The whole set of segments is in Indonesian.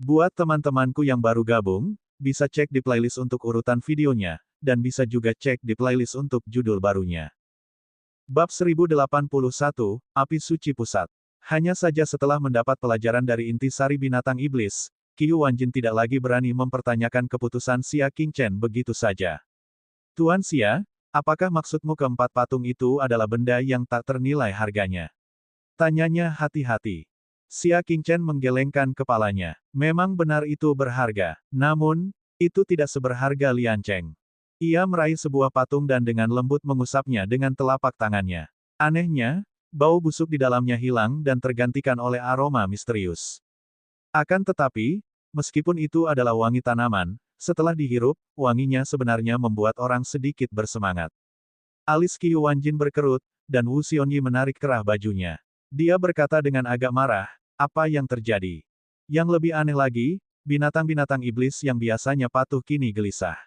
Buat teman-temanku yang baru gabung, bisa cek di playlist untuk urutan videonya, dan bisa juga cek di playlist untuk judul barunya. Bab 1081, Api Suci Pusat. Hanya saja setelah mendapat pelajaran dari intisari binatang iblis, Qiu Wanjin tidak lagi berani mempertanyakan keputusan Xia Qingchen begitu saja. Tuan Xia, apakah maksudmu keempat patung itu adalah benda yang tak ternilai harganya? Tanyanya hati-hati. Xia Qingchen menggelengkan kepalanya. Memang benar itu berharga. Namun, itu tidak seberharga Lian Cheng. Ia meraih sebuah patung dan dengan lembut mengusapnya dengan telapak tangannya. Anehnya, bau busuk di dalamnya hilang dan tergantikan oleh aroma misterius. Akan tetapi, meskipun itu adalah wangi tanaman, setelah dihirup, wanginya sebenarnya membuat orang sedikit bersemangat. Alis Qiu Wanjin berkerut, dan Wu Xionyi menarik kerah bajunya. Dia berkata dengan agak marah, apa yang terjadi? Yang lebih aneh lagi, binatang-binatang iblis yang biasanya patuh kini gelisah.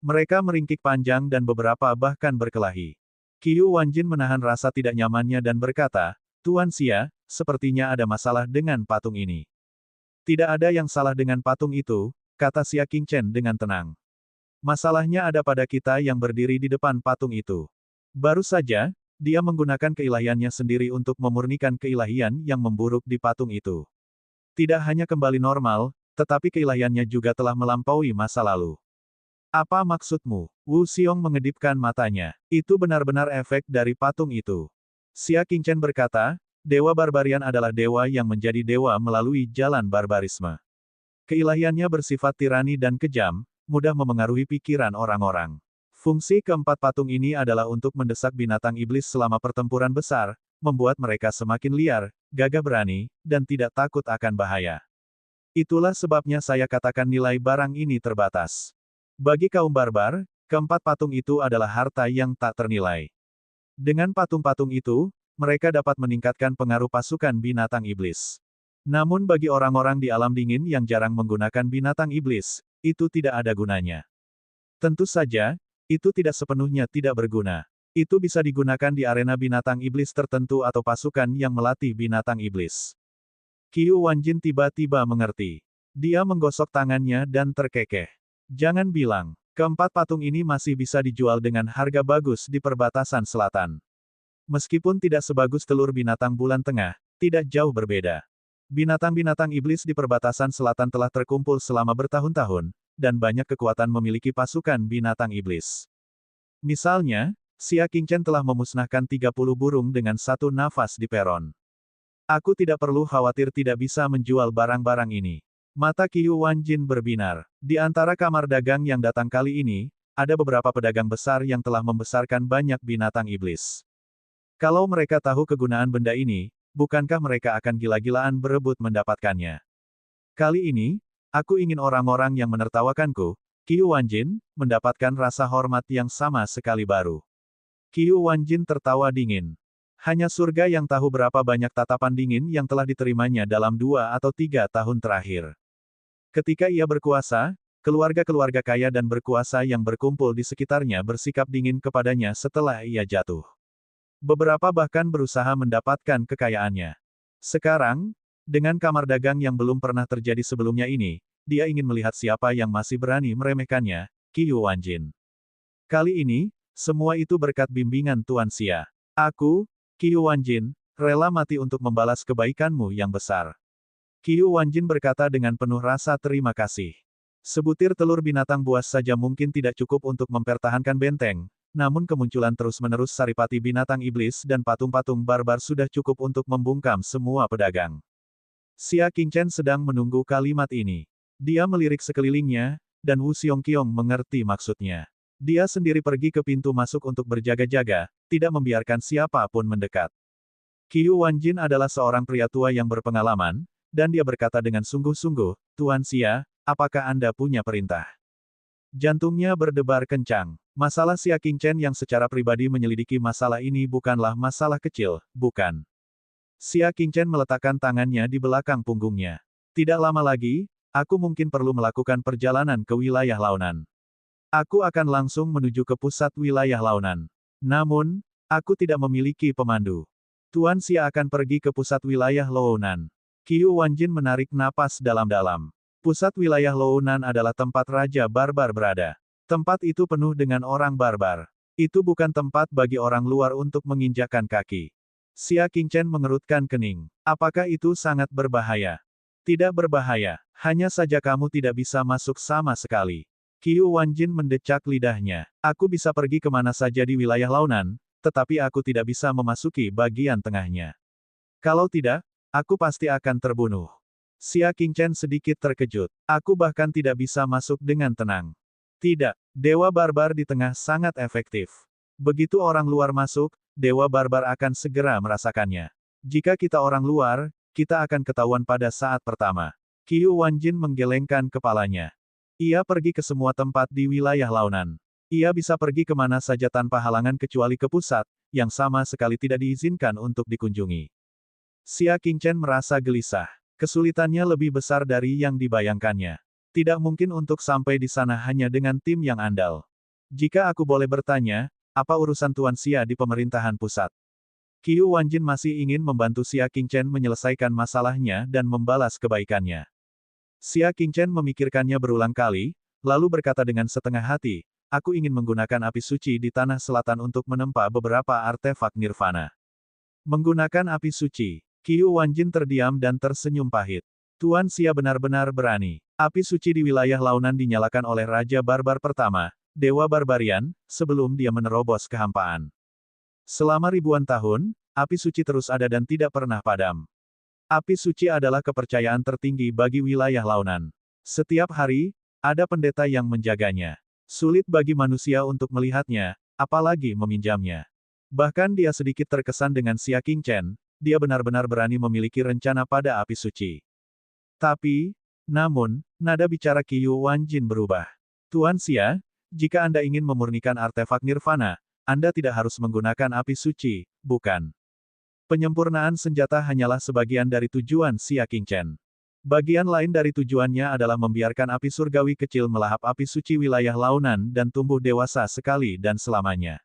Mereka meringkik panjang dan beberapa bahkan berkelahi. Qiu Wanjin menahan rasa tidak nyamannya dan berkata, Tuan Xia, sepertinya ada masalah dengan patung ini. Tidak ada yang salah dengan patung itu, kata Xia Qingchen dengan tenang. Masalahnya ada pada kita yang berdiri di depan patung itu. Baru saja, dia menggunakan keilahiannya sendiri untuk memurnikan keilahian yang memburuk di patung itu. Tidak hanya kembali normal, tetapi keilahiannya juga telah melampaui masa lalu. Apa maksudmu? Wu Xiong mengedipkan matanya. Itu benar-benar efek dari patung itu. Xia Qingchen berkata, Dewa Barbarian adalah dewa yang menjadi dewa melalui jalan barbarisme. Keilahiannya bersifat tirani dan kejam, mudah memengaruhi pikiran orang-orang. Fungsi keempat patung ini adalah untuk mendesak binatang iblis selama pertempuran besar, membuat mereka semakin liar, gagah berani, dan tidak takut akan bahaya. Itulah sebabnya saya katakan nilai barang ini terbatas. Bagi kaum barbar, keempat patung itu adalah harta yang tak ternilai. Dengan patung-patung itu, mereka dapat meningkatkan pengaruh pasukan binatang iblis. Namun bagi orang-orang di alam dingin yang jarang menggunakan binatang iblis, itu tidak ada gunanya. Tentu saja, itu tidak sepenuhnya tidak berguna. Itu bisa digunakan di arena binatang iblis tertentu atau pasukan yang melatih binatang iblis. Qiu Wanjin tiba-tiba mengerti. Dia menggosok tangannya dan terkekeh. Jangan bilang, keempat patung ini masih bisa dijual dengan harga bagus di perbatasan selatan. Meskipun tidak sebagus telur binatang bulan tengah, tidak jauh berbeda. Binatang-binatang iblis di perbatasan selatan telah terkumpul selama bertahun-tahun, dan banyak kekuatan memiliki pasukan binatang iblis. Misalnya, Xia Qingchen telah memusnahkan 30 burung dengan satu nafas di peron. Aku tidak perlu khawatir tidak bisa menjual barang-barang ini. Mata Qiu Wanjin berbinar. Di antara kamar dagang yang datang kali ini, ada beberapa pedagang besar yang telah membesarkan banyak binatang iblis. Kalau mereka tahu kegunaan benda ini, bukankah mereka akan gila-gilaan berebut mendapatkannya? Kali ini, aku ingin orang-orang yang menertawakanku, Qiu Wanjin, mendapatkan rasa hormat yang sama sekali baru. Qiu Wanjin tertawa dingin. Hanya surga yang tahu berapa banyak tatapan dingin yang telah diterimanya dalam 2 atau 3 tahun terakhir. Ketika ia berkuasa, keluarga-keluarga kaya dan berkuasa yang berkumpul di sekitarnya bersikap dingin kepadanya setelah ia jatuh. Beberapa bahkan berusaha mendapatkan kekayaannya. Sekarang, dengan kamar dagang yang belum pernah terjadi sebelumnya ini, dia ingin melihat siapa yang masih berani meremehkannya, Qiu Wanjin. Kali ini, semua itu berkat bimbingan Tuan Xia. Aku, Qiu Wanjin, rela mati untuk membalas kebaikanmu yang besar. Qiu Wanjin berkata dengan penuh rasa terima kasih. Sebutir telur binatang buas saja mungkin tidak cukup untuk mempertahankan benteng, namun kemunculan terus-menerus saripati binatang iblis dan patung-patung barbar sudah cukup untuk membungkam semua pedagang. Xia Qingchen sedang menunggu kalimat ini. Dia melirik sekelilingnya, dan Wu Xiongqiong mengerti maksudnya. Dia sendiri pergi ke pintu masuk untuk berjaga-jaga, tidak membiarkan siapapun mendekat. Qiu Wanjin adalah seorang pria tua yang berpengalaman, dan dia berkata dengan sungguh-sungguh, Tuan Xia, apakah Anda punya perintah? Jantungnya berdebar kencang. Masalah Xia Qingchen yang secara pribadi menyelidiki masalah ini bukanlah masalah kecil, bukan? Xia Qingchen meletakkan tangannya di belakang punggungnya. Tidak lama lagi, aku mungkin perlu melakukan perjalanan ke wilayah launan. Aku akan langsung menuju ke pusat wilayah launan. Namun, aku tidak memiliki pemandu. Tuan Xia akan pergi ke pusat wilayah launan. Qiu Wanjin menarik napas dalam-dalam. Pusat wilayah Lounan adalah tempat Raja Barbar berada. Tempat itu penuh dengan orang barbar. Itu bukan tempat bagi orang luar untuk menginjakkan kaki. Xia Qingchen mengerutkan kening. Apakah itu sangat berbahaya? Tidak berbahaya, hanya saja kamu tidak bisa masuk sama sekali. Qiu Wanjin mendecak lidahnya. Aku bisa pergi kemana saja di wilayah Lounan, tetapi aku tidak bisa memasuki bagian tengahnya. Kalau tidak, aku pasti akan terbunuh. Xia Qingchen sedikit terkejut. Aku bahkan tidak bisa masuk dengan tenang. Tidak, Dewa Barbar di tengah sangat efektif. Begitu orang luar masuk, Dewa Barbar akan segera merasakannya. Jika kita orang luar, kita akan ketahuan pada saat pertama. Qiu Wanjin menggelengkan kepalanya. Ia pergi ke semua tempat di wilayah Lounan. Ia bisa pergi kemana saja tanpa halangan kecuali ke pusat, yang sama sekali tidak diizinkan untuk dikunjungi. Xia Qingchen merasa gelisah. Kesulitannya lebih besar dari yang dibayangkannya. Tidak mungkin untuk sampai di sana hanya dengan tim yang andal. Jika aku boleh bertanya, apa urusan Tuan Xia di pemerintahan pusat? Qiu Wanjin masih ingin membantu Xia Qingchen menyelesaikan masalahnya dan membalas kebaikannya. Xia Qingchen memikirkannya berulang kali, lalu berkata dengan setengah hati, aku ingin menggunakan api suci di tanah selatan untuk menempa beberapa artefak nirvana. Menggunakan api suci. Qiu Wanjin terdiam dan tersenyum pahit. Tuan Xia benar-benar berani. Api suci di wilayah Lounan dinyalakan oleh Raja Barbar pertama, Dewa Barbarian, sebelum dia menerobos kehampaan. Selama ribuan tahun, api suci terus ada dan tidak pernah padam. Api suci adalah kepercayaan tertinggi bagi wilayah Lounan. Setiap hari, ada pendeta yang menjaganya. Sulit bagi manusia untuk melihatnya, apalagi meminjamnya. Bahkan dia sedikit terkesan dengan Xia Qingchen, dia benar-benar berani memiliki rencana pada api suci. Namun, nada bicara Qiu Wanjin berubah. Tuan Xia, jika Anda ingin memurnikan artefak nirvana, Anda tidak harus menggunakan api suci, bukan? Penyempurnaan senjata hanyalah sebagian dari tujuan Xia Qingchen. Bagian lain dari tujuannya adalah membiarkan api surgawi kecil melahap api suci wilayah Lounan dan tumbuh dewasa sekali dan selamanya.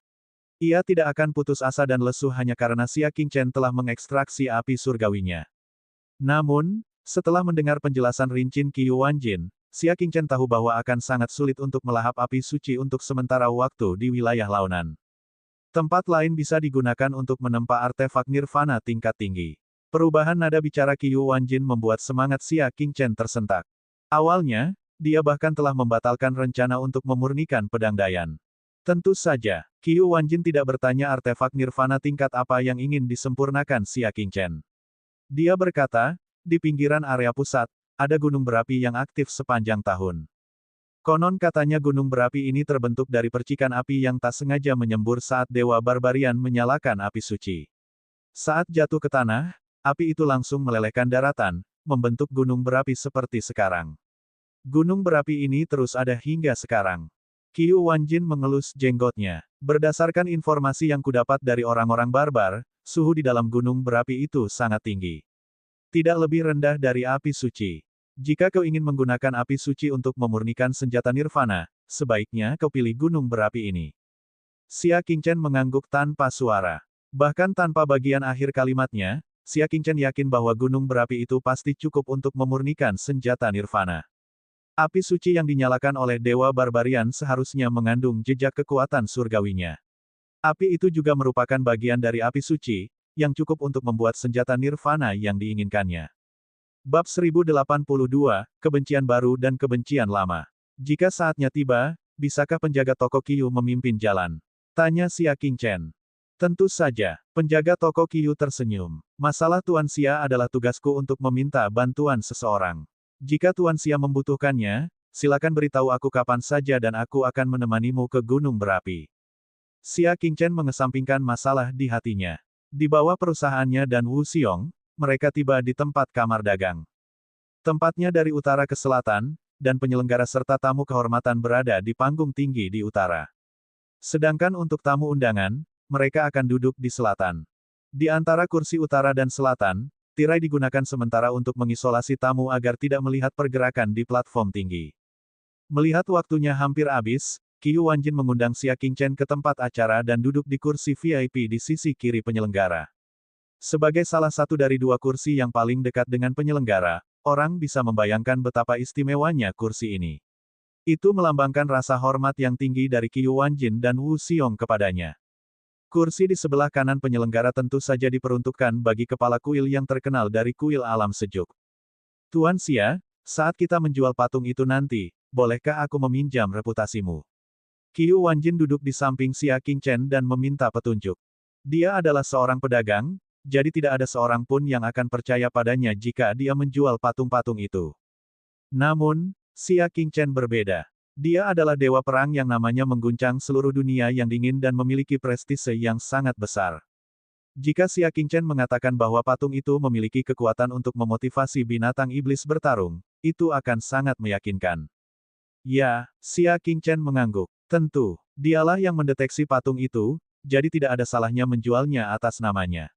Ia tidak akan putus asa dan lesu hanya karena Xia Qingchen telah mengekstraksi api surgawinya. Namun, setelah mendengar penjelasan rincin Qiu Wanjin, Xia Qingchen tahu bahwa akan sangat sulit untuk melahap api suci untuk sementara waktu di wilayah Lounan. Tempat lain bisa digunakan untuk menempa artefak nirvana tingkat tinggi. Perubahan nada bicara Qiu Wanjin membuat semangat Xia Qingchen tersentak. Awalnya, dia bahkan telah membatalkan rencana untuk memurnikan pedang Dayan. Tentu saja, Qiu Wanjin tidak bertanya artefak nirvana tingkat apa yang ingin disempurnakan Xia Qingchen. Dia berkata, di pinggiran area pusat, ada gunung berapi yang aktif sepanjang tahun. Konon katanya gunung berapi ini terbentuk dari percikan api yang tak sengaja menyembur saat Dewa Barbarian menyalakan api suci. Saat jatuh ke tanah, api itu langsung melelehkan daratan, membentuk gunung berapi seperti sekarang. Gunung berapi ini terus ada hingga sekarang. Qiu Wanjin mengelus jenggotnya. Berdasarkan informasi yang kudapat dari orang-orang barbar, suhu di dalam gunung berapi itu sangat tinggi. Tidak lebih rendah dari api suci. Jika kau ingin menggunakan api suci untuk memurnikan senjata nirvana, sebaiknya kau pilih gunung berapi ini. Xia Qingchen mengangguk tanpa suara. Bahkan tanpa bagian akhir kalimatnya, Xia Qingchen yakin bahwa gunung berapi itu pasti cukup untuk memurnikan senjata nirvana. Api suci yang dinyalakan oleh Dewa Barbarian seharusnya mengandung jejak kekuatan surgawinya. Api itu juga merupakan bagian dari api suci, yang cukup untuk membuat senjata nirvana yang diinginkannya. Bab 1082, Kebencian Baru dan Kebencian Lama. Jika saatnya tiba, bisakah penjaga toko Qiu memimpin jalan? Tanya Xia Qingchen. Tentu saja, penjaga toko Qiu tersenyum. Masalah Tuan Xia adalah tugasku untuk meminta bantuan seseorang. Jika Tuan Xia membutuhkannya, silakan beritahu aku kapan saja dan aku akan menemanimu ke gunung berapi. Xia Qingchen mengesampingkan masalah di hatinya. Di bawah perusahaannya dan Wu Xiong, mereka tiba di tempat kamar dagang. Tempatnya dari utara ke selatan, dan penyelenggara serta tamu kehormatan berada di panggung tinggi di utara. Sedangkan untuk tamu undangan, mereka akan duduk di selatan. Di antara kursi utara dan selatan, tirai digunakan sementara untuk mengisolasi tamu agar tidak melihat pergerakan di platform tinggi. Melihat waktunya hampir habis, Qiu Wanjin mengundang Xia Qingchen ke tempat acara dan duduk di kursi VIP di sisi kiri penyelenggara. Sebagai salah satu dari dua kursi yang paling dekat dengan penyelenggara, orang bisa membayangkan betapa istimewanya kursi ini. Itu melambangkan rasa hormat yang tinggi dari Qiu Wanjin dan Wu Xiong kepadanya. Kursi di sebelah kanan penyelenggara tentu saja diperuntukkan bagi kepala kuil yang terkenal dari kuil alam sejuk. Tuan Xia, saat kita menjual patung itu nanti, bolehkah aku meminjam reputasimu? Qiu Wanjin duduk di samping Xia Qingchen dan meminta petunjuk. Dia adalah seorang pedagang, jadi tidak ada seorang pun yang akan percaya padanya jika dia menjual patung-patung itu. Namun, Xia Qingchen berbeda. Dia adalah dewa perang yang namanya mengguncang seluruh dunia yang dingin dan memiliki prestise yang sangat besar. Jika Xia Qingchen mengatakan bahwa patung itu memiliki kekuatan untuk memotivasi binatang iblis bertarung, itu akan sangat meyakinkan. Ya, Xia Qingchen mengangguk. Tentu, dialah yang mendeteksi patung itu, jadi tidak ada salahnya menjualnya atas namanya.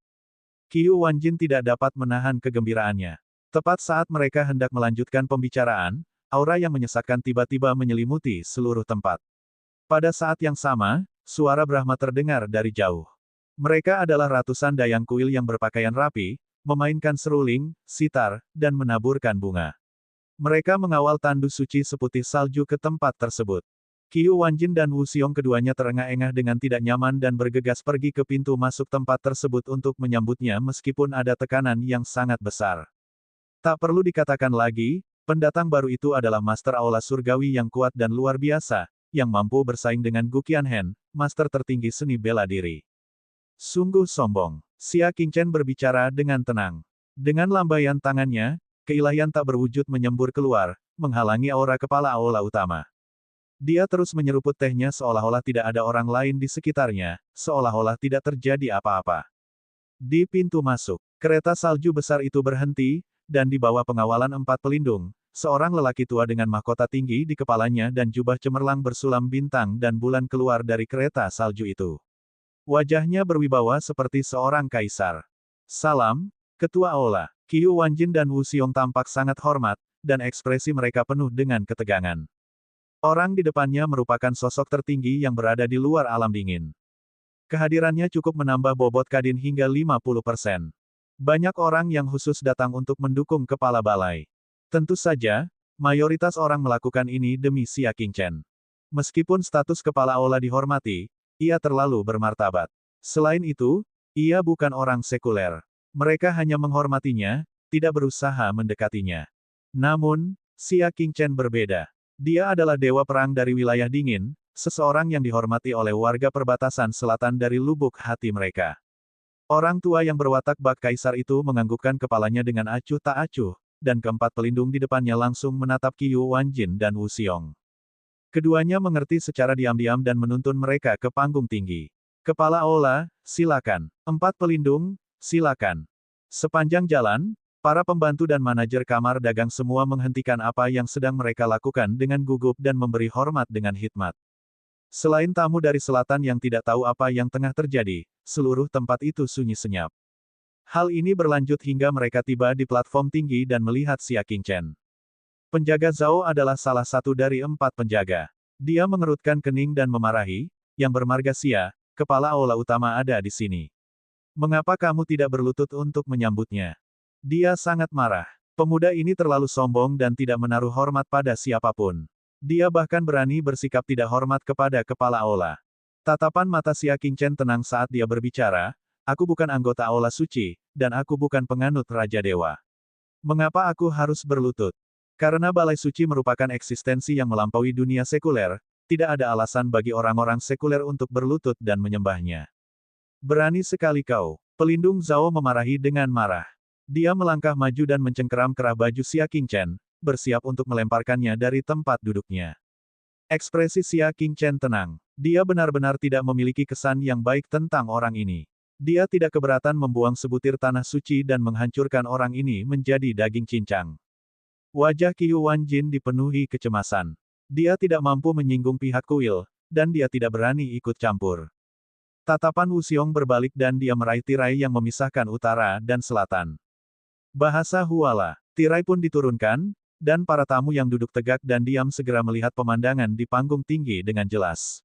Qiu Wanjin tidak dapat menahan kegembiraannya. Tepat saat mereka hendak melanjutkan pembicaraan, aura yang menyesatkan tiba-tiba menyelimuti seluruh tempat. Pada saat yang sama, suara Brahma terdengar dari jauh. Mereka adalah ratusan dayang kuil yang berpakaian rapi, memainkan seruling, sitar, dan menaburkan bunga. Mereka mengawal tandu suci seputih salju ke tempat tersebut. Qiu Wanjin dan Wu Xiong keduanya terengah-engah dengan tidak nyaman dan bergegas pergi ke pintu masuk tempat tersebut untuk menyambutnya meskipun ada tekanan yang sangat besar. Tak perlu dikatakan lagi, pendatang baru itu adalah Master Aula Surgawi yang kuat dan luar biasa, yang mampu bersaing dengan Gu Qianhen, Master tertinggi seni bela diri. Sungguh sombong. Xia Qingchen berbicara dengan tenang. Dengan lambaian tangannya, keilahian tak berwujud menyembur keluar, menghalangi aura kepala aula utama. Dia terus menyeruput tehnya seolah-olah tidak ada orang lain di sekitarnya, seolah-olah tidak terjadi apa-apa. Di pintu masuk, kereta salju besar itu berhenti, dan di bawah pengawalan 4 pelindung, seorang lelaki tua dengan mahkota tinggi di kepalanya dan jubah cemerlang bersulam bintang dan bulan keluar dari kereta salju itu. Wajahnya berwibawa seperti seorang kaisar. Salam, Ketua Aula. Qiu Wanjin dan Wu Xiong tampak sangat hormat, dan ekspresi mereka penuh dengan ketegangan. Orang di depannya merupakan sosok tertinggi yang berada di luar alam dingin. Kehadirannya cukup menambah bobot Kadin hingga 50%. Banyak orang yang khusus datang untuk mendukung kepala balai. Tentu saja, mayoritas orang melakukan ini demi Xia Qingchen. Meskipun status kepala aula dihormati, ia terlalu bermartabat. Selain itu, ia bukan orang sekuler. Mereka hanya menghormatinya, tidak berusaha mendekatinya. Namun, Xia Qingchen berbeda. Dia adalah dewa perang dari wilayah dingin, seseorang yang dihormati oleh warga perbatasan selatan dari lubuk hati mereka. Orang tua yang berwatak bak kaisar itu menganggukkan kepalanya dengan acuh tak acuh, dan keempat pelindung di depannya langsung menatap Qiu Wanjin dan Wu Xiong. Keduanya mengerti secara diam-diam dan menuntun mereka ke panggung tinggi. Kepala aula, silakan. 4 pelindung, silakan. Sepanjang jalan, para pembantu dan manajer kamar dagang semua menghentikan apa yang sedang mereka lakukan dengan gugup dan memberi hormat dengan hikmat. Selain tamu dari selatan yang tidak tahu apa yang tengah terjadi, seluruh tempat itu sunyi senyap. Hal ini berlanjut hingga mereka tiba di platform tinggi dan melihat Xia Qingchen. Penjaga Zhao adalah salah satu dari 4 penjaga. Dia mengerutkan kening dan memarahi, yang bermarga Xia, kepala aula utama ada di sini. Mengapa kamu tidak berlutut untuk menyambutnya? Dia sangat marah. Pemuda ini terlalu sombong dan tidak menaruh hormat pada siapapun. Dia bahkan berani bersikap tidak hormat kepada kepala aula. Tatapan mata Xia Qingchen tenang saat dia berbicara, aku bukan anggota aula suci, dan aku bukan penganut Raja Dewa. Mengapa aku harus berlutut? Karena balai suci merupakan eksistensi yang melampaui dunia sekuler, tidak ada alasan bagi orang-orang sekuler untuk berlutut dan menyembahnya. Berani sekali kau. Pelindung Zhao memarahi dengan marah. Dia melangkah maju dan mencengkeram kerah baju Xia Qingchen, bersiap untuk melemparkannya dari tempat duduknya. Ekspresi Xia Qingchen tenang. Dia benar-benar tidak memiliki kesan yang baik tentang orang ini. Dia tidak keberatan membuang sebutir tanah suci dan menghancurkan orang ini menjadi daging cincang. Wajah Qiu Wanjin dipenuhi kecemasan. Dia tidak mampu menyinggung pihak kuil, dan dia tidak berani ikut campur. Tatapan Wu Xiong berbalik dan dia meraih tirai yang memisahkan utara dan selatan. Bahasa Huala. Tirai pun diturunkan, dan para tamu yang duduk tegak dan diam segera melihat pemandangan di panggung tinggi dengan jelas.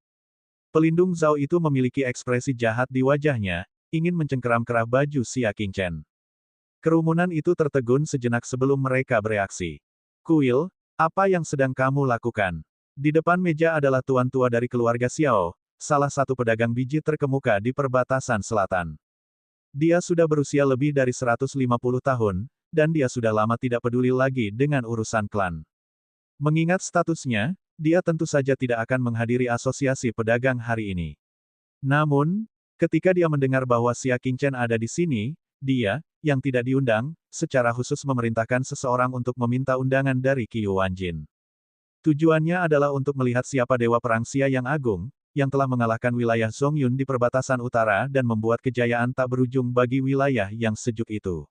Pelindung Zhao itu memiliki ekspresi jahat di wajahnya, ingin mencengkeram kerah baju Xia Qingchen. Kerumunan itu tertegun sejenak sebelum mereka bereaksi. Kuil, apa yang sedang kamu lakukan? Di depan meja adalah tuan tua dari keluarga Xiao, salah satu pedagang biji terkemuka di perbatasan selatan. Dia sudah berusia lebih dari 150 tahun, dan dia sudah lama tidak peduli lagi dengan urusan klan. Mengingat statusnya, dia tentu saja tidak akan menghadiri asosiasi pedagang hari ini. Namun, ketika dia mendengar bahwa Xia Qingchen ada di sini, dia, yang tidak diundang, secara khusus memerintahkan seseorang untuk meminta undangan dari Qiu Wanjin. Tujuannya adalah untuk melihat siapa dewa perang Xia yang agung, yang telah mengalahkan wilayah Zongyun di perbatasan utara dan membuat kejayaan tak berujung bagi wilayah yang sejuk itu.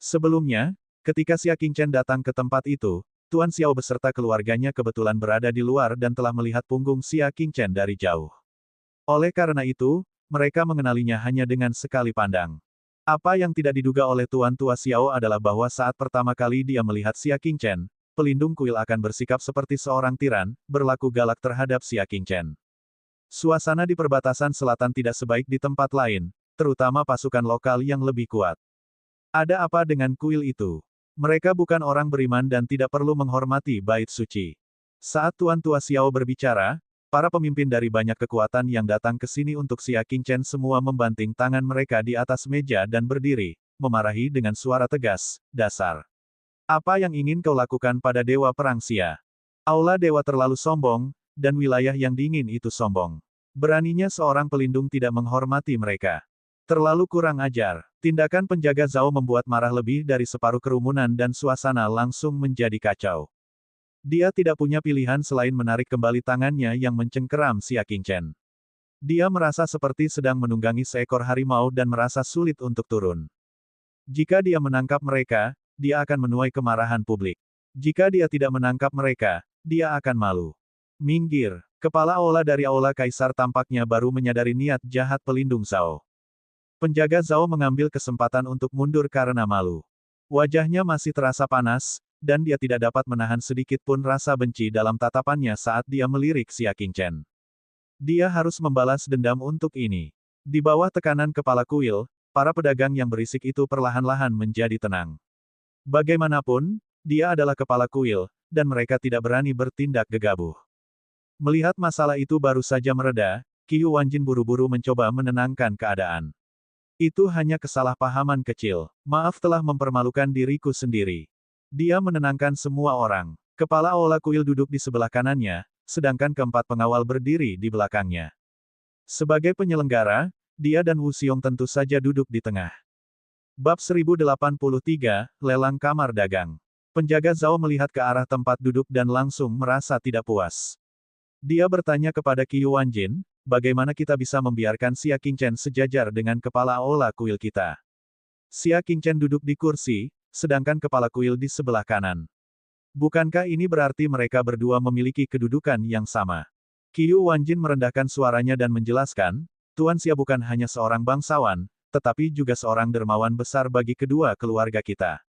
Sebelumnya, ketika Xia Qingchen datang ke tempat itu, Tuan Xiao beserta keluarganya kebetulan berada di luar dan telah melihat punggung Xia Qingchen dari jauh. Oleh karena itu, mereka mengenalinya hanya dengan sekali pandang. Apa yang tidak diduga oleh Tuan Tua Xiao adalah bahwa saat pertama kali dia melihat Xia Qingchen, pelindung kuil akan bersikap seperti seorang tiran, berlaku galak terhadap Xia Qingchen. Suasana di perbatasan selatan tidak sebaik di tempat lain, terutama pasukan lokal yang lebih kuat. Ada apa dengan kuil itu? Mereka bukan orang beriman dan tidak perlu menghormati bait suci. Saat Tuan Tua Xiao berbicara, para pemimpin dari banyak kekuatan yang datang ke sini untuk Xia Qingchen semua membanting tangan mereka di atas meja dan berdiri, memarahi dengan suara tegas, "Dasar! Apa yang ingin kau lakukan pada Dewa Perang Xia? Aula Dewa terlalu sombong, dan wilayah yang dingin itu sombong. Beraninya seorang pelindung tidak menghormati mereka. Terlalu kurang ajar." Tindakan penjaga Zhao membuat marah lebih dari separuh kerumunan dan suasana langsung menjadi kacau. Dia tidak punya pilihan selain menarik kembali tangannya yang mencengkeram Xia Qingchen. Dia merasa seperti sedang menunggangi seekor harimau dan merasa sulit untuk turun. Jika dia menangkap mereka, dia akan menuai kemarahan publik. Jika dia tidak menangkap mereka, dia akan malu. Minggir, kepala aula dari aula kaisar tampaknya baru menyadari niat jahat pelindung Zhao. Penjaga Zhao mengambil kesempatan untuk mundur karena malu. Wajahnya masih terasa panas, dan dia tidak dapat menahan sedikit pun rasa benci dalam tatapannya saat dia melirik Xia Qingchen. Dia harus membalas dendam untuk ini. Di bawah tekanan kepala kuil, para pedagang yang berisik itu perlahan-lahan menjadi tenang. Bagaimanapun, dia adalah kepala kuil, dan mereka tidak berani bertindak gegabah. Melihat masalah itu baru saja mereda, Qiu Wanjin buru-buru mencoba menenangkan keadaan. Itu hanya kesalahpahaman kecil. Maaf telah mempermalukan diriku sendiri. Dia menenangkan semua orang. Kepala aula kuil duduk di sebelah kanannya, sedangkan keempat pengawal berdiri di belakangnya. Sebagai penyelenggara, dia dan Wu Xiong tentu saja duduk di tengah. Bab 1083, Lelang Kamar Dagang. Penjaga Zhao melihat ke arah tempat duduk dan langsung merasa tidak puas. Dia bertanya kepada Qiu Wanjin, bagaimana kita bisa membiarkan Xia Qingchen sejajar dengan kepala aula kuil kita? Xia Qingchen duduk di kursi, sedangkan kepala kuil di sebelah kanan. Bukankah ini berarti mereka berdua memiliki kedudukan yang sama? Qiu Wanjin merendahkan suaranya dan menjelaskan, Tuan Xia bukan hanya seorang bangsawan, tetapi juga seorang dermawan besar bagi kedua keluarga kita.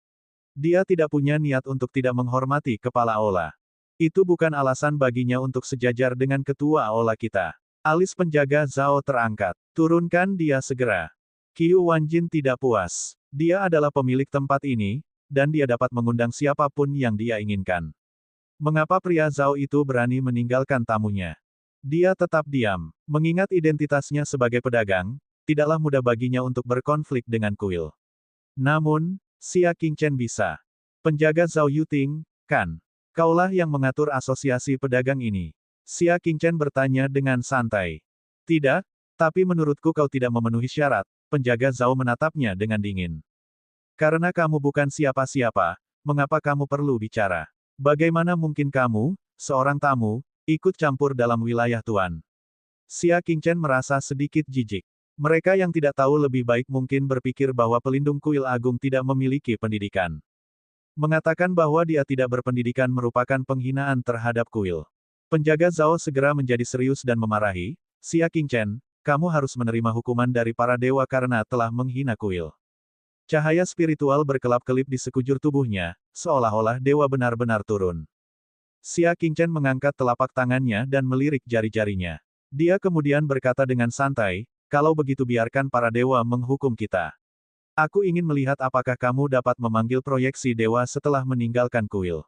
Dia tidak punya niat untuk tidak menghormati kepala aula. Itu bukan alasan baginya untuk sejajar dengan ketua aula kita. Alis penjaga Zhao terangkat. Turunkan dia segera. Qiu Wanjin tidak puas. Dia adalah pemilik tempat ini, dan dia dapat mengundang siapapun yang dia inginkan. Mengapa pria Zhao itu berani meninggalkan tamunya? Dia tetap diam. Mengingat identitasnya sebagai pedagang, tidaklah mudah baginya untuk berkonflik dengan kuil. Namun, Xia Qingchen bisa. Penjaga Zhao Yuting, kan? Kaulah yang mengatur asosiasi pedagang ini. Xia Qingchen bertanya dengan santai. Tidak, tapi menurutku kau tidak memenuhi syarat. Penjaga Zhao menatapnya dengan dingin. Karena kamu bukan siapa-siapa, mengapa kamu perlu bicara? Bagaimana mungkin kamu, seorang tamu, ikut campur dalam wilayah tuan? Xia Qingchen merasa sedikit jijik. Mereka yang tidak tahu lebih baik mungkin berpikir bahwa pelindung kuil agung tidak memiliki pendidikan. Mengatakan bahwa dia tidak berpendidikan merupakan penghinaan terhadap kuil. Penjaga Zhao segera menjadi serius dan memarahi, Xia Qingchen, kamu harus menerima hukuman dari para dewa karena telah menghina kuil. Cahaya spiritual berkelap-kelip di sekujur tubuhnya, seolah-olah dewa benar-benar turun. Xia Qingchen mengangkat telapak tangannya dan melirik jari-jarinya. Dia kemudian berkata dengan santai, kalau begitu biarkan para dewa menghukum kita. Aku ingin melihat apakah kamu dapat memanggil proyeksi dewa setelah meninggalkan kuil.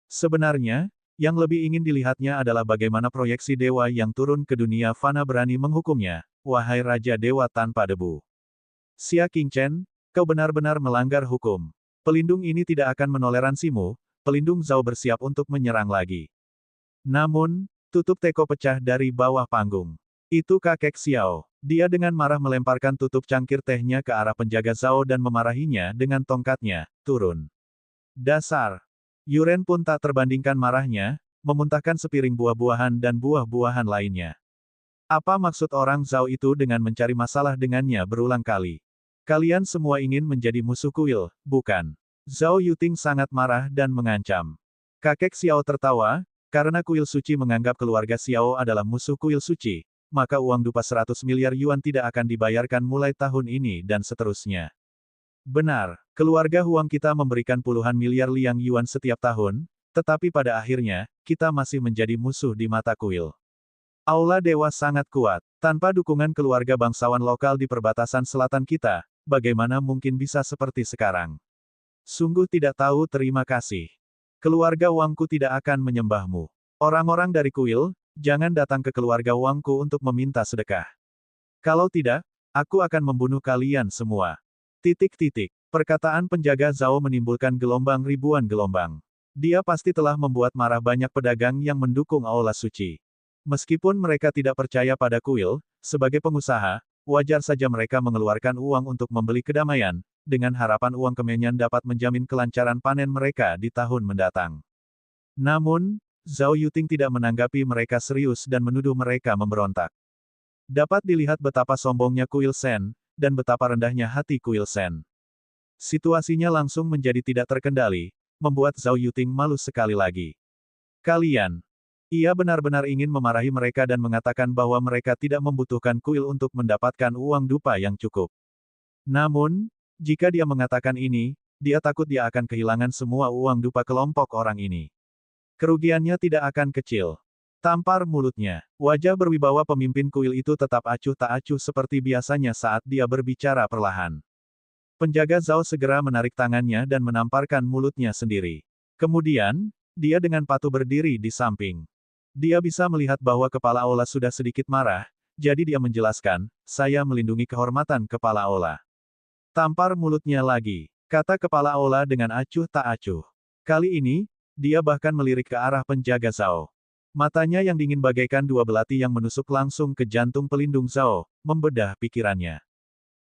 Sebenarnya, yang lebih ingin dilihatnya adalah bagaimana proyeksi dewa yang turun ke dunia fana berani menghukumnya, wahai Raja Dewa tanpa debu. Xia Qingchen, kau benar-benar melanggar hukum. Pelindung ini tidak akan menoleransimu, pelindung Zhao bersiap untuk menyerang lagi. Namun, tutup teko pecah dari bawah panggung. Itu kakek Xiao. Dia dengan marah melemparkan tutup cangkir tehnya ke arah penjaga Zhao dan memarahinya dengan tongkatnya, turun. Dasar. Yuren pun tak terbandingkan marahnya, memuntahkan sepiring buah-buahan dan buah-buahan lainnya. Apa maksud orang Zhao itu dengan mencari masalah dengannya berulang kali? Kalian semua ingin menjadi musuh kuil, bukan? Zhao Yuting sangat marah dan mengancam. Kakek Xiao tertawa, karena kuil suci menganggap keluarga Xiao adalah musuh kuil suci, maka uang dupa 100 miliar yuan tidak akan dibayarkan mulai tahun ini dan seterusnya. Benar, keluarga Huang kita memberikan puluhan miliar liang yuan setiap tahun, tetapi pada akhirnya, kita masih menjadi musuh di mata kuil. Aula Dewa sangat kuat. Tanpa dukungan keluarga bangsawan lokal di perbatasan selatan kita, bagaimana mungkin bisa seperti sekarang? Sungguh tidak tahu terima kasih. Keluarga Wangku tidak akan menyembahmu. Orang-orang dari kuil, jangan datang ke keluarga Wangku untuk meminta sedekah. Kalau tidak, aku akan membunuh kalian semua. Perkataan penjaga Zhao menimbulkan gelombang ribuan gelombang. Dia pasti telah membuat marah banyak pedagang yang mendukung aula suci. Meskipun mereka tidak percaya pada kuil, sebagai pengusaha, wajar saja mereka mengeluarkan uang untuk membeli kedamaian, dengan harapan uang kemenyan dapat menjamin kelancaran panen mereka di tahun mendatang. Namun, Zhao Yuting tidak menanggapi mereka serius dan menuduh mereka memberontak. Dapat dilihat betapa sombongnya kuil Shen, dan betapa rendahnya hati kuil Shen. Situasinya langsung menjadi tidak terkendali, membuat Zhao Yuting malu sekali lagi. Kalian. Ia benar-benar ingin memarahi mereka dan mengatakan bahwa mereka tidak membutuhkan kuil untuk mendapatkan uang dupa yang cukup. Namun, jika dia mengatakan ini, dia takut dia akan kehilangan semua uang dupa kelompok orang ini. Kerugiannya tidak akan kecil. Tampar mulutnya. Wajah berwibawa pemimpin kuil itu tetap acuh tak acuh seperti biasanya saat dia berbicara perlahan. Penjaga Zhao segera menarik tangannya dan menamparkan mulutnya sendiri. Kemudian, dia dengan patuh berdiri di samping. Dia bisa melihat bahwa kepala aula sudah sedikit marah, jadi dia menjelaskan, saya melindungi kehormatan kepala aula. Tampar mulutnya lagi, kata kepala aula dengan acuh tak acuh. Kali ini, dia bahkan melirik ke arah penjaga Zhao. Matanya yang dingin bagaikan dua belati yang menusuk langsung ke jantung pelindung Zhao, membedah pikirannya.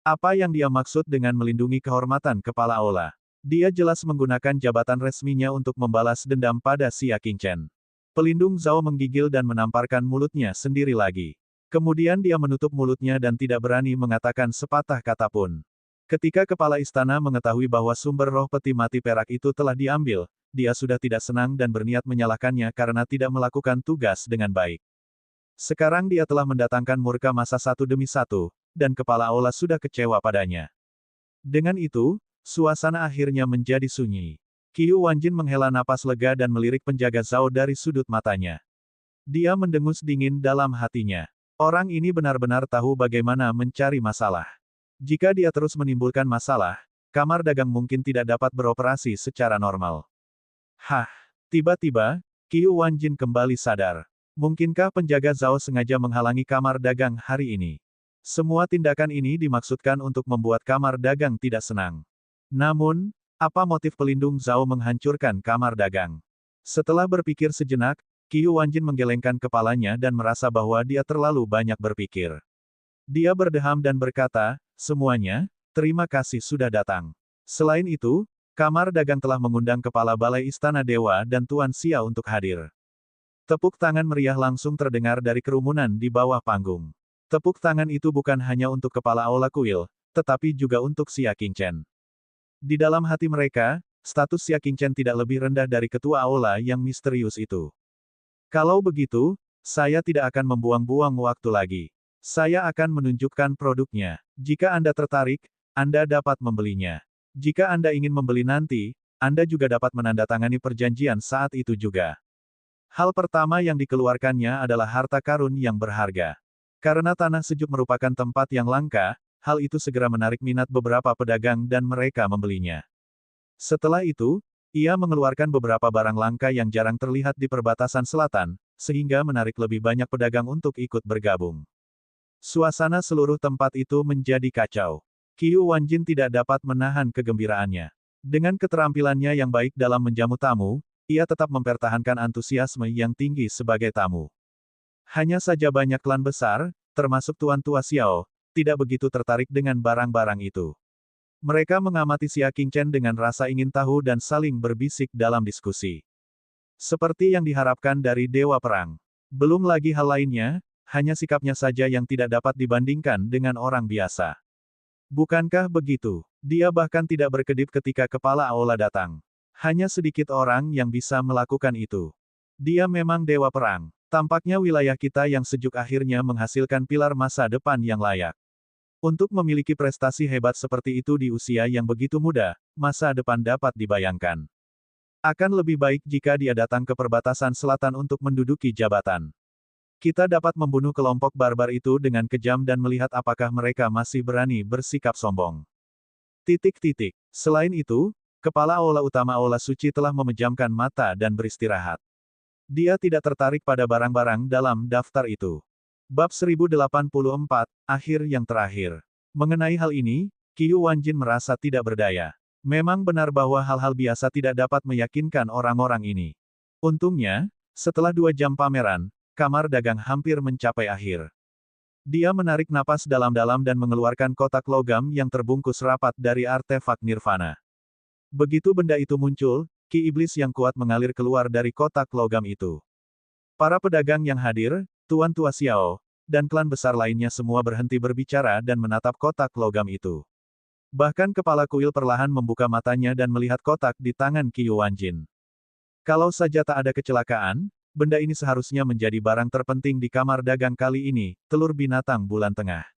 Apa yang dia maksud dengan melindungi kehormatan kepala aula? Dia jelas menggunakan jabatan resminya untuk membalas dendam pada Xia Qingchen. Pelindung Zhao menggigil dan menamparkan mulutnya sendiri lagi. Kemudian dia menutup mulutnya dan tidak berani mengatakan sepatah kata pun. Ketika kepala istana mengetahui bahwa sumber roh peti mati perak itu telah diambil, dia sudah tidak senang dan berniat menyalahkannya karena tidak melakukan tugas dengan baik. Sekarang dia telah mendatangkan murka masa satu demi satu, dan kepala aula sudah kecewa padanya. Dengan itu, suasana akhirnya menjadi sunyi. Qiu Wanjin menghela napas lega dan melirik penjaga Zhao dari sudut matanya. Dia mendengus dingin dalam hatinya. Orang ini benar-benar tahu bagaimana mencari masalah. Jika dia terus menimbulkan masalah, kamar dagang mungkin tidak dapat beroperasi secara normal. Hah! Tiba-tiba, Qiu Wanjin kembali sadar. Mungkinkah penjaga Zhao sengaja menghalangi kamar dagang hari ini? Semua tindakan ini dimaksudkan untuk membuat kamar dagang tidak senang. Namun, apa motif pelindung Zhao menghancurkan kamar dagang? Setelah berpikir sejenak, Qiu Wanjin menggelengkan kepalanya dan merasa bahwa dia terlalu banyak berpikir. Dia berdeham dan berkata, semuanya, terima kasih sudah datang. Selain itu, kamar dagang telah mengundang kepala balai istana dewa dan Tuan Xia untuk hadir. Tepuk tangan meriah langsung terdengar dari kerumunan di bawah panggung. Tepuk tangan itu bukan hanya untuk kepala aula kuil, tetapi juga untuk Xia Qingchen. Di dalam hati mereka, status Xia Qingchen tidak lebih rendah dari ketua aula yang misterius itu. Kalau begitu, saya tidak akan membuang-buang waktu lagi. Saya akan menunjukkan produknya. Jika Anda tertarik, Anda dapat membelinya. Jika Anda ingin membeli nanti, Anda juga dapat menandatangani perjanjian saat itu juga. Hal pertama yang dikeluarkannya adalah harta karun yang berharga. Karena tanah sejuk merupakan tempat yang langka, hal itu segera menarik minat beberapa pedagang dan mereka membelinya. Setelah itu, ia mengeluarkan beberapa barang langka yang jarang terlihat di perbatasan selatan, sehingga menarik lebih banyak pedagang untuk ikut bergabung. Suasana seluruh tempat itu menjadi kacau. Qiu Wanjin tidak dapat menahan kegembiraannya. Dengan keterampilannya yang baik dalam menjamu tamu, ia tetap mempertahankan antusiasme yang tinggi sebagai tamu. Hanya saja banyak klan besar, termasuk Tuan Tua Xiao, tidak begitu tertarik dengan barang-barang itu. Mereka mengamati Xia Qingchen dengan rasa ingin tahu dan saling berbisik dalam diskusi. Seperti yang diharapkan dari Dewa Perang. Belum lagi hal lainnya, hanya sikapnya saja yang tidak dapat dibandingkan dengan orang biasa. Bukankah begitu? Dia bahkan tidak berkedip ketika kepala aula datang. Hanya sedikit orang yang bisa melakukan itu. Dia memang Dewa Perang. Tampaknya wilayah kita yang sejuk akhirnya menghasilkan pilar masa depan yang layak. Untuk memiliki prestasi hebat seperti itu di usia yang begitu muda, masa depan dapat dibayangkan. Akan lebih baik jika dia datang ke perbatasan selatan untuk menduduki jabatan. Kita dapat membunuh kelompok barbar itu dengan kejam dan melihat apakah mereka masih berani bersikap sombong. Selain itu, kepala aula utama aula suci telah memejamkan mata dan beristirahat. Dia tidak tertarik pada barang-barang dalam daftar itu. Bab 1084, akhir yang terakhir. Mengenai hal ini, Qiu Wanjin merasa tidak berdaya. Memang benar bahwa hal-hal biasa tidak dapat meyakinkan orang-orang ini. Untungnya, setelah 2 jam pameran, kamar dagang hampir mencapai akhir. Dia menarik napas dalam-dalam dan mengeluarkan kotak logam yang terbungkus rapat dari artefak nirvana. Begitu benda itu muncul, ki iblis yang kuat mengalir keluar dari kotak logam itu. Para pedagang yang hadir, Tuan Tua Xiao, dan klan besar lainnya semua berhenti berbicara dan menatap kotak logam itu. Bahkan kepala kuil perlahan membuka matanya dan melihat kotak di tangan Qiu Wanjin. Kalau saja tak ada kecelakaan, benda ini seharusnya menjadi barang terpenting di kamar dagang kali ini, telur binatang bulan tengah.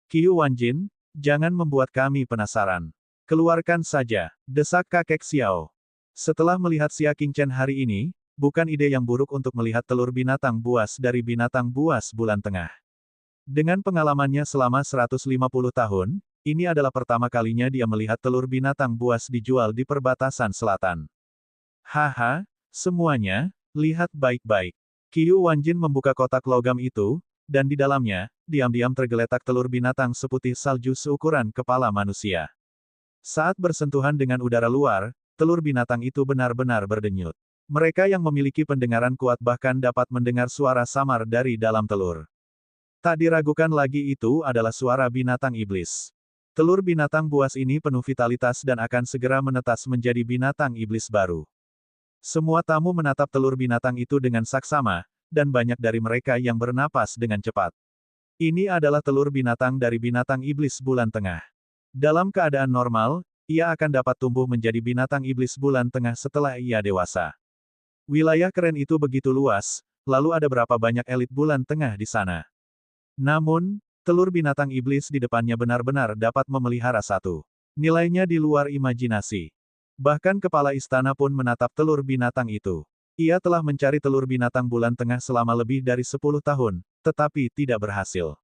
Qiu Wanjin, jangan membuat kami penasaran. Keluarkan saja, desak kakek Xiao. Setelah melihat Xia Qingchen hari ini, bukan ide yang buruk untuk melihat telur binatang buas dari binatang buas bulan tengah. Dengan pengalamannya selama 150 tahun, ini adalah pertama kalinya dia melihat telur binatang buas dijual di perbatasan selatan. Haha, semuanya, lihat baik-baik. Qiu Wanjin membuka kotak logam itu, dan di dalamnya, diam-diam tergeletak telur binatang seputih salju seukuran kepala manusia. Saat bersentuhan dengan udara luar, telur binatang itu benar-benar berdenyut. Mereka yang memiliki pendengaran kuat bahkan dapat mendengar suara samar dari dalam telur. Tak diragukan lagi itu adalah suara binatang iblis. Telur binatang buas ini penuh vitalitas dan akan segera menetas menjadi binatang iblis baru. Semua tamu menatap telur binatang itu dengan saksama, dan banyak dari mereka yang bernapas dengan cepat. Ini adalah telur binatang dari binatang iblis bulan tengah. Dalam keadaan normal, ia akan dapat tumbuh menjadi binatang iblis bulan tengah setelah ia dewasa. Wilayah keren itu begitu luas, lalu ada berapa banyak elit bulan tengah di sana. Namun, telur binatang iblis di depannya benar-benar dapat memelihara satu. Nilainya di luar imajinasi. Bahkan kepala istana pun menatap telur binatang itu. Ia telah mencari telur binatang bulan tengah selama lebih dari 10 tahun, tetapi tidak berhasil.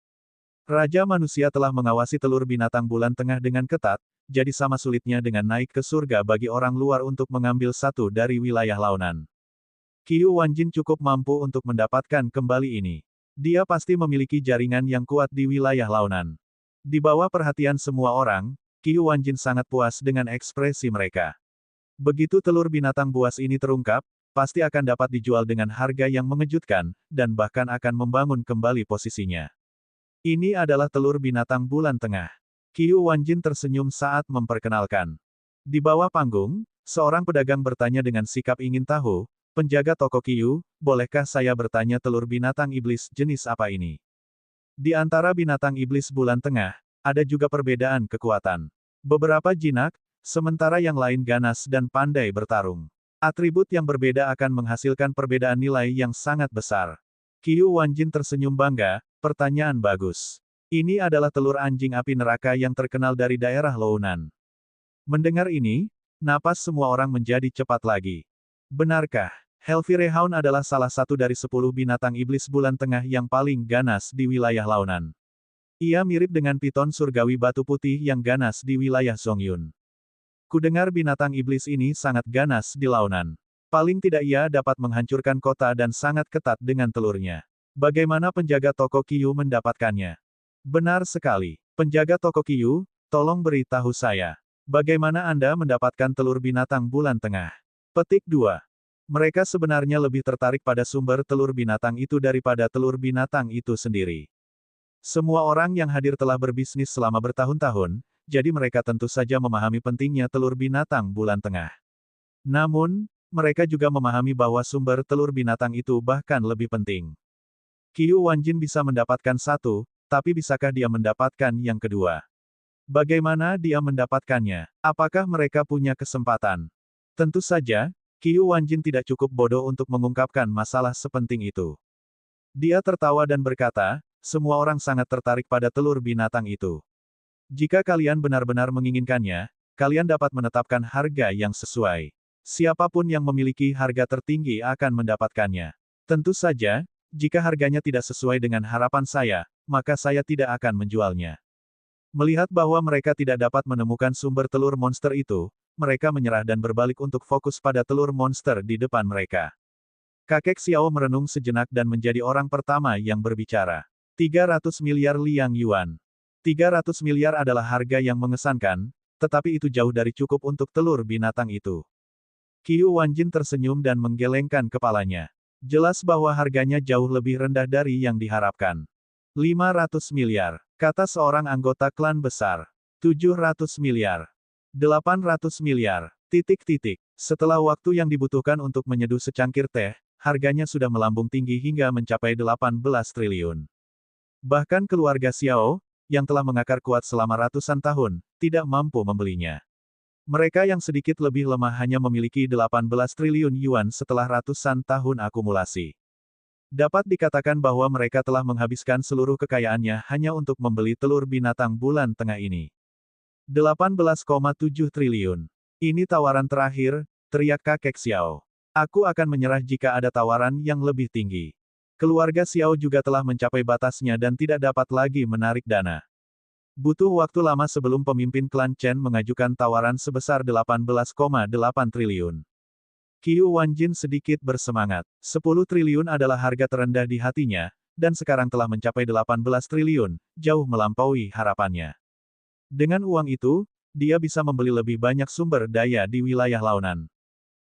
Raja manusia telah mengawasi telur binatang bulan tengah dengan ketat, jadi sama sulitnya dengan naik ke surga bagi orang luar untuk mengambil satu dari wilayah launan. Qiu Wanjin cukup mampu untuk mendapatkan kembali ini. Dia pasti memiliki jaringan yang kuat di wilayah launan. Di bawah perhatian semua orang, Qiu Wanjin sangat puas dengan ekspresi mereka. Begitu telur binatang buas ini terungkap, pasti akan dapat dijual dengan harga yang mengejutkan, dan bahkan akan membangun kembali posisinya. Ini adalah telur binatang bulan tengah. Qiu Wanjin tersenyum saat memperkenalkan. Di bawah panggung, seorang pedagang bertanya dengan sikap ingin tahu, "Penjaga toko Qiu, bolehkah saya bertanya telur binatang iblis jenis apa ini?" Di antara binatang iblis bulan tengah, ada juga perbedaan kekuatan. Beberapa jinak, sementara yang lain ganas dan pandai bertarung. Atribut yang berbeda akan menghasilkan perbedaan nilai yang sangat besar. Qiu Wanjin tersenyum bangga, "Pertanyaan bagus. Ini adalah telur anjing api neraka yang terkenal dari daerah Lounan." Mendengar ini, napas semua orang menjadi cepat lagi. Benarkah? Hellfire Hound adalah salah satu dari 10 binatang iblis bulan tengah yang paling ganas di wilayah Launan. Ia mirip dengan piton surgawi batu putih yang ganas di wilayah Zongyun. Kudengar binatang iblis ini sangat ganas di launan. Paling tidak ia dapat menghancurkan kota dan sangat ketat dengan telurnya. Bagaimana penjaga toko Qiyu mendapatkannya? Benar sekali. Penjaga toko Qiyu, tolong beritahu saya. Bagaimana Anda mendapatkan telur binatang bulan tengah? Petik 2. Mereka sebenarnya lebih tertarik pada sumber telur binatang itu daripada telur binatang itu sendiri. Semua orang yang hadir telah berbisnis selama bertahun-tahun, jadi mereka tentu saja memahami pentingnya telur binatang bulan tengah. Namun, mereka juga memahami bahwa sumber telur binatang itu bahkan lebih penting. Qiyu Wanjin bisa mendapatkan satu, tapi bisakah dia mendapatkan yang kedua? Bagaimana dia mendapatkannya? Apakah mereka punya kesempatan? Tentu saja, Qiyu Wanjin tidak cukup bodoh untuk mengungkapkan masalah sepenting itu. Dia tertawa dan berkata, semua orang sangat tertarik pada telur binatang itu. Jika kalian benar-benar menginginkannya, kalian dapat menetapkan harga yang sesuai. Siapapun yang memiliki harga tertinggi akan mendapatkannya. Tentu saja, jika harganya tidak sesuai dengan harapan saya, maka saya tidak akan menjualnya. Melihat bahwa mereka tidak dapat menemukan sumber telur monster itu, mereka menyerah dan berbalik untuk fokus pada telur monster di depan mereka. Kakek Xiao merenung sejenak dan menjadi orang pertama yang berbicara. 300 miliar Liang Yuan. 300 miliar adalah harga yang mengesankan, tetapi itu jauh dari cukup untuk telur binatang itu. Qiyu Wanjin tersenyum dan menggelengkan kepalanya. Jelas bahwa harganya jauh lebih rendah dari yang diharapkan. 500 miliar, kata seorang anggota klan besar. 700 miliar. 800 miliar. Setelah waktu yang dibutuhkan untuk menyeduh secangkir teh, harganya sudah melambung tinggi hingga mencapai 18 triliun. Bahkan keluarga Xiao, yang telah mengakar kuat selama ratusan tahun, tidak mampu membelinya. Mereka yang sedikit lebih lemah hanya memiliki 18 triliun yuan setelah ratusan tahun akumulasi. Dapat dikatakan bahwa mereka telah menghabiskan seluruh kekayaannya hanya untuk membeli telur binatang bulan tengah ini. 18,7 triliun. Ini tawaran terakhir, teriak kakek Xiao. Aku akan menyerah jika ada tawaran yang lebih tinggi. Keluarga Xiao juga telah mencapai batasnya dan tidak dapat lagi menarik dana. Butuh waktu lama sebelum pemimpin klan Chen mengajukan tawaran sebesar 18,8 triliun. Qiyu Wanjin sedikit bersemangat. 10 triliun adalah harga terendah di hatinya, dan sekarang telah mencapai 18 triliun, jauh melampaui harapannya. Dengan uang itu, dia bisa membeli lebih banyak sumber daya di wilayah launan.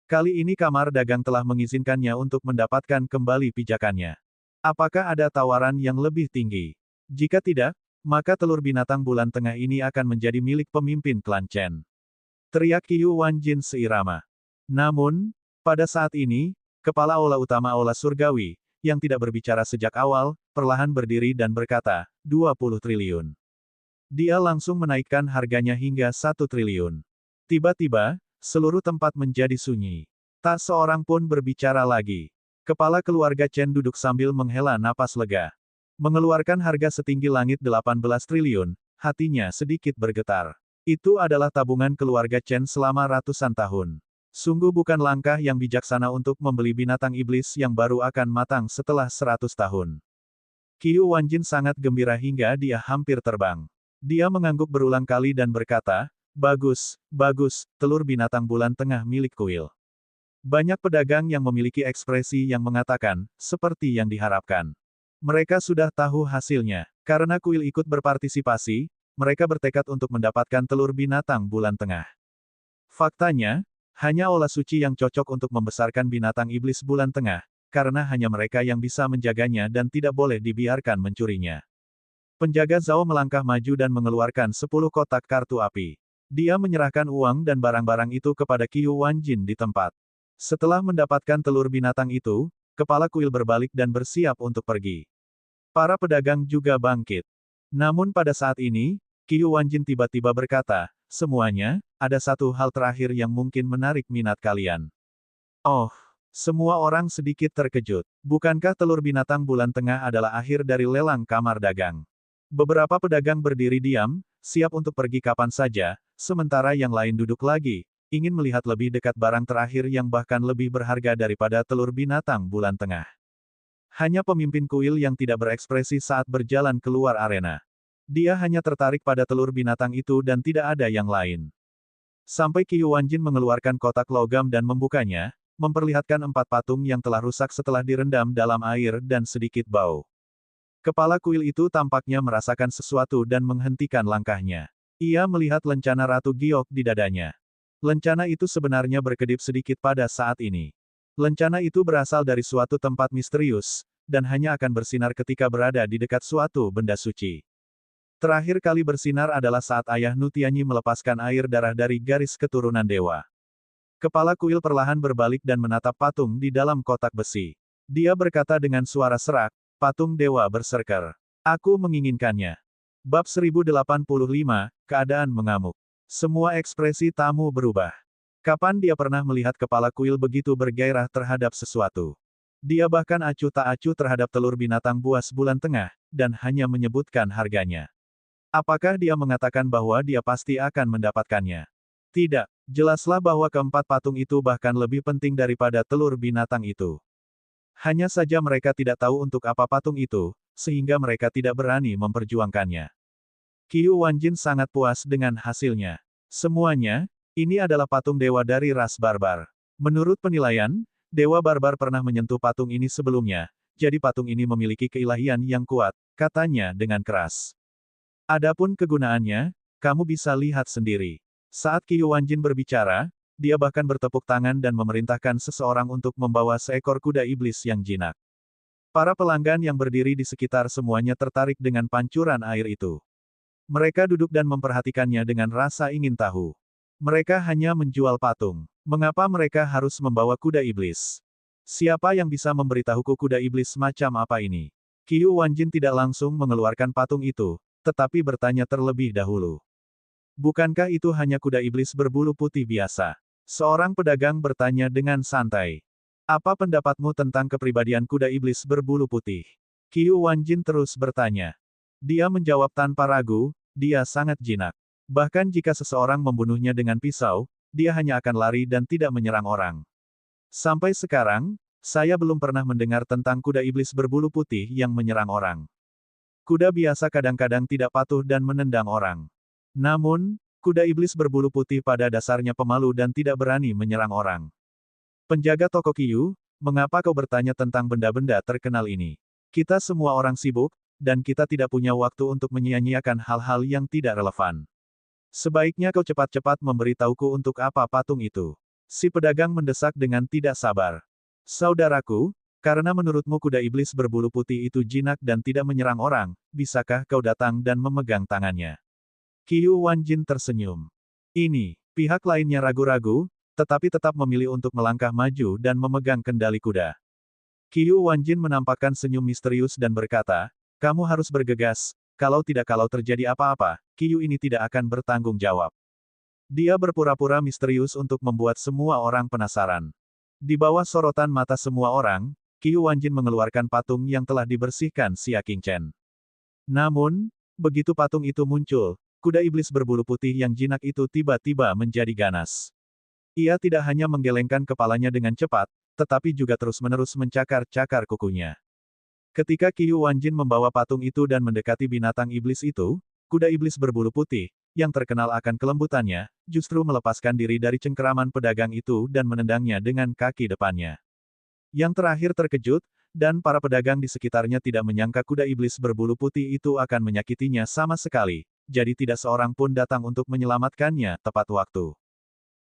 Kali ini kamar dagang telah mengizinkannya untuk mendapatkan kembali pijakannya. Apakah ada tawaran yang lebih tinggi? Jika tidak, maka telur binatang bulan tengah ini akan menjadi milik pemimpin klan Chen. Teriak Qiyu Wanjin seirama. Namun, pada saat ini, kepala aula utama aula surgawi, yang tidak berbicara sejak awal, perlahan berdiri dan berkata, 20 triliun. Dia langsung menaikkan harganya hingga 1 triliun. Tiba-tiba, seluruh tempat menjadi sunyi. Tak seorang pun berbicara lagi. Kepala keluarga Chen duduk sambil menghela napas lega. Mengeluarkan harga setinggi langit 18 triliun, hatinya sedikit bergetar. Itu adalah tabungan keluarga Chen selama ratusan tahun. Sungguh bukan langkah yang bijaksana untuk membeli binatang iblis yang baru akan matang setelah 100 tahun. Qiyu Wanjin sangat gembira hingga dia hampir terbang. Dia mengangguk berulang kali dan berkata, bagus, bagus, telur binatang bulan tengah milik kuil. Banyak pedagang yang memiliki ekspresi yang mengatakan, seperti yang diharapkan. Mereka sudah tahu hasilnya. Karena kuil ikut berpartisipasi, mereka bertekad untuk mendapatkan telur binatang bulan tengah. Faktanya, hanya aula suci yang cocok untuk membesarkan binatang iblis bulan tengah, karena hanya mereka yang bisa menjaganya dan tidak boleh dibiarkan mencurinya. Penjaga Zhao melangkah maju dan mengeluarkan 10 kotak kartu api. Dia menyerahkan uang dan barang-barang itu kepada Qiyu Wanjin di tempat. Setelah mendapatkan telur binatang itu, kepala kuil berbalik dan bersiap untuk pergi. Para pedagang juga bangkit. Namun pada saat ini, Qiyu Wanjin tiba-tiba berkata, semuanya, ada satu hal terakhir yang mungkin menarik minat kalian. Oh, semua orang sedikit terkejut. Bukankah telur binatang bulan tengah adalah akhir dari lelang kamar dagang? Beberapa pedagang berdiri diam, siap untuk pergi kapan saja, sementara yang lain duduk lagi, ingin melihat lebih dekat barang terakhir yang bahkan lebih berharga daripada telur binatang bulan tengah. Hanya pemimpin kuil yang tidak berekspresi saat berjalan keluar arena. Dia hanya tertarik pada telur binatang itu dan tidak ada yang lain. Sampai Qiyu Wanjin mengeluarkan kotak logam dan membukanya, memperlihatkan 4 patung yang telah rusak setelah direndam dalam air dan sedikit bau. Kepala kuil itu tampaknya merasakan sesuatu dan menghentikan langkahnya. Ia melihat lencana Ratu Giok di dadanya. Lencana itu sebenarnya berkedip sedikit pada saat ini. Lencana itu berasal dari suatu tempat misterius, dan hanya akan bersinar ketika berada di dekat suatu benda suci. Terakhir kali bersinar adalah saat ayah Nutianyi melepaskan air darah dari garis keturunan dewa. Kepala kuil perlahan berbalik dan menatap patung di dalam kotak besi. Dia berkata dengan suara serak, patung dewa berserker. Aku menginginkannya. Bab 1085, keadaan mengamuk. Semua ekspresi tamu berubah. Kapan dia pernah melihat kepala kuil begitu bergairah terhadap sesuatu? Dia bahkan acuh tak acuh terhadap telur binatang buas bulan tengah, dan hanya menyebutkan harganya. Apakah dia mengatakan bahwa dia pasti akan mendapatkannya? Tidak, jelaslah bahwa keempat patung itu bahkan lebih penting daripada telur binatang itu. Hanya saja mereka tidak tahu untuk apa patung itu, sehingga mereka tidak berani memperjuangkannya. Qiyu Wanjin sangat puas dengan hasilnya. Semuanya, ini adalah patung dewa dari ras barbar. Menurut penilaian, dewa barbar pernah menyentuh patung ini sebelumnya, jadi patung ini memiliki keilahian yang kuat, katanya dengan keras. Adapun kegunaannya, kamu bisa lihat sendiri. Saat Qiyu Wanjin berbicara, dia bahkan bertepuk tangan dan memerintahkan seseorang untuk membawa seekor kuda iblis yang jinak. Para pelanggan yang berdiri di sekitar semuanya tertarik dengan pancuran air itu. Mereka duduk dan memperhatikannya dengan rasa ingin tahu. Mereka hanya menjual patung. Mengapa mereka harus membawa kuda iblis? Siapa yang bisa memberitahuku kuda iblis macam apa ini? Qiyu Wanjin tidak langsung mengeluarkan patung itu, tetapi bertanya terlebih dahulu. Bukankah itu hanya kuda iblis berbulu putih biasa? Seorang pedagang bertanya dengan santai. Apa pendapatmu tentang kepribadian kuda iblis berbulu putih? Qiyu Wanjin terus bertanya. Dia menjawab tanpa ragu, dia sangat jinak. Bahkan jika seseorang membunuhnya dengan pisau, dia hanya akan lari dan tidak menyerang orang. Sampai sekarang, saya belum pernah mendengar tentang kuda iblis berbulu putih yang menyerang orang. Kuda biasa kadang-kadang tidak patuh dan menendang orang. Namun, kuda iblis berbulu putih pada dasarnya pemalu dan tidak berani menyerang orang. Penjaga toko Qiyu, mengapa kau bertanya tentang benda-benda terkenal ini? Kita semua orang sibuk, dan kita tidak punya waktu untuk menyia-nyiakan hal-hal yang tidak relevan. Sebaiknya kau cepat-cepat memberitahuku untuk apa patung itu. Si pedagang mendesak dengan tidak sabar. Saudaraku, karena menurutmu kuda iblis berbulu putih itu jinak dan tidak menyerang orang, bisakah kau datang dan memegang tangannya? Qiyu Wanjin tersenyum. Ini, pihak lainnya ragu-ragu, tetapi tetap memilih untuk melangkah maju dan memegang kendali kuda. Qiyu Wanjin menampakkan senyum misterius dan berkata, kamu harus bergegas, kalau terjadi apa-apa, Qiyu ini tidak akan bertanggung jawab. Dia berpura-pura misterius untuk membuat semua orang penasaran. Di bawah sorotan mata semua orang, Qiyu Wanjin mengeluarkan patung yang telah dibersihkan Xia Qingchen. Namun, begitu patung itu muncul, kuda iblis berbulu putih yang jinak itu tiba-tiba menjadi ganas. Ia tidak hanya menggelengkan kepalanya dengan cepat, tetapi juga terus-menerus mencakar-cakar kukunya. Ketika Qiyu Wanjin membawa patung itu dan mendekati binatang iblis itu, kuda iblis berbulu putih, yang terkenal akan kelembutannya, justru melepaskan diri dari cengkeraman pedagang itu dan menendangnya dengan kaki depannya. Yang terakhir terkejut, dan para pedagang di sekitarnya tidak menyangka kuda iblis berbulu putih itu akan menyakitinya sama sekali, jadi tidak seorang pun datang untuk menyelamatkannya tepat waktu.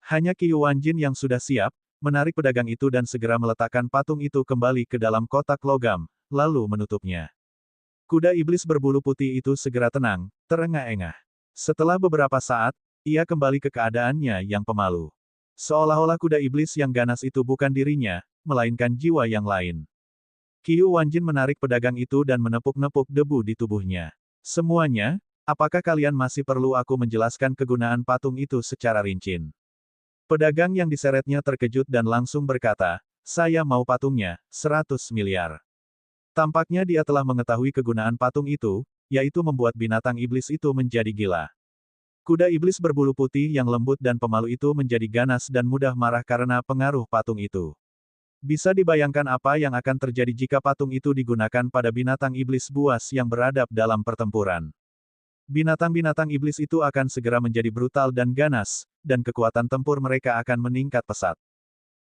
Hanya Qiyu Wanjin yang sudah siap, menarik pedagang itu dan segera meletakkan patung itu kembali ke dalam kotak logam, lalu menutupnya. Kuda iblis berbulu putih itu segera tenang, terengah-engah. Setelah beberapa saat, ia kembali ke keadaannya yang pemalu. Seolah-olah kuda iblis yang ganas itu bukan dirinya, melainkan jiwa yang lain. Qiyu Wanjin menarik pedagang itu dan menepuk-nepuk debu di tubuhnya. Semuanya, apakah kalian masih perlu aku menjelaskan kegunaan patung itu secara rinci? Pedagang yang diseretnya terkejut dan langsung berkata, saya mau patungnya, 100 miliar. Tampaknya dia telah mengetahui kegunaan patung itu, yaitu membuat binatang iblis itu menjadi gila. Kuda iblis berbulu putih yang lembut dan pemalu itu menjadi ganas dan mudah marah karena pengaruh patung itu. Bisa dibayangkan apa yang akan terjadi jika patung itu digunakan pada binatang iblis buas yang beradab dalam pertempuran. Binatang-binatang iblis itu akan segera menjadi brutal dan ganas, dan kekuatan tempur mereka akan meningkat pesat.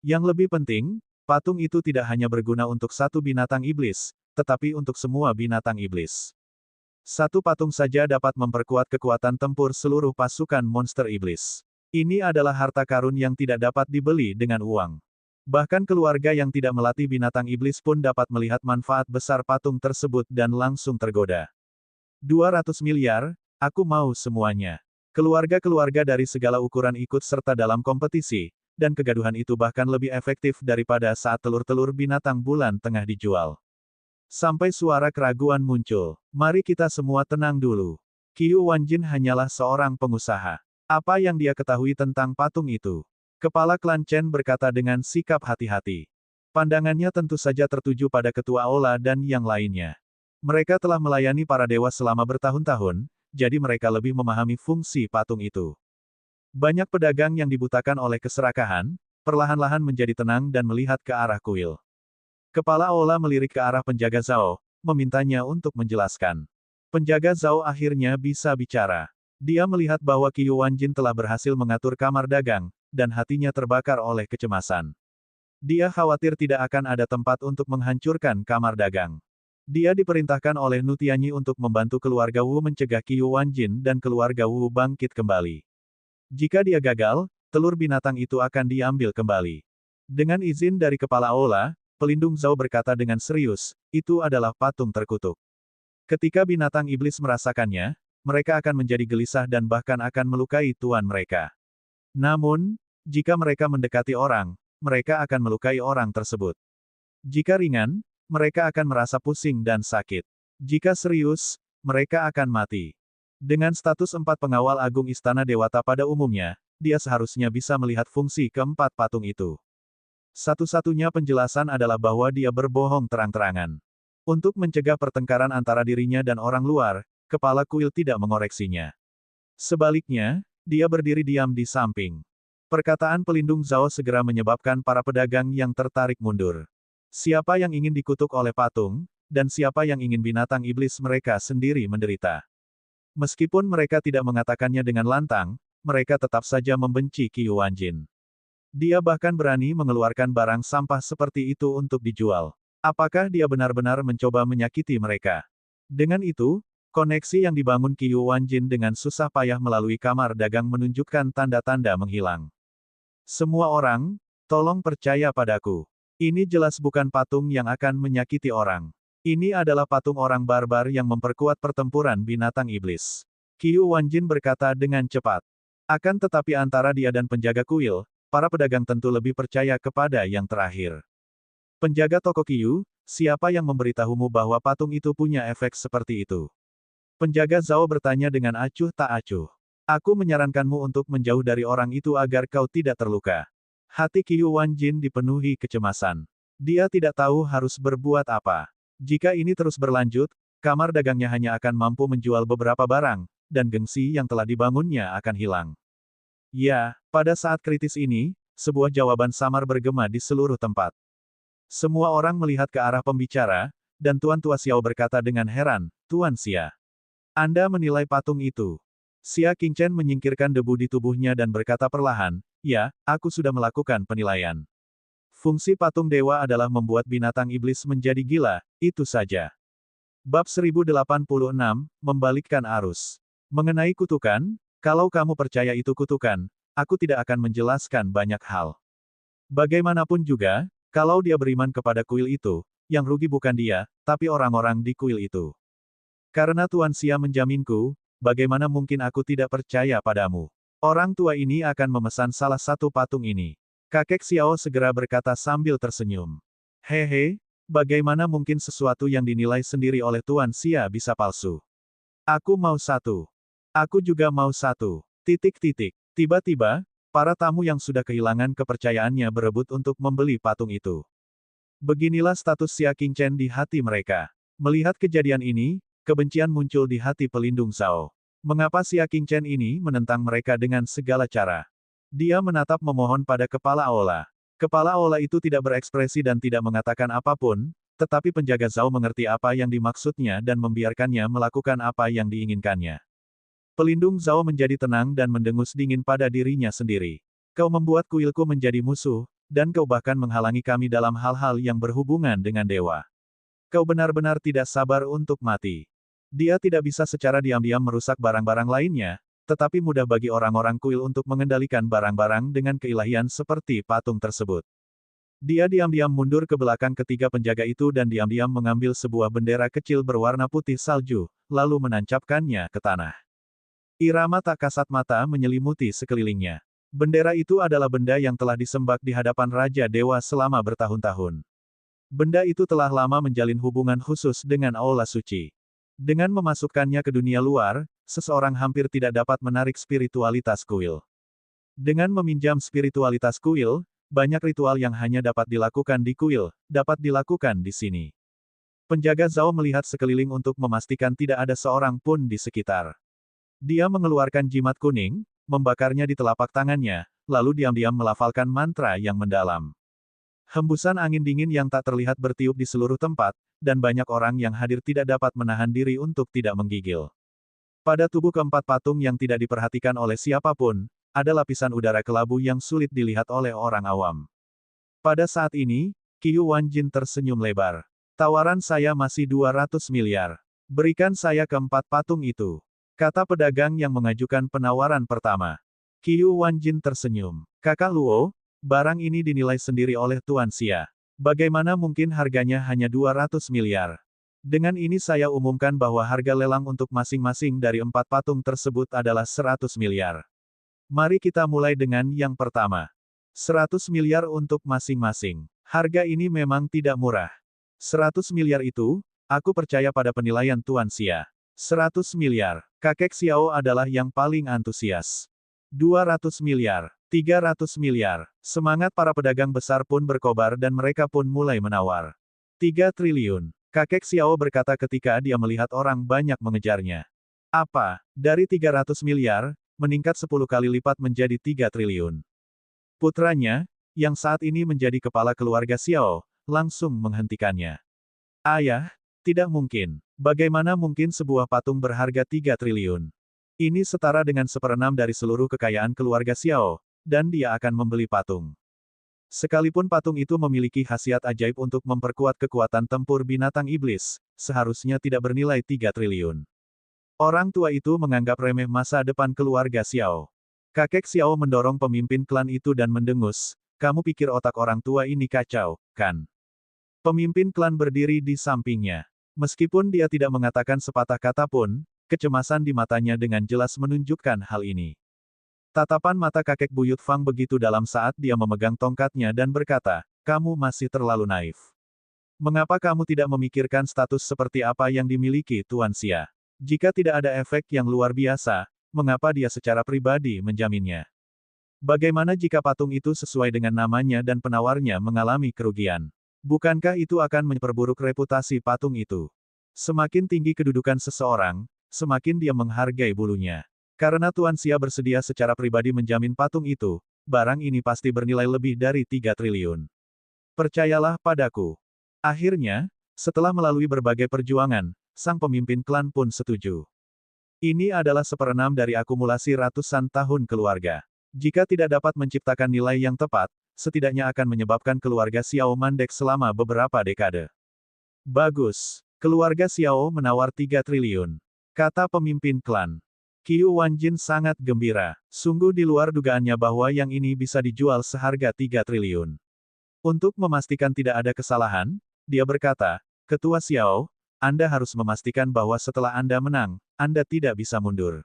Yang lebih penting, patung itu tidak hanya berguna untuk satu binatang iblis, tetapi untuk semua binatang iblis. Satu patung saja dapat memperkuat kekuatan tempur seluruh pasukan monster iblis. Ini adalah harta karun yang tidak dapat dibeli dengan uang. Bahkan keluarga yang tidak melatih binatang iblis pun dapat melihat manfaat besar patung tersebut dan langsung tergoda. 200 miliar, aku mau semuanya. Keluarga-keluarga dari segala ukuran ikut serta dalam kompetisi, dan kegaduhan itu bahkan lebih efektif daripada saat telur-telur binatang bulan tengah dijual. Sampai suara keraguan muncul. Mari kita semua tenang dulu. Qiu Wanjin hanyalah seorang pengusaha. Apa yang dia ketahui tentang patung itu? Kepala klan Chen berkata dengan sikap hati-hati. Pandangannya tentu saja tertuju pada ketua Ola dan yang lainnya. Mereka telah melayani para dewa selama bertahun-tahun, jadi mereka lebih memahami fungsi patung itu. Banyak pedagang yang dibutakan oleh keserakahan, perlahan-lahan menjadi tenang dan melihat ke arah kuil. Kepala Ola melirik ke arah penjaga Zhao, memintanya untuk menjelaskan. Penjaga Zhao akhirnya bisa bicara. Dia melihat bahwa Qiu Wanjin telah berhasil mengatur kamar dagang, dan hatinya terbakar oleh kecemasan. Dia khawatir tidak akan ada tempat untuk menghancurkan kamar dagang. Dia diperintahkan oleh Nutianyi untuk membantu keluarga Wu mencegah Qiu Wanjin dan keluarga Wu bangkit kembali. Jika dia gagal, telur binatang itu akan diambil kembali. Dengan izin dari kepala Ola, pelindung Zhao berkata dengan serius, itu adalah patung terkutuk. Ketika binatang iblis merasakannya, mereka akan menjadi gelisah dan bahkan akan melukai tuan mereka. Namun, jika mereka mendekati orang, mereka akan melukai orang tersebut. Jika ringan, mereka akan merasa pusing dan sakit. Jika serius, mereka akan mati. Dengan status 4 pengawal agung Istana Dewata pada umumnya, dia seharusnya bisa melihat fungsi keempat patung itu. Satu-satunya penjelasan adalah bahwa dia berbohong terang-terangan. Untuk mencegah pertengkaran antara dirinya dan orang luar, kepala kuil tidak mengoreksinya. Sebaliknya, dia berdiri diam di samping. Perkataan pelindung Zhao segera menyebabkan para pedagang yang tertarik mundur. Siapa yang ingin dikutuk oleh patung, dan siapa yang ingin binatang iblis mereka sendiri menderita. Meskipun mereka tidak mengatakannya dengan lantang, mereka tetap saja membenci Qiu Wanjin. Dia bahkan berani mengeluarkan barang sampah seperti itu untuk dijual. Apakah dia benar-benar mencoba menyakiti mereka? Dengan itu, koneksi yang dibangun Qiu Wanjin dengan susah payah melalui kamar dagang menunjukkan tanda-tanda menghilang. Semua orang, tolong percaya padaku. Ini jelas bukan patung yang akan menyakiti orang. Ini adalah patung orang barbar yang memperkuat pertempuran binatang iblis. Qiu Wanjin berkata dengan cepat. Akan tetapi antara dia dan penjaga kuil, para pedagang tentu lebih percaya kepada yang terakhir. Penjaga toko Qiu, siapa yang memberitahumu bahwa patung itu punya efek seperti itu? Penjaga Zhao bertanya dengan acuh tak acuh. Aku menyarankanmu untuk menjauh dari orang itu agar kau tidak terluka. Hati Qiu Wanjin dipenuhi kecemasan. Dia tidak tahu harus berbuat apa. Jika ini terus berlanjut, kamar dagangnya hanya akan mampu menjual beberapa barang, dan gengsi yang telah dibangunnya akan hilang. Ya, pada saat kritis ini, sebuah jawaban samar bergema di seluruh tempat. Semua orang melihat ke arah pembicara, dan Tuan Tua Xiao berkata dengan heran, Tuan Xia. Anda menilai patung itu. Xia Qingchen menyingkirkan debu di tubuhnya dan berkata perlahan, ya, aku sudah melakukan penilaian. Fungsi patung dewa adalah membuat binatang iblis menjadi gila, itu saja. Bab 1086, Membalikkan Arus. Mengenai kutukan, kalau kamu percaya itu kutukan, aku tidak akan menjelaskan banyak hal. Bagaimanapun juga, kalau dia beriman kepada kuil itu, yang rugi bukan dia, tapi orang-orang di kuil itu. Karena Tuan Xia menjaminku, bagaimana mungkin aku tidak percaya padamu? Orang tua ini akan memesan salah satu patung ini. Kakek Xiao segera berkata sambil tersenyum. Hehe, bagaimana mungkin sesuatu yang dinilai sendiri oleh Tuan Xia bisa palsu? Aku mau satu. Aku juga mau satu. Titik-titik. Tiba-tiba, para tamu yang sudah kehilangan kepercayaannya berebut untuk membeli patung itu. Beginilah status Xia Qingchen di hati mereka. Melihat kejadian ini, kebencian muncul di hati pelindung Zhao. Mengapa Xia Qingchen ini menentang mereka dengan segala cara? Dia menatap memohon pada kepala Ola. Kepala Ola itu tidak berekspresi dan tidak mengatakan apapun, tetapi penjaga Zhao mengerti apa yang dimaksudnya dan membiarkannya melakukan apa yang diinginkannya. Pelindung Zhao menjadi tenang dan mendengus dingin pada dirinya sendiri. Kau membuat kuilku menjadi musuh, dan kau bahkan menghalangi kami dalam hal-hal yang berhubungan dengan dewa. Kau benar-benar tidak sabar untuk mati. Dia tidak bisa secara diam-diam merusak barang-barang lainnya, tetapi mudah bagi orang-orang kuil untuk mengendalikan barang-barang dengan keilahian seperti patung tersebut. Dia diam-diam mundur ke belakang ketiga penjaga itu dan diam-diam mengambil sebuah bendera kecil berwarna putih salju, lalu menancapkannya ke tanah. Irama tak kasat mata menyelimuti sekelilingnya. Bendera itu adalah benda yang telah disembah di hadapan Raja Dewa selama bertahun-tahun. Benda itu telah lama menjalin hubungan khusus dengan Aula Suci. Dengan memasukkannya ke dunia luar, seseorang hampir tidak dapat menarik spiritualitas kuil. Dengan meminjam spiritualitas kuil, banyak ritual yang hanya dapat dilakukan di kuil, dapat dilakukan di sini. Penjaga Zhao melihat sekeliling untuk memastikan tidak ada seorang pun di sekitar. Dia mengeluarkan jimat kuning, membakarnya di telapak tangannya, lalu diam-diam melafalkan mantra yang mendalam. Hembusan angin dingin yang tak terlihat bertiup di seluruh tempat, dan banyak orang yang hadir tidak dapat menahan diri untuk tidak menggigil. Pada tubuh keempat patung yang tidak diperhatikan oleh siapapun, ada lapisan udara kelabu yang sulit dilihat oleh orang awam. Pada saat ini, Qiu Wanjin tersenyum lebar. Tawaran saya masih 200 miliar. Berikan saya keempat patung itu. Kata pedagang yang mengajukan penawaran pertama. Qiu Wanjin tersenyum. Kakak Luo, barang ini dinilai sendiri oleh Tuan Xia. Bagaimana mungkin harganya hanya 200 miliar? Dengan ini saya umumkan bahwa harga lelang untuk masing-masing dari empat patung tersebut adalah 100 miliar. Mari kita mulai dengan yang pertama. 100 miliar untuk masing-masing. Harga ini memang tidak murah. 100 miliar itu, aku percaya pada penilaian Tuan Xia. 100 miliar. Kakek Xiao adalah yang paling antusias. 200 miliar. 300 miliar. Semangat para pedagang besar pun berkobar dan mereka pun mulai menawar. 3 triliun. Kakek Xiao berkata ketika dia melihat orang banyak mengejarnya. Apa? Dari 300 miliar, meningkat 10 kali lipat menjadi 3 triliun. Putranya, yang saat ini menjadi kepala keluarga Xiao, langsung menghentikannya. Ayah, tidak mungkin. Bagaimana mungkin sebuah patung berharga 3 triliun? Ini setara dengan 1/6 dari seluruh kekayaan keluarga Xiao, dan dia akan membeli patung. Sekalipun patung itu memiliki khasiat ajaib untuk memperkuat kekuatan tempur binatang iblis, seharusnya tidak bernilai 3 triliun. Orang tua itu menganggap remeh masa depan keluarga Xiao. Kakek Xiao mendorong pemimpin klan itu dan mendengus, kamu pikir otak orang tua ini kacau, kan? Pemimpin klan berdiri di sampingnya. Meskipun dia tidak mengatakan sepatah kata pun, kecemasan di matanya dengan jelas menunjukkan hal ini. Tatapan mata kakek buyut Fang begitu dalam saat dia memegang tongkatnya dan berkata, kamu masih terlalu naif. Mengapa kamu tidak memikirkan status seperti apa yang dimiliki Tuan Xia? Jika tidak ada efek yang luar biasa, mengapa dia secara pribadi menjaminnya? Bagaimana jika patung itu sesuai dengan namanya dan penawarnya mengalami kerugian? Bukankah itu akan memperburuk reputasi patung itu? Semakin tinggi kedudukan seseorang, semakin dia menghargai bulunya. Karena Tuan Xia bersedia secara pribadi menjamin patung itu, barang ini pasti bernilai lebih dari 3 triliun. Percayalah padaku. Akhirnya, setelah melalui berbagai perjuangan, sang pemimpin klan pun setuju. Ini adalah 1/6 dari akumulasi ratusan tahun keluarga. Jika tidak dapat menciptakan nilai yang tepat, setidaknya akan menyebabkan keluarga Xiao mandek selama beberapa dekade. Bagus. Keluarga Xiao menawar 3 triliun. Kata pemimpin klan. Qiu Wanjin sangat gembira. Sungguh di luar dugaannya bahwa yang ini bisa dijual seharga 3 triliun. Untuk memastikan tidak ada kesalahan, dia berkata, Ketua Xiao, Anda harus memastikan bahwa setelah Anda menang, Anda tidak bisa mundur.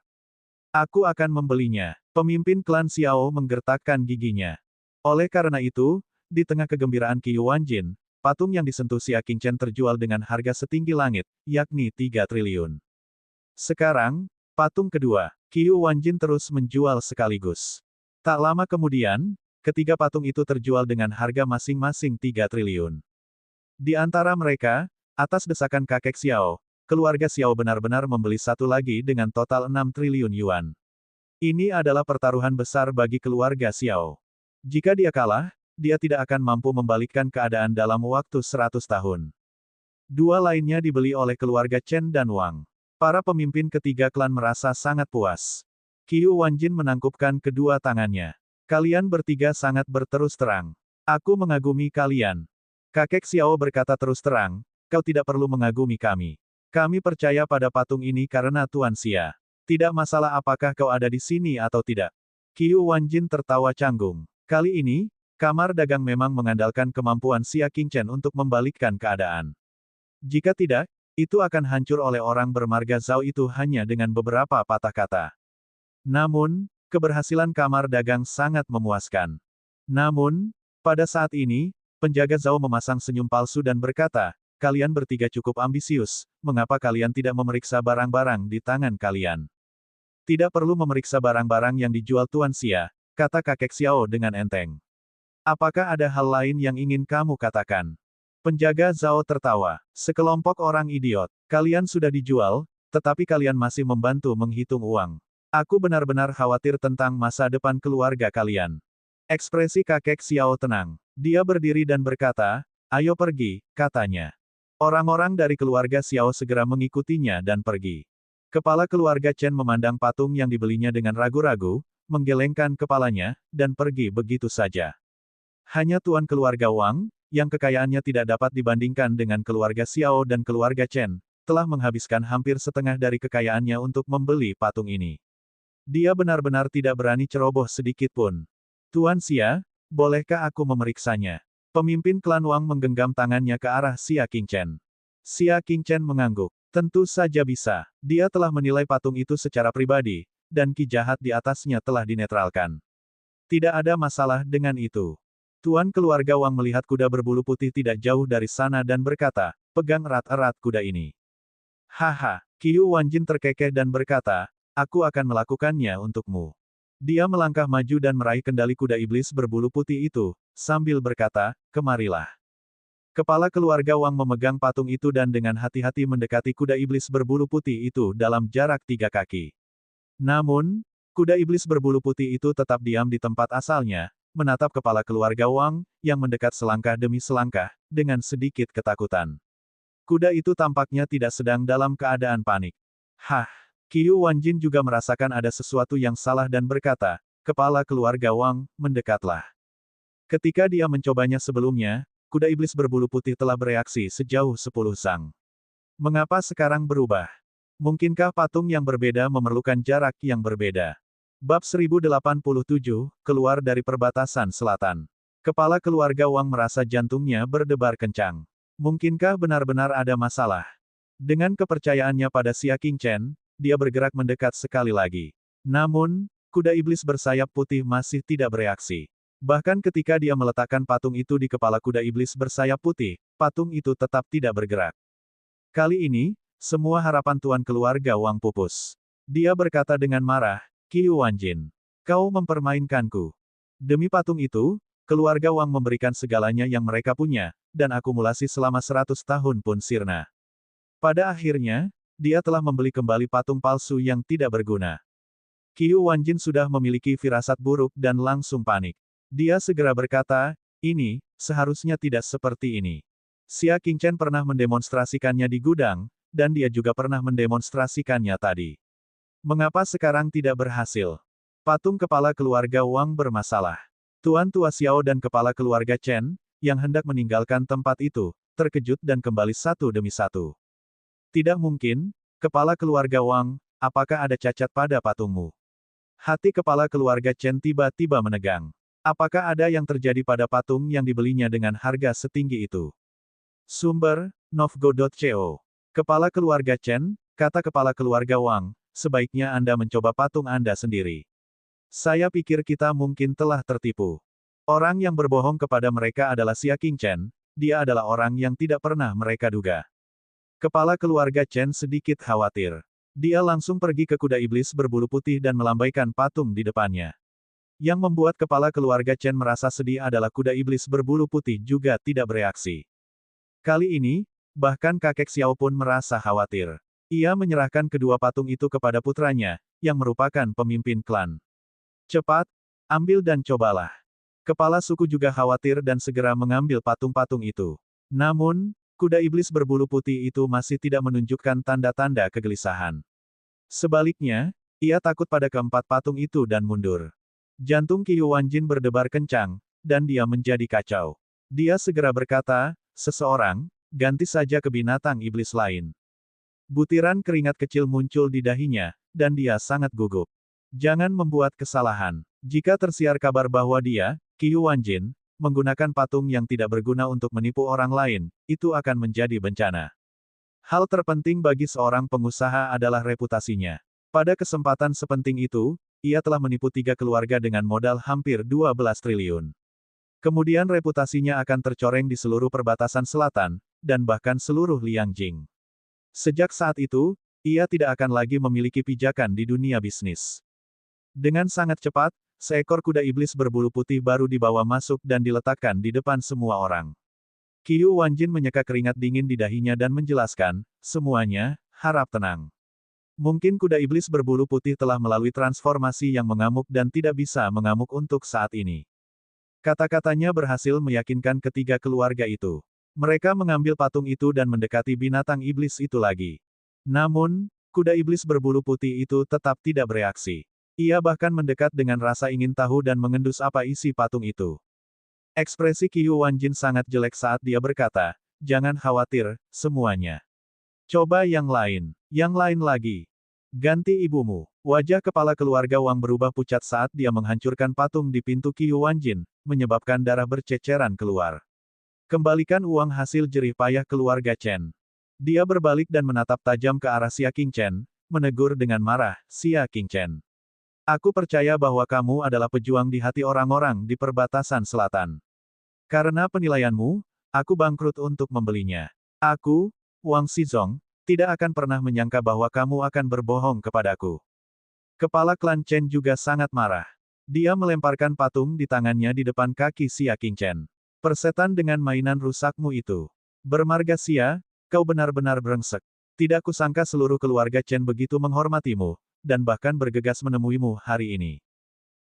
Aku akan membelinya. Pemimpin klan Xiao menggertakkan giginya. Oleh karena itu, di tengah kegembiraan Qiu Wanjin, patung yang disentuh Xia Qingchen terjual dengan harga setinggi langit, yakni 3 triliun. Sekarang, patung kedua, Qiu Wanjin terus menjual sekaligus. Tak lama kemudian, ketiga patung itu terjual dengan harga masing-masing 3 triliun. Di antara mereka, atas desakan kakek Xiao, keluarga Xiao benar-benar membeli satu lagi dengan total 6 triliun yuan. Ini adalah pertaruhan besar bagi keluarga Xiao. Jika dia kalah, dia tidak akan mampu membalikkan keadaan dalam waktu 100 tahun. Dua lainnya dibeli oleh keluarga Chen dan Wang. Para pemimpin ketiga klan merasa sangat puas. Qiu Wanjin menangkupkan kedua tangannya. Kalian bertiga sangat berterus terang. Aku mengagumi kalian. Kakek Xiao berkata terus terang, kau tidak perlu mengagumi kami. Kami percaya pada patung ini karena Tuan Xia. Tidak masalah apakah kau ada di sini atau tidak. Qiu Wanjin tertawa canggung. Kali ini, kamar dagang memang mengandalkan kemampuan Xia Qingchen untuk membalikkan keadaan. Jika tidak, itu akan hancur oleh orang bermarga Zhao itu hanya dengan beberapa patah kata. Namun, keberhasilan kamar dagang sangat memuaskan. Namun, pada saat ini, penjaga Zhao memasang senyum palsu dan berkata, kalian bertiga cukup ambisius, mengapa kalian tidak memeriksa barang-barang di tangan kalian? Tidak perlu memeriksa barang-barang yang dijual Tuan Xia, kata kakek Xiao dengan enteng. Apakah ada hal lain yang ingin kamu katakan? Penjaga Zhao tertawa. Sekelompok orang idiot. Kalian sudah dijual, tetapi kalian masih membantu menghitung uang. Aku benar-benar khawatir tentang masa depan keluarga kalian. Ekspresi kakek Xiao tenang. Dia berdiri dan berkata, ayo pergi, katanya. Orang-orang dari keluarga Xiao segera mengikutinya dan pergi. Kepala keluarga Chen memandang patung yang dibelinya dengan ragu-ragu, menggelengkan kepalanya, dan pergi begitu saja. Hanya tuan keluarga Wang, yang kekayaannya tidak dapat dibandingkan dengan keluarga Xiao dan keluarga Chen, telah menghabiskan hampir setengah dari kekayaannya untuk membeli patung ini. Dia benar-benar tidak berani ceroboh sedikit pun. Tuan Xia, bolehkah aku memeriksanya? Pemimpin klan Wang menggenggam tangannya ke arah Xia Qingchen. Xia Qingchen mengangguk. Tentu saja bisa. Dia telah menilai patung itu secara pribadi, dan ki jahat di atasnya telah dinetralkan. Tidak ada masalah dengan itu. Tuan keluarga Wang melihat kuda berbulu putih tidak jauh dari sana dan berkata, pegang erat-erat kuda ini. Haha, Qiu Wanjin terkekeh dan berkata, aku akan melakukannya untukmu. Dia melangkah maju dan meraih kendali kuda iblis berbulu putih itu, sambil berkata, kemarilah. Kepala keluarga Wang memegang patung itu dan dengan hati-hati mendekati kuda iblis berbulu putih itu dalam jarak 3 kaki. Namun, kuda iblis berbulu putih itu tetap diam di tempat asalnya, menatap kepala keluarga Wang, yang mendekat selangkah demi selangkah, dengan sedikit ketakutan. Kuda itu tampaknya tidak sedang dalam keadaan panik. Hah! Qiu Wanjin juga merasakan ada sesuatu yang salah dan berkata, kepala keluarga Wang, mendekatlah. Ketika dia mencobanya sebelumnya, kuda iblis berbulu putih telah bereaksi sejauh 10 sang. Mengapa sekarang berubah? Mungkinkah patung yang berbeda memerlukan jarak yang berbeda? Bab 1087, keluar dari perbatasan selatan. Kepala keluarga Wang merasa jantungnya berdebar kencang. Mungkinkah benar-benar ada masalah? Dengan kepercayaannya pada Xia Qingchen, dia bergerak mendekat sekali lagi. Namun, kuda iblis bersayap putih masih tidak bereaksi. Bahkan ketika dia meletakkan patung itu di kepala kuda iblis bersayap putih, patung itu tetap tidak bergerak. Kali ini, semua harapan tuan keluarga Wang pupus. Dia berkata dengan marah, Qiu Wanjin, kau mempermainkanku. Demi patung itu, keluarga Wang memberikan segalanya yang mereka punya, dan akumulasi selama 100 tahun pun sirna. Pada akhirnya, dia telah membeli kembali patung palsu yang tidak berguna. Qiu Wanjin sudah memiliki firasat buruk dan langsung panik. Dia segera berkata, ini, seharusnya tidak seperti ini. Xia Qingchen pernah mendemonstrasikannya di gudang, dan dia juga pernah mendemonstrasikannya tadi. Mengapa sekarang tidak berhasil? Patung kepala keluarga Wang bermasalah. Tuan Tua Xiao dan kepala keluarga Chen, yang hendak meninggalkan tempat itu, terkejut dan kembali satu demi satu. Tidak mungkin, kepala keluarga Wang, apakah ada cacat pada patungmu? Hati kepala keluarga Chen tiba-tiba menegang. Apakah ada yang terjadi pada patung yang dibelinya dengan harga setinggi itu? Sumber, Novgo.co. Kepala keluarga Chen, kata kepala keluarga Wang, sebaiknya Anda mencoba patung Anda sendiri. Saya pikir kita mungkin telah tertipu. Orang yang berbohong kepada mereka adalah Xia Qingchen, dia adalah orang yang tidak pernah mereka duga. Kepala keluarga Chen sedikit khawatir. Dia langsung pergi ke kuda iblis berbulu putih dan melambaikan patung di depannya. Yang membuat kepala keluarga Chen merasa sedih adalah kuda iblis berbulu putih juga tidak bereaksi. Kali ini, bahkan kakek Xiao pun merasa khawatir. Ia menyerahkan kedua patung itu kepada putranya, yang merupakan pemimpin klan. Cepat, ambil dan cobalah. Kepala suku juga khawatir dan segera mengambil patung-patung itu. Namun, Kuda iblis berbulu putih itu masih tidak menunjukkan tanda-tanda kegelisahan. Sebaliknya, ia takut pada keempat patung itu dan mundur. Jantung Qiyu Wanjin berdebar kencang, dan dia menjadi kacau. Dia segera berkata, "Seseorang, ganti saja ke binatang iblis lain." Butiran keringat kecil muncul di dahinya, dan dia sangat gugup. Jangan membuat kesalahan. Jika tersiar kabar bahwa dia, Qiyu Wanjin, menggunakan patung yang tidak berguna untuk menipu orang lain, itu akan menjadi bencana. Hal terpenting bagi seorang pengusaha adalah reputasinya. Pada kesempatan sepenting itu, ia telah menipu 3 keluarga dengan modal hampir 12 triliun. Kemudian reputasinya akan tercoreng di seluruh perbatasan selatan, dan bahkan seluruh Liangjing. Sejak saat itu, ia tidak akan lagi memiliki pijakan di dunia bisnis. Dengan sangat cepat, seekor kuda iblis berbulu putih baru dibawa masuk dan diletakkan di depan semua orang. Qiyu Wanjin menyeka keringat dingin di dahinya dan menjelaskan, "Semuanya, harap tenang. Mungkin kuda iblis berbulu putih telah melalui transformasi yang mengamuk dan tidak bisa mengamuk untuk saat ini." Kata-katanya berhasil meyakinkan ketiga keluarga itu. Mereka mengambil patung itu dan mendekati binatang iblis itu lagi. Namun, kuda iblis berbulu putih itu tetap tidak bereaksi. Ia bahkan mendekat dengan rasa ingin tahu dan mengendus apa isi patung itu. Ekspresi Qiyu Wanjin sangat jelek saat dia berkata, "Jangan khawatir, semuanya. Coba yang lain lagi. Ganti ibumu." Wajah kepala keluarga Wang berubah pucat saat dia menghancurkan patung di pintu Qiyu Wanjin, menyebabkan darah berceceran keluar. "Kembalikan uang hasil jerih payah keluarga Chen." Dia berbalik dan menatap tajam ke arah Xia Qingchen, menegur dengan marah, "Xia Qingchen. Aku percaya bahwa kamu adalah pejuang di hati orang-orang di perbatasan selatan. Karena penilaianmu, aku bangkrut untuk membelinya. Aku, Wang Xizong, tidak akan pernah menyangka bahwa kamu akan berbohong kepadaku." Kepala klan Chen juga sangat marah. Dia melemparkan patung di tangannya di depan kaki Xia Qingchen. "Persetan dengan mainan rusakmu itu. Bermarga Xia, kau benar-benar brengsek. Tidak kusangka seluruh keluarga Chen begitu menghormatimu, dan bahkan bergegas menemuimu hari ini.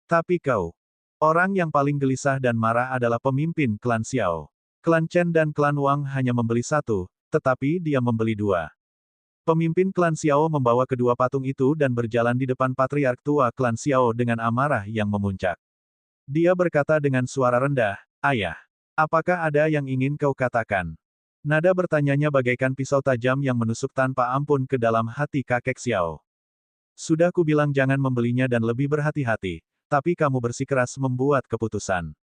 Tapi kau, orang yang paling gelisah dan marah adalah pemimpin klan Xiao. Klan Chen dan klan Wang hanya membeli satu, tetapi dia membeli 2. Pemimpin klan Xiao membawa kedua patung itu dan berjalan di depan patriark tua klan Xiao dengan amarah yang memuncak. Dia berkata dengan suara rendah, "Ayah, apakah ada yang ingin kau katakan?" Nada bertanyanya bagaikan pisau tajam yang menusuk tanpa ampun ke dalam hati kakek Xiao. "Sudah kubilang jangan membelinya dan lebih berhati-hati, tapi kamu bersikeras membuat keputusan.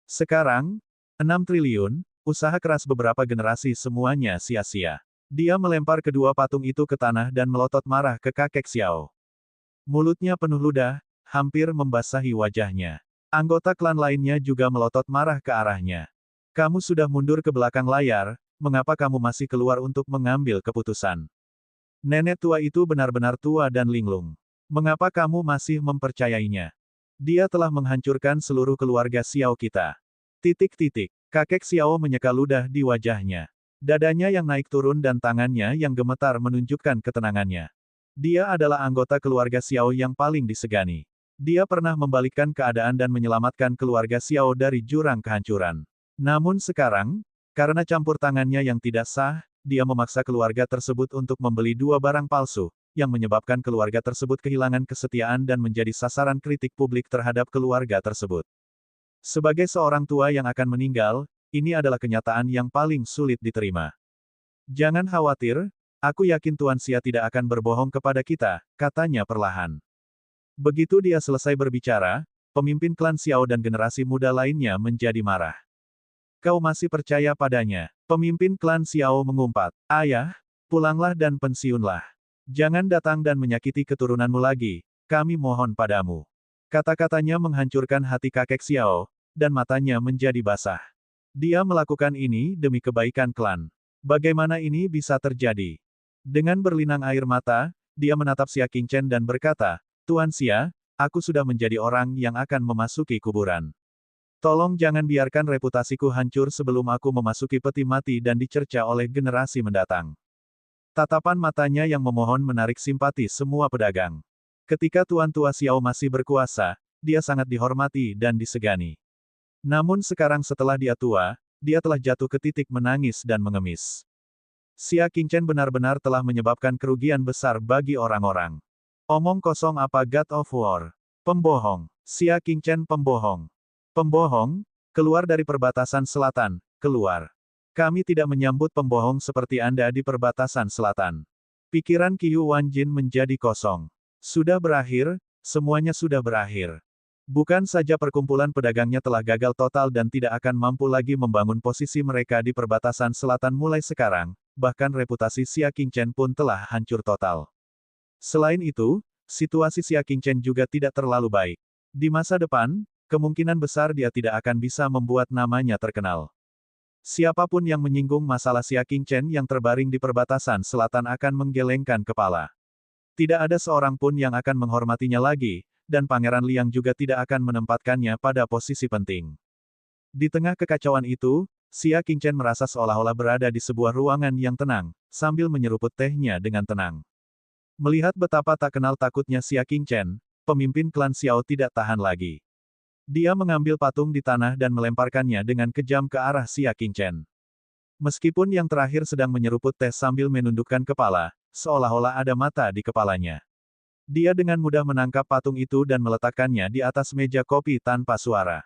Sekarang, 6 triliun, usaha keras beberapa generasi semuanya sia-sia." Dia melempar kedua patung itu ke tanah dan melotot marah ke kakek Xiao. Mulutnya penuh ludah, hampir membasahi wajahnya. Anggota klan lainnya juga melotot marah ke arahnya. "Kamu sudah mundur ke belakang layar, mengapa kamu masih keluar untuk mengambil keputusan? Nenek tua itu benar-benar tua dan linglung. Mengapa kamu masih mempercayainya? Dia telah menghancurkan seluruh keluarga Xiao kita." Kakek Xiao menyeka ludah di wajahnya. Dadanya yang naik turun dan tangannya yang gemetar menunjukkan ketenangannya. Dia adalah anggota keluarga Xiao yang paling disegani. Dia pernah membalikkan keadaan dan menyelamatkan keluarga Xiao dari jurang kehancuran. Namun sekarang, karena campur tangannya yang tidak sah, dia memaksa keluarga tersebut untuk membeli 2 barang palsu, yang menyebabkan keluarga tersebut kehilangan kesetiaan dan menjadi sasaran kritik publik terhadap keluarga tersebut. Sebagai seorang tua yang akan meninggal, ini adalah kenyataan yang paling sulit diterima. "Jangan khawatir, aku yakin Tuan Xia tidak akan berbohong kepada kita," katanya perlahan. Begitu dia selesai berbicara, pemimpin klan Xiao dan generasi muda lainnya menjadi marah. "Kau masih percaya padanya?" Pemimpin klan Xiao mengumpat, "Ayah, pulanglah dan pensiunlah. Jangan datang dan menyakiti keturunanmu lagi, kami mohon padamu." Kata-katanya menghancurkan hati kakek Xiao, dan matanya menjadi basah. Dia melakukan ini demi kebaikan klan. Bagaimana ini bisa terjadi? Dengan berlinang air mata, dia menatap Xia Qingchen dan berkata, "Tuan Xia, aku sudah menjadi orang yang akan memasuki kuburan. Tolong jangan biarkan reputasiku hancur sebelum aku memasuki peti mati dan dicerca oleh generasi mendatang." Tatapan matanya yang memohon menarik simpati semua pedagang. Ketika Tuan Tua Xiao masih berkuasa, dia sangat dihormati dan disegani. Namun sekarang setelah dia tua, dia telah jatuh ke titik menangis dan mengemis. Xia Qingchen benar-benar telah menyebabkan kerugian besar bagi orang-orang. Omong kosong apa God of War? Pembohong. Xia Qingchen pembohong. Pembohong, keluar dari perbatasan selatan, keluar. Kami tidak menyambut pembohong seperti Anda di perbatasan selatan. Pikiran Qiyu Wanjin menjadi kosong. Sudah berakhir, semuanya sudah berakhir. Bukan saja perkumpulan pedagangnya telah gagal total dan tidak akan mampu lagi membangun posisi mereka di perbatasan selatan mulai sekarang, bahkan reputasi Xia Qingchen pun telah hancur total. Selain itu, situasi Xia Qingchen juga tidak terlalu baik. Di masa depan, kemungkinan besar dia tidak akan bisa membuat namanya terkenal. Siapapun yang menyinggung masalah Xia Qingchen yang terbaring di perbatasan selatan akan menggelengkan kepala. Tidak ada seorang pun yang akan menghormatinya lagi, dan Pangeran Liang juga tidak akan menempatkannya pada posisi penting. Di tengah kekacauan itu, Xia Qingchen merasa seolah-olah berada di sebuah ruangan yang tenang, sambil menyeruput tehnya dengan tenang. Melihat betapa tak kenal takutnya Xia Qingchen, pemimpin klan Xiao tidak tahan lagi. Dia mengambil patung di tanah dan melemparkannya dengan kejam ke arah Xia Qingchen. Meskipun yang terakhir sedang menyeruput teh sambil menundukkan kepala, seolah-olah ada mata di kepalanya. Dia dengan mudah menangkap patung itu dan meletakkannya di atas meja kopi tanpa suara.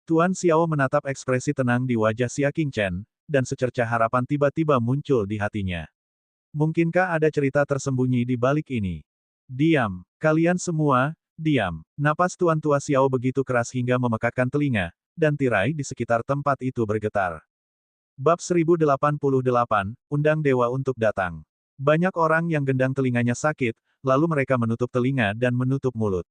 Tuan Xiao menatap ekspresi tenang di wajah Xia Qingchen, dan secercah harapan tiba-tiba muncul di hatinya. Mungkinkah ada cerita tersembunyi di balik ini? Diam, kalian semua, diam. Napas Tuan Tua Xiao begitu keras hingga memekakkan telinga, dan tirai di sekitar tempat itu bergetar. Bab 1088, Undang Dewa untuk datang. Banyak orang yang gendang telinganya sakit, lalu mereka menutup telinga dan menutup mulut.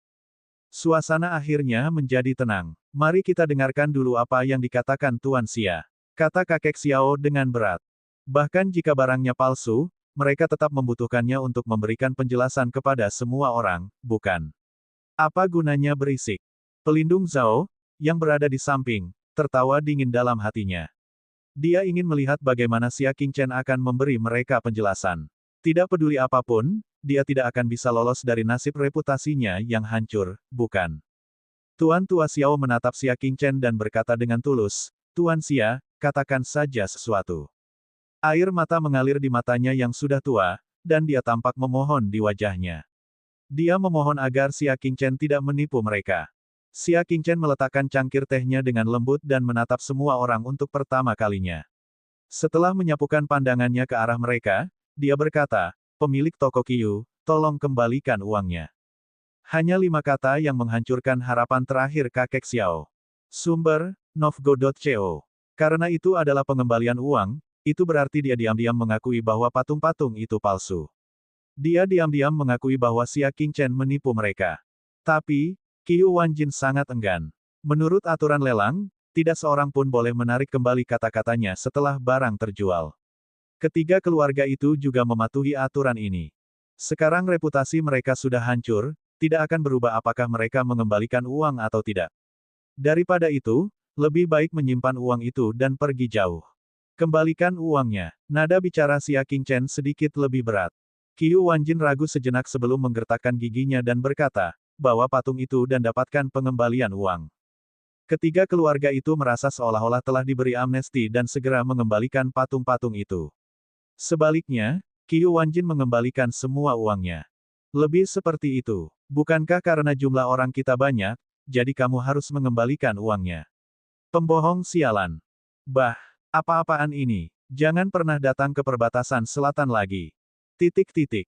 Suasana akhirnya menjadi tenang. Mari kita dengarkan dulu apa yang dikatakan Tuan Xia, kata kakek Xiao dengan berat. Bahkan jika barangnya palsu, mereka tetap membutuhkannya untuk memberikan penjelasan kepada semua orang, bukan? Apa gunanya berisik? Pelindung Zhao, yang berada di samping, tertawa dingin dalam hatinya. Dia ingin melihat bagaimana Xia Qingchen akan memberi mereka penjelasan. Tidak peduli apapun, dia tidak akan bisa lolos dari nasib reputasinya yang hancur, bukan? Tuan Tua Xiao menatap Xia Qingchen dan berkata dengan tulus, Tuan Xia, katakan saja sesuatu. Air mata mengalir di matanya yang sudah tua, dan dia tampak memohon di wajahnya. Dia memohon agar Xia Qingchen tidak menipu mereka. Xia Qingchen meletakkan cangkir tehnya dengan lembut dan menatap semua orang untuk pertama kalinya. Setelah menyapukan pandangannya ke arah mereka, dia berkata, pemilik toko Qiyu, tolong kembalikan uangnya. Hanya 5 kata yang menghancurkan harapan terakhir kakek Xiao. Sumber, Novgo.co. Karena itu adalah pengembalian uang, itu berarti dia diam-diam mengakui bahwa patung-patung itu palsu. Dia diam-diam mengakui bahwa Xia Qingchen menipu mereka. Tapi, Qiyu Wanjin sangat enggan. Menurut aturan lelang, tidak seorang pun boleh menarik kembali kata-katanya setelah barang terjual. Ketiga keluarga itu juga mematuhi aturan ini. Sekarang reputasi mereka sudah hancur, tidak akan berubah apakah mereka mengembalikan uang atau tidak. Daripada itu, lebih baik menyimpan uang itu dan pergi jauh. Kembalikan uangnya. Nada bicara Xia Qingchen sedikit lebih berat. Qiyu Wanjin ragu sejenak sebelum menggertakkan giginya dan berkata, bawa patung itu dan dapatkan pengembalian uang. Ketiga keluarga itu merasa seolah-olah telah diberi amnesti dan segera mengembalikan patung-patung itu. Sebaliknya, Qiyu Wanjin mengembalikan semua uangnya. Lebih seperti itu. Bukankah karena jumlah orang kita banyak, jadi kamu harus mengembalikan uangnya? Pembohong sialan. Bah, apa-apaan ini? Jangan pernah datang ke perbatasan selatan lagi.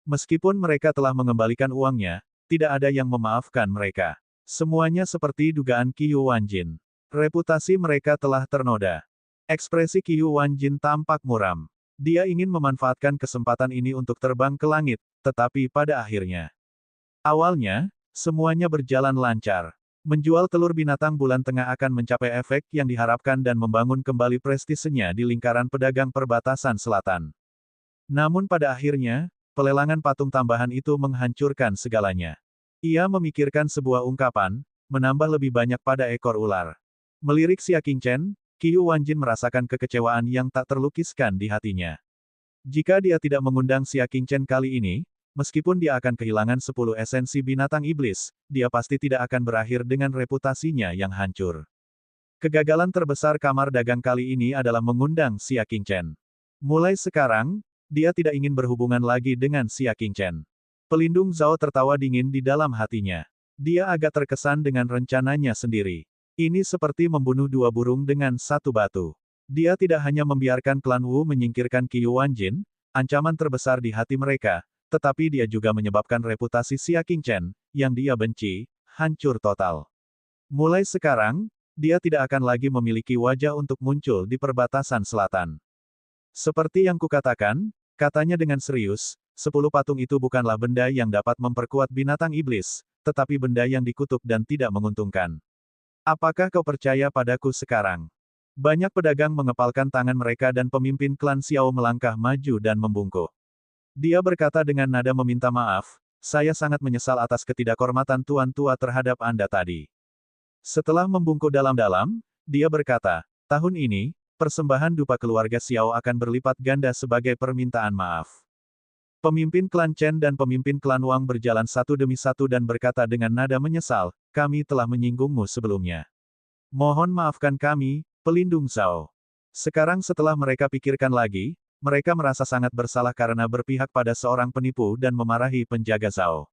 Meskipun mereka telah mengembalikan uangnya, tidak ada yang memaafkan mereka. Semuanya seperti dugaan Qiyu Wanjin. Reputasi mereka telah ternoda. Ekspresi Qiyu Wanjin tampak muram. Dia ingin memanfaatkan kesempatan ini untuk terbang ke langit, tetapi pada akhirnya. Awalnya, semuanya berjalan lancar. Menjual telur binatang bulan tengah akan mencapai efek yang diharapkan dan membangun kembali prestisenya di lingkaran pedagang perbatasan selatan. Namun pada akhirnya, pelelangan patung tambahan itu menghancurkan segalanya. Ia memikirkan sebuah ungkapan, menambah lebih banyak pada ekor ular. Melirik Xia Qingchen, Qiyu Wanjin merasakan kekecewaan yang tak terlukiskan di hatinya. Jika dia tidak mengundang Xia Qingchen kali ini, meskipun dia akan kehilangan 10 esensi binatang iblis, dia pasti tidak akan berakhir dengan reputasinya yang hancur. Kegagalan terbesar kamar dagang kali ini adalah mengundang Xia Qingchen. Mulai sekarang, dia tidak ingin berhubungan lagi dengan Xia Qingchen. Pelindung Zhao tertawa dingin di dalam hatinya. Dia agak terkesan dengan rencananya sendiri. Ini seperti membunuh dua burung dengan satu batu. Dia tidak hanya membiarkan klan Wu menyingkirkan Qiyu Wanjin, ancaman terbesar di hati mereka, tetapi dia juga menyebabkan reputasi Xia Qingchen, yang dia benci, hancur total. Mulai sekarang, dia tidak akan lagi memiliki wajah untuk muncul di perbatasan selatan. Seperti yang kukatakan, katanya dengan serius, 10 patung itu bukanlah benda yang dapat memperkuat binatang iblis, tetapi benda yang dikutuk dan tidak menguntungkan. Apakah kau percaya padaku sekarang? Banyak pedagang mengepalkan tangan mereka dan pemimpin klan Xiao melangkah maju dan membungkuk. Dia berkata dengan nada meminta maaf, saya sangat menyesal atas ketidakhormatan Tuan Tua terhadap Anda tadi. Setelah membungkuk dalam-dalam, dia berkata, tahun ini, persembahan dupa keluarga Xiao akan berlipat ganda sebagai permintaan maaf. Pemimpin klan Chen dan pemimpin klan Wang berjalan satu demi satu dan berkata dengan nada menyesal, kami telah menyinggungmu sebelumnya. Mohon maafkan kami, pelindung Zhao. Sekarang setelah mereka pikirkan lagi, mereka merasa sangat bersalah karena berpihak pada seorang penipu dan memarahi penjaga Zhao.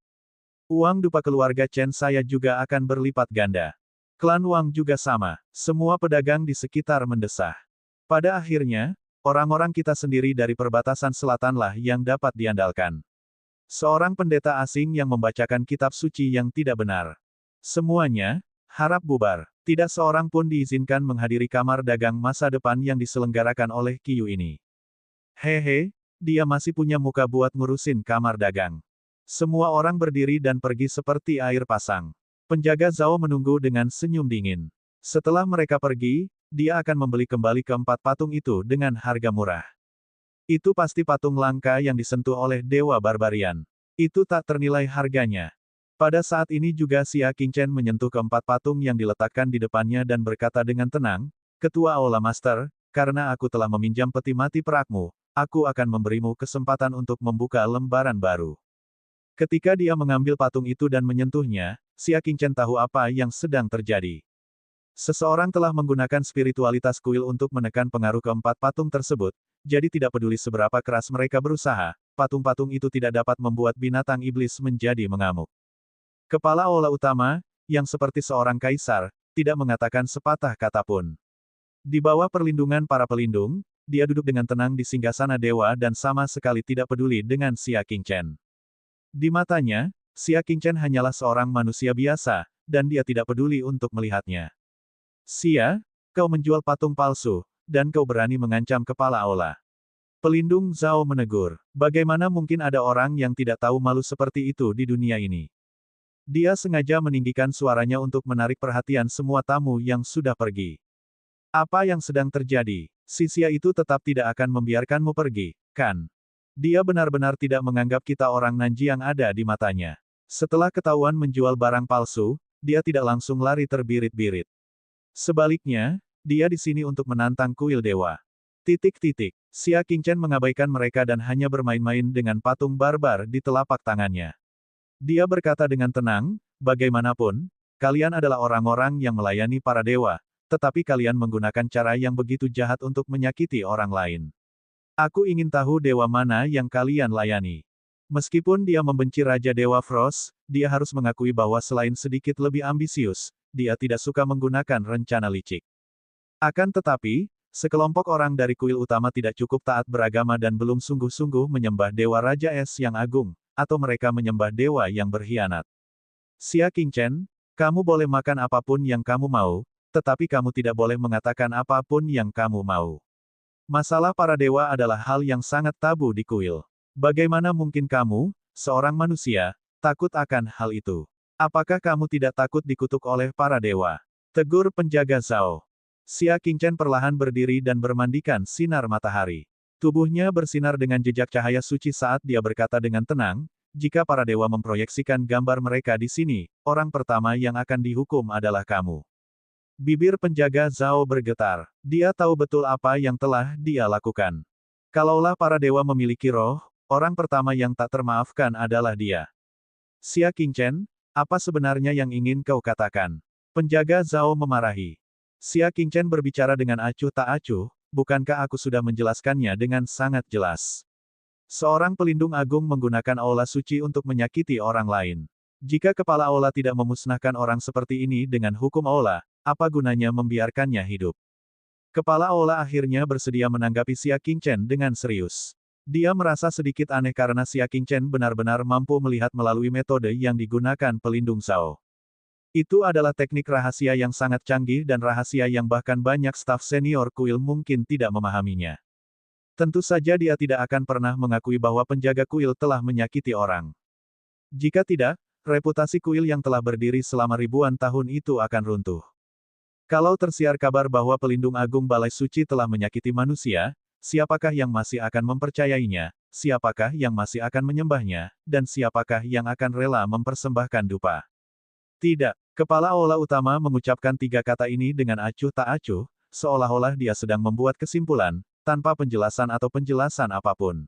Uang dupa keluarga Chen saya juga akan berlipat ganda. Klan Wang juga sama. Semua pedagang di sekitar mendesah. Pada akhirnya, orang-orang kita sendiri dari perbatasan selatanlah yang dapat diandalkan. Seorang pendeta asing yang membacakan kitab suci yang tidak benar. Semuanya, harap bubar. Tidak seorang pun diizinkan menghadiri kamar dagang masa depan yang diselenggarakan oleh Qiyu ini. Hehe, dia masih punya muka buat ngurusin kamar dagang. Semua orang berdiri dan pergi seperti air pasang. Penjaga Zhao menunggu dengan senyum dingin. Setelah mereka pergi, dia akan membeli kembali keempat patung itu dengan harga murah. Itu pasti patung langka yang disentuh oleh Dewa Barbarian. Itu tak ternilai harganya. Pada saat ini juga Xia Qingchen menyentuh keempat patung yang diletakkan di depannya dan berkata dengan tenang, Ketua Aula Master, karena aku telah meminjam peti mati perakmu, aku akan memberimu kesempatan untuk membuka lembaran baru. Ketika dia mengambil patung itu dan menyentuhnya, Xia Qingchen tahu apa yang sedang terjadi. Seseorang telah menggunakan spiritualitas kuil untuk menekan pengaruh keempat patung tersebut, jadi tidak peduli seberapa keras mereka berusaha, patung-patung itu tidak dapat membuat binatang iblis menjadi mengamuk. Kepala Aula Utama, yang seperti seorang kaisar, tidak mengatakan sepatah kata pun. Di bawah perlindungan para pelindung, dia duduk dengan tenang di singgasana dewa dan sama sekali tidak peduli dengan Xia Qingchen. Di matanya, Xia Qingchen hanyalah seorang manusia biasa, dan dia tidak peduli untuk melihatnya. Xia, kau menjual patung palsu, dan kau berani mengancam kepala aula. Pelindung Zhao menegur, bagaimana mungkin ada orang yang tidak tahu malu seperti itu di dunia ini. Dia sengaja meninggikan suaranya untuk menarik perhatian semua tamu yang sudah pergi. Apa yang sedang terjadi? Si Xia itu tetap tidak akan membiarkanmu pergi, kan? Dia benar-benar tidak menganggap kita orang Nanji yang ada di matanya. Setelah ketahuan menjual barang palsu, dia tidak langsung lari terbirit-birit. Sebaliknya, dia di sini untuk menantang kuil dewa. Xia Qingchen mengabaikan mereka dan hanya bermain-main dengan patung barbar di telapak tangannya. Dia berkata dengan tenang, bagaimanapun, kalian adalah orang-orang yang melayani para dewa, tetapi kalian menggunakan cara yang begitu jahat untuk menyakiti orang lain. Aku ingin tahu dewa mana yang kalian layani. Meskipun dia membenci Raja Dewa Frost, dia harus mengakui bahwa selain sedikit lebih ambisius, dia tidak suka menggunakan rencana licik. Akan tetapi, sekelompok orang dari kuil utama tidak cukup taat beragama dan belum sungguh-sungguh menyembah Dewa Raja Es yang agung, atau mereka menyembah dewa yang berkhianat. Xia Qingchen, kamu boleh makan apapun yang kamu mau, tetapi kamu tidak boleh mengatakan apapun yang kamu mau. Masalah para dewa adalah hal yang sangat tabu di kuil. Bagaimana mungkin kamu, seorang manusia, takut akan hal itu? Apakah kamu tidak takut dikutuk oleh para dewa? Tegur penjaga Zhao. Xia Qingchen perlahan berdiri dan bermandikan sinar matahari. Tubuhnya bersinar dengan jejak cahaya suci saat dia berkata dengan tenang, jika para dewa memproyeksikan gambar mereka di sini, orang pertama yang akan dihukum adalah kamu. Bibir penjaga Zhao bergetar. Dia tahu betul apa yang telah dia lakukan. Kalaulah para dewa memiliki roh, orang pertama yang tak termaafkan adalah dia. Xia Qingchen, apa sebenarnya yang ingin kau katakan? Penjaga Zhao memarahi. Xia Qingchen berbicara dengan acuh tak acuh, bukankah aku sudah menjelaskannya dengan sangat jelas? Seorang pelindung agung menggunakan aula suci untuk menyakiti orang lain. Jika kepala aula tidak memusnahkan orang seperti ini dengan hukum aula, apa gunanya membiarkannya hidup? Kepala aula akhirnya bersedia menanggapi Xia Qingchen dengan serius. Dia merasa sedikit aneh karena Xia Qingchen benar-benar mampu melihat melalui metode yang digunakan pelindung Zhao. Itu adalah teknik rahasia yang sangat canggih dan rahasia yang bahkan banyak staf senior kuil mungkin tidak memahaminya. Tentu saja dia tidak akan pernah mengakui bahwa penjaga kuil telah menyakiti orang. Jika tidak, reputasi kuil yang telah berdiri selama ribuan tahun itu akan runtuh. Kalau tersiar kabar bahwa pelindung agung Balai Suci telah menyakiti manusia, siapakah yang masih akan mempercayainya, siapakah yang masih akan menyembahnya, dan siapakah yang akan rela mempersembahkan dupa? Tidak. Kepala aula utama mengucapkan 3 kata ini dengan acuh tak acuh, seolah-olah dia sedang membuat kesimpulan, tanpa penjelasan atau penjelasan apapun.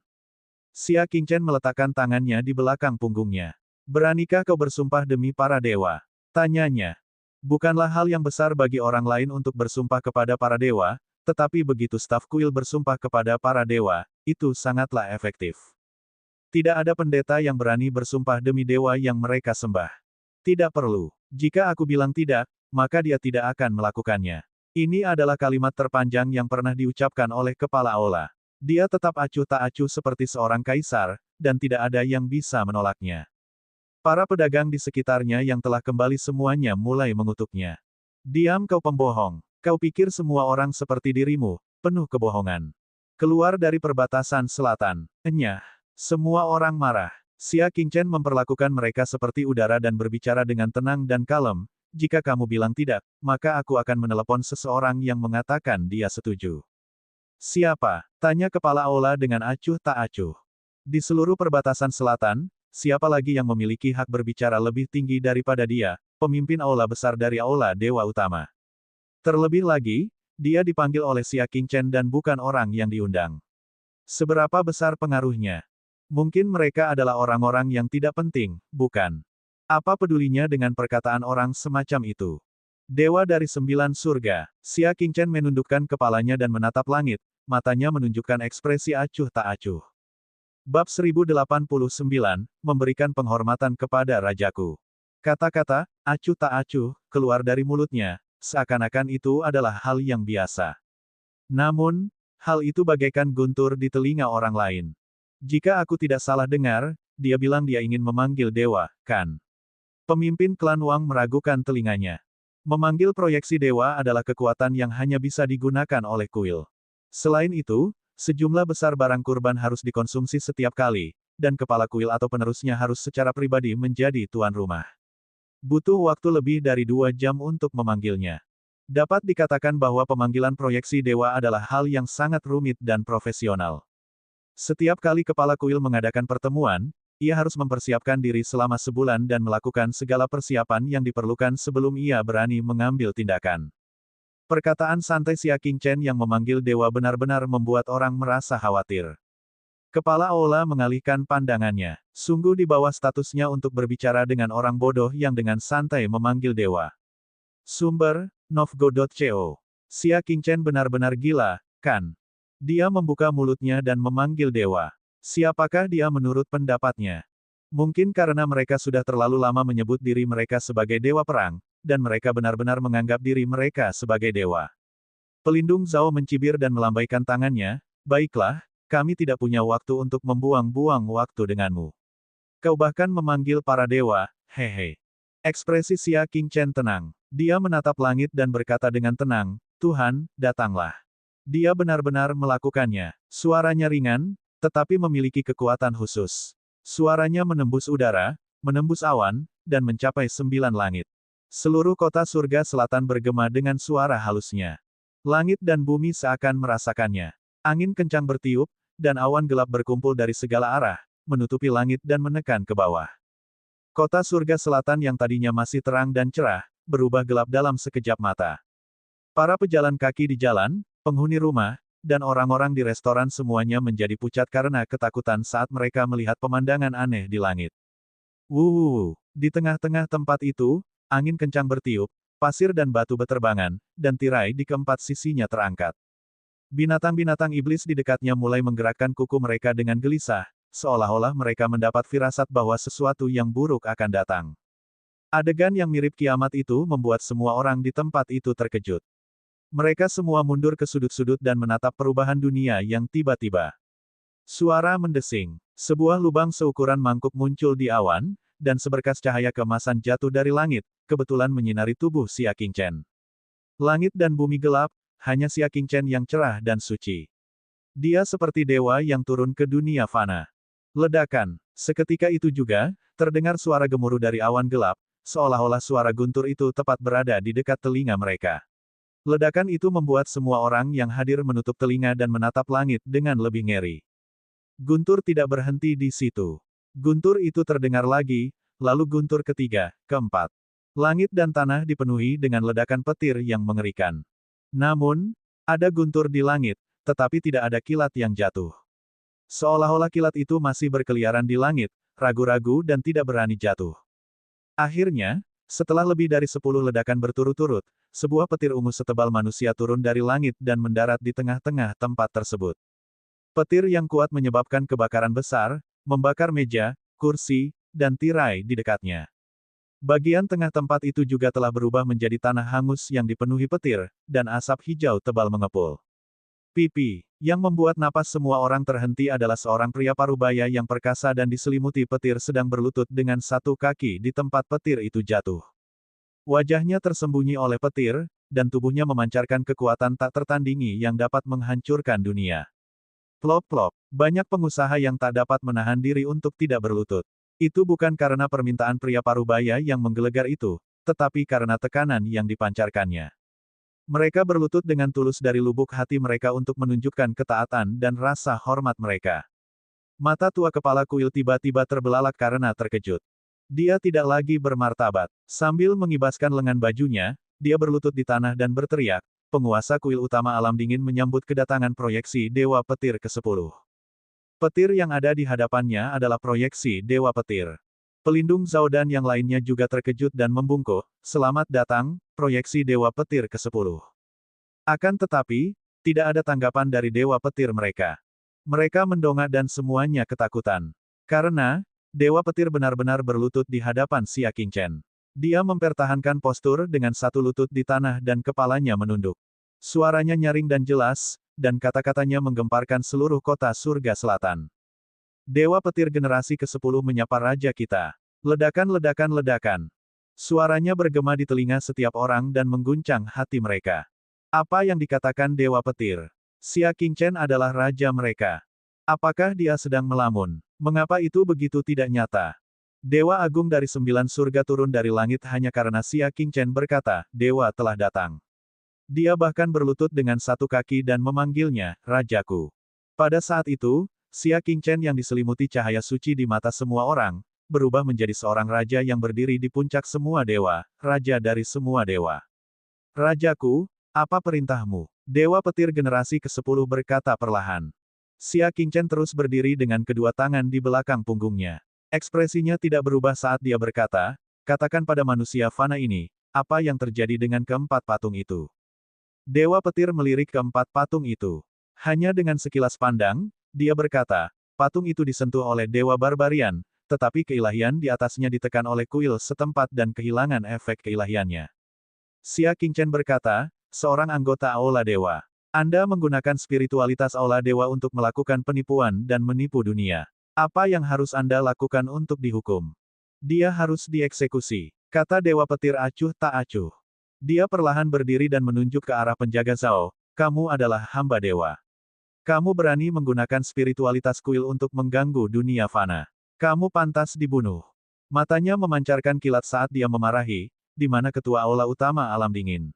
Xia Qingchen meletakkan tangannya di belakang punggungnya. Beranikah kau bersumpah demi para dewa? Tanyanya. Bukanlah hal yang besar bagi orang lain untuk bersumpah kepada para dewa, tetapi begitu staf kuil bersumpah kepada para dewa, itu sangatlah efektif. Tidak ada pendeta yang berani bersumpah demi dewa yang mereka sembah. Tidak perlu. Jika aku bilang tidak, maka dia tidak akan melakukannya. Ini adalah kalimat terpanjang yang pernah diucapkan oleh kepala aula. Dia tetap acuh tak acuh seperti seorang kaisar, dan tidak ada yang bisa menolaknya. Para pedagang di sekitarnya yang telah kembali semuanya mulai mengutuknya. Diam kau pembohong. Kau pikir semua orang seperti dirimu, penuh kebohongan. Keluar dari perbatasan selatan. Enyah. Semua orang marah. Xia Qingchen memperlakukan mereka seperti udara dan berbicara dengan tenang dan kalem. Jika kamu bilang tidak, maka aku akan menelepon seseorang yang mengatakan dia setuju. Siapa? Tanya kepala aula dengan acuh tak acuh. Di seluruh perbatasan selatan, siapa lagi yang memiliki hak berbicara lebih tinggi daripada dia, pemimpin aula besar dari aula dewa utama. Terlebih lagi, dia dipanggil oleh Xia Qingchen dan bukan orang yang diundang. Seberapa besar pengaruhnya? Mungkin mereka adalah orang-orang yang tidak penting, bukan? Apa pedulinya dengan perkataan orang semacam itu? Dewa dari 9 surga, Xia Qingchen menundukkan kepalanya dan menatap langit, matanya menunjukkan ekspresi acuh tak acuh. Bab 1089, memberikan penghormatan kepada rajaku. Kata-kata, acuh tak acuh, keluar dari mulutnya, seakan-akan itu adalah hal yang biasa. Namun, hal itu bagaikan guntur di telinga orang lain. Jika aku tidak salah dengar, dia bilang dia ingin memanggil dewa, kan? Pemimpin klan Wang meragukan telinganya. Memanggil proyeksi dewa adalah kekuatan yang hanya bisa digunakan oleh kuil. Selain itu, sejumlah besar barang kurban harus dikonsumsi setiap kali, dan kepala kuil atau penerusnya harus secara pribadi menjadi tuan rumah. Butuh waktu lebih dari 2 jam untuk memanggilnya. Dapat dikatakan bahwa pemanggilan proyeksi dewa adalah hal yang sangat rumit dan profesional. Setiap kali kepala kuil mengadakan pertemuan, ia harus mempersiapkan diri selama sebulan dan melakukan segala persiapan yang diperlukan sebelum ia berani mengambil tindakan. Perkataan santai Xia Qingchen yang memanggil dewa benar-benar membuat orang merasa khawatir. Kepala aula mengalihkan pandangannya. Sungguh di bawah statusnya untuk berbicara dengan orang bodoh yang dengan santai memanggil dewa. Sumber, Novgo.co. Xia Qingchen benar-benar gila, kan? Dia membuka mulutnya dan memanggil dewa. Siapakah dia menurut pendapatnya? Mungkin karena mereka sudah terlalu lama menyebut diri mereka sebagai dewa perang, dan mereka benar-benar menganggap diri mereka sebagai dewa. Pelindung Zhao mencibir dan melambaikan tangannya, baiklah, kami tidak punya waktu untuk membuang-buang waktu denganmu. Kau bahkan memanggil para dewa, hehe. Ekspresi Xia Qingchen tenang. Dia menatap langit dan berkata dengan tenang, Tuhan, datanglah. Dia benar-benar melakukannya. Suaranya ringan, tetapi memiliki kekuatan khusus. Suaranya menembus udara, menembus awan, dan mencapai 9 langit. Seluruh kota surga selatan bergema dengan suara halusnya. Langit dan bumi seakan merasakannya. Angin kencang bertiup, dan awan gelap berkumpul dari segala arah, menutupi langit dan menekan ke bawah. Kota surga selatan yang tadinya masih terang dan cerah, berubah gelap dalam sekejap mata. Para pejalan kaki di jalan, penghuni rumah, dan orang-orang di restoran semuanya menjadi pucat karena ketakutan saat mereka melihat pemandangan aneh di langit. Wuh, di tengah-tengah tempat itu, angin kencang bertiup, pasir dan batu beterbangan, dan tirai di keempat sisinya terangkat. Binatang-binatang iblis di dekatnya mulai menggerakkan kuku mereka dengan gelisah, seolah-olah mereka mendapat firasat bahwa sesuatu yang buruk akan datang. Adegan yang mirip kiamat itu membuat semua orang di tempat itu terkejut. Mereka semua mundur ke sudut-sudut dan menatap perubahan dunia yang tiba-tiba. Suara mendesing. Sebuah lubang seukuran mangkuk muncul di awan, dan seberkas cahaya keemasan jatuh dari langit, kebetulan menyinari tubuh Xia Qingchen. Langit dan bumi gelap, hanya Xia Qingchen yang cerah dan suci. Dia seperti dewa yang turun ke dunia fana. Ledakan. Seketika itu juga, terdengar suara gemuruh dari awan gelap, seolah-olah suara guntur itu tepat berada di dekat telinga mereka. Ledakan itu membuat semua orang yang hadir menutup telinga dan menatap langit dengan lebih ngeri. Guntur tidak berhenti di situ. Guntur itu terdengar lagi, lalu guntur ketiga, keempat. Langit dan tanah dipenuhi dengan ledakan petir yang mengerikan. Namun, ada guntur di langit, tetapi tidak ada kilat yang jatuh. Seolah-olah kilat itu masih berkeliaran di langit, ragu-ragu dan tidak berani jatuh. Akhirnya, setelah lebih dari 10 ledakan berturut-turut, sebuah petir ungu setebal manusia turun dari langit dan mendarat di tengah-tengah tempat tersebut. Petir yang kuat menyebabkan kebakaran besar, membakar meja, kursi, dan tirai di dekatnya. Bagian tengah tempat itu juga telah berubah menjadi tanah hangus yang dipenuhi petir, dan asap hijau tebal mengepul. Pipi, yang membuat napas semua orang terhenti adalah seorang pria parubaya yang perkasa dan diselimuti petir sedang berlutut dengan satu kaki di tempat petir itu jatuh. Wajahnya tersembunyi oleh petir, dan tubuhnya memancarkan kekuatan tak tertandingi yang dapat menghancurkan dunia. Plop-plop, banyak pengusaha yang tak dapat menahan diri untuk tidak berlutut. Itu bukan karena permintaan pria parubaya yang menggelegar itu, tetapi karena tekanan yang dipancarkannya. Mereka berlutut dengan tulus dari lubuk hati mereka untuk menunjukkan ketaatan dan rasa hormat mereka. Mata tua kepala kuil tiba-tiba terbelalak karena terkejut. Dia tidak lagi bermartabat. Sambil mengibaskan lengan bajunya, dia berlutut di tanah dan berteriak, penguasa kuil utama alam dingin menyambut kedatangan proyeksi Dewa Petir ke-10. Petir yang ada di hadapannya adalah proyeksi Dewa Petir. Pelindung Zhao dan yang lainnya juga terkejut dan membungkuk, selamat datang, proyeksi Dewa Petir ke-10. Akan tetapi, tidak ada tanggapan dari Dewa Petir mereka. Mereka mendongak dan semuanya ketakutan. Karena, Dewa Petir benar-benar berlutut di hadapan Xia Qingchen. Dia mempertahankan postur dengan satu lutut di tanah dan kepalanya menunduk. Suaranya nyaring dan jelas, dan kata-katanya menggemparkan seluruh kota surga selatan. Dewa Petir generasi ke-10 menyapa raja kita. Ledakan-ledakan-ledakan. Suaranya bergema di telinga setiap orang dan mengguncang hati mereka. Apa yang dikatakan Dewa Petir? Xia Qingchen adalah raja mereka. Apakah dia sedang melamun? Mengapa itu begitu tidak nyata? Dewa Agung dari 9 surga turun dari langit hanya karena Xia Qingchen berkata, Dewa telah datang. Dia bahkan berlutut dengan satu kaki dan memanggilnya, Rajaku. Pada saat itu, Xia Qingchen yang diselimuti cahaya suci di mata semua orang, berubah menjadi seorang raja yang berdiri di puncak semua dewa, raja dari semua dewa. Rajaku, apa perintahmu? Dewa Petir generasi ke-10 berkata perlahan. Xia Qingchen terus berdiri dengan kedua tangan di belakang punggungnya. Ekspresinya tidak berubah saat dia berkata, katakan pada manusia fana ini, apa yang terjadi dengan keempat patung itu. Dewa Petir melirik keempat patung itu. Hanya dengan sekilas pandang, dia berkata, patung itu disentuh oleh Dewa Barbarian, tetapi keilahian di atasnya ditekan oleh kuil setempat dan kehilangan efek keilahiannya. Xia Qingchen berkata, seorang anggota Aula Dewa. Anda menggunakan spiritualitas Aula Dewa untuk melakukan penipuan dan menipu dunia. Apa yang harus Anda lakukan untuk dihukum? Dia harus dieksekusi, kata Dewa Petir acuh tak acuh. Dia perlahan berdiri dan menunjuk ke arah penjaga Zhao, kamu adalah hamba dewa. Kamu berani menggunakan spiritualitas kuil untuk mengganggu dunia fana. Kamu pantas dibunuh. Matanya memancarkan kilat saat dia memarahi, di mana ketua aula utama alam dingin.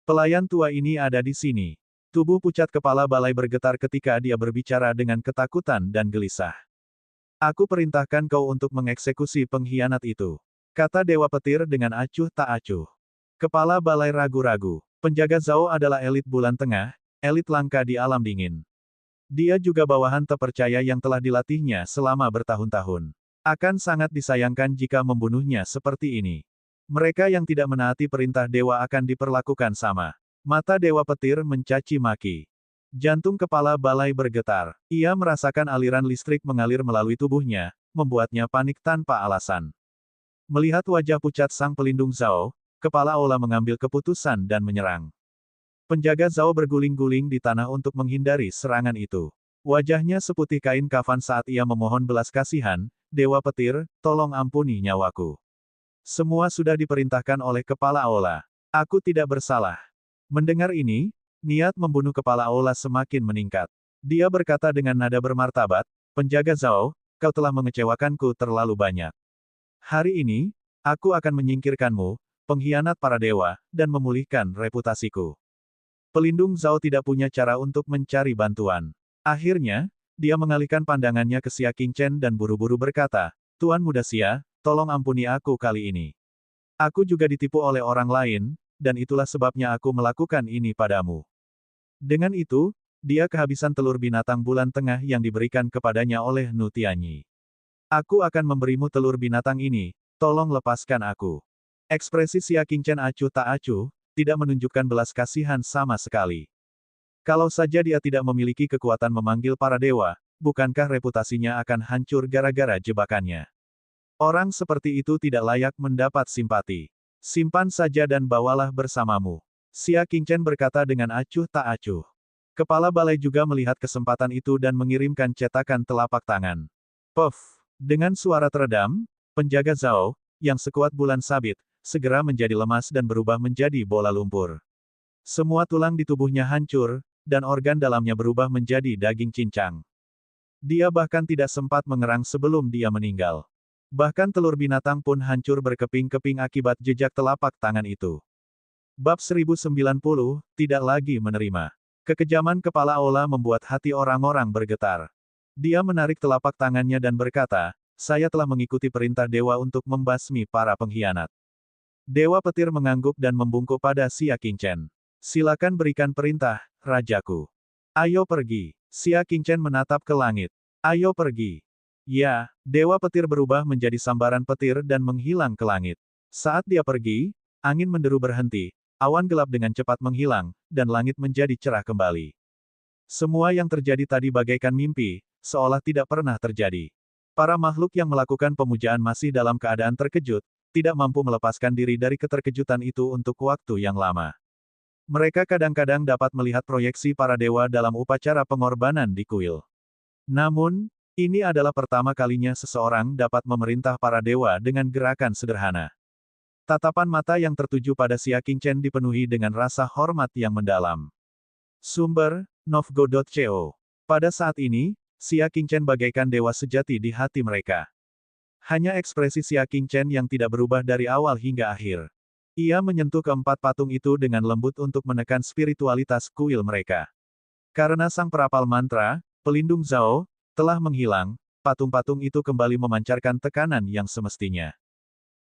Pelayan tua ini ada di sini. Tubuh pucat kepala balai bergetar ketika dia berbicara dengan ketakutan dan gelisah. Aku perintahkan kau untuk mengeksekusi pengkhianat itu. Kata Dewa Petir dengan acuh tak acuh. Kepala balai ragu-ragu. Penjaga Zhao adalah elit bulan tengah, elit langka di alam dingin. Dia juga bawahan terpercaya yang telah dilatihnya selama bertahun-tahun. Akan sangat disayangkan jika membunuhnya seperti ini. Mereka yang tidak menaati perintah dewa akan diperlakukan sama. Mata Dewa Petir mencaci maki. Jantung kepala Balai bergetar. Ia merasakan aliran listrik mengalir melalui tubuhnya, membuatnya panik tanpa alasan. Melihat wajah pucat sang pelindung Zhao, kepala Aula mengambil keputusan dan menyerang. Penjaga Zhao berguling-guling di tanah untuk menghindari serangan itu. Wajahnya seputih kain kafan saat ia memohon belas kasihan, Dewa Petir, tolong ampuni nyawaku. Semua sudah diperintahkan oleh kepala Aula. Aku tidak bersalah. Mendengar ini, niat membunuh kepala Aula semakin meningkat. Dia berkata dengan nada bermartabat, penjaga Zhao, kau telah mengecewakanku terlalu banyak. Hari ini, aku akan menyingkirkanmu, pengkhianat para dewa, dan memulihkan reputasiku. Pelindung Zhao tidak punya cara untuk mencari bantuan. Akhirnya, dia mengalihkan pandangannya ke Xia Qingchen dan buru-buru berkata, Tuan Muda Xia, tolong ampuni aku kali ini. Aku juga ditipu oleh orang lain, dan itulah sebabnya aku melakukan ini padamu. Dengan itu, dia kehabisan telur binatang bulan tengah yang diberikan kepadanya oleh Nu Tianyi. Aku akan memberimu telur binatang ini, tolong lepaskan aku. Ekspresi Xia Qingchen acuh tak acuh, tidak menunjukkan belas kasihan sama sekali. Kalau saja dia tidak memiliki kekuatan memanggil para dewa, bukankah reputasinya akan hancur gara-gara jebakannya? Orang seperti itu tidak layak mendapat simpati. Simpan saja dan bawalah bersamamu. Xia Qingchen berkata dengan acuh tak acuh. Kepala balai juga melihat kesempatan itu dan mengirimkan cetakan telapak tangan. Puff! Dengan suara teredam, penjaga Zhao, yang sekuat bulan sabit, segera menjadi lemas dan berubah menjadi bola lumpur. Semua tulang di tubuhnya hancur, dan organ dalamnya berubah menjadi daging cincang. Dia bahkan tidak sempat mengerang sebelum dia meninggal. Bahkan telur binatang pun hancur berkeping-keping akibat jejak telapak tangan itu. Bab 1090, tidak lagi menerima. Kekejaman kepala Aula membuat hati orang-orang bergetar. Dia menarik telapak tangannya dan berkata, saya telah mengikuti perintah dewa untuk membasmi para pengkhianat. Dewa Petir mengangguk dan membungkuk pada Xia Qingchen. Silakan berikan perintah, Rajaku. Ayo pergi. Xia Qingchen menatap ke langit. Ayo pergi. Ya, Dewa Petir berubah menjadi sambaran petir dan menghilang ke langit. Saat dia pergi, angin menderu berhenti, awan gelap dengan cepat menghilang, dan langit menjadi cerah kembali. Semua yang terjadi tadi bagaikan mimpi, seolah tidak pernah terjadi. Para makhluk yang melakukan pemujaan masih dalam keadaan terkejut, tidak mampu melepaskan diri dari keterkejutan itu untuk waktu yang lama. Mereka kadang-kadang dapat melihat proyeksi para dewa dalam upacara pengorbanan di kuil. Namun, ini adalah pertama kalinya seseorang dapat memerintah para dewa dengan gerakan sederhana. Tatapan mata yang tertuju pada Xia Qingchen dipenuhi dengan rasa hormat yang mendalam. Sumber, Novgo.co. Pada saat ini, Xia Qingchen bagaikan dewa sejati di hati mereka. Hanya ekspresi Xia Qingchen yang tidak berubah dari awal hingga akhir. Ia menyentuh keempat patung itu dengan lembut untuk menekan spiritualitas kuil mereka. Karena sang perapal mantra, pelindung Zhao, telah menghilang, patung-patung itu kembali memancarkan tekanan yang semestinya.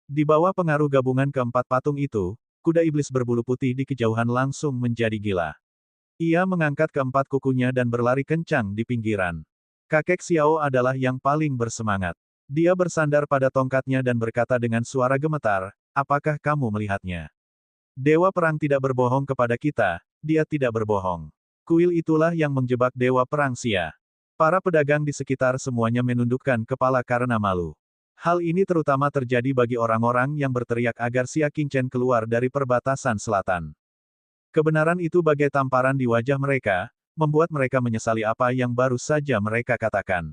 Di bawah pengaruh gabungan keempat patung itu, kuda iblis berbulu putih di kejauhan langsung menjadi gila. Ia mengangkat keempat kukunya dan berlari kencang di pinggiran. Kakek Xiao adalah yang paling bersemangat. Dia bersandar pada tongkatnya dan berkata dengan suara gemetar, apakah kamu melihatnya? Dewa perang tidak berbohong kepada kita, dia tidak berbohong. Kuil itulah yang menjebak dewa perang Xia. Para pedagang di sekitar semuanya menundukkan kepala karena malu. Hal ini terutama terjadi bagi orang-orang yang berteriak agar Xia Qingchen keluar dari perbatasan selatan. Kebenaran itu bagai tamparan di wajah mereka, membuat mereka menyesali apa yang baru saja mereka katakan.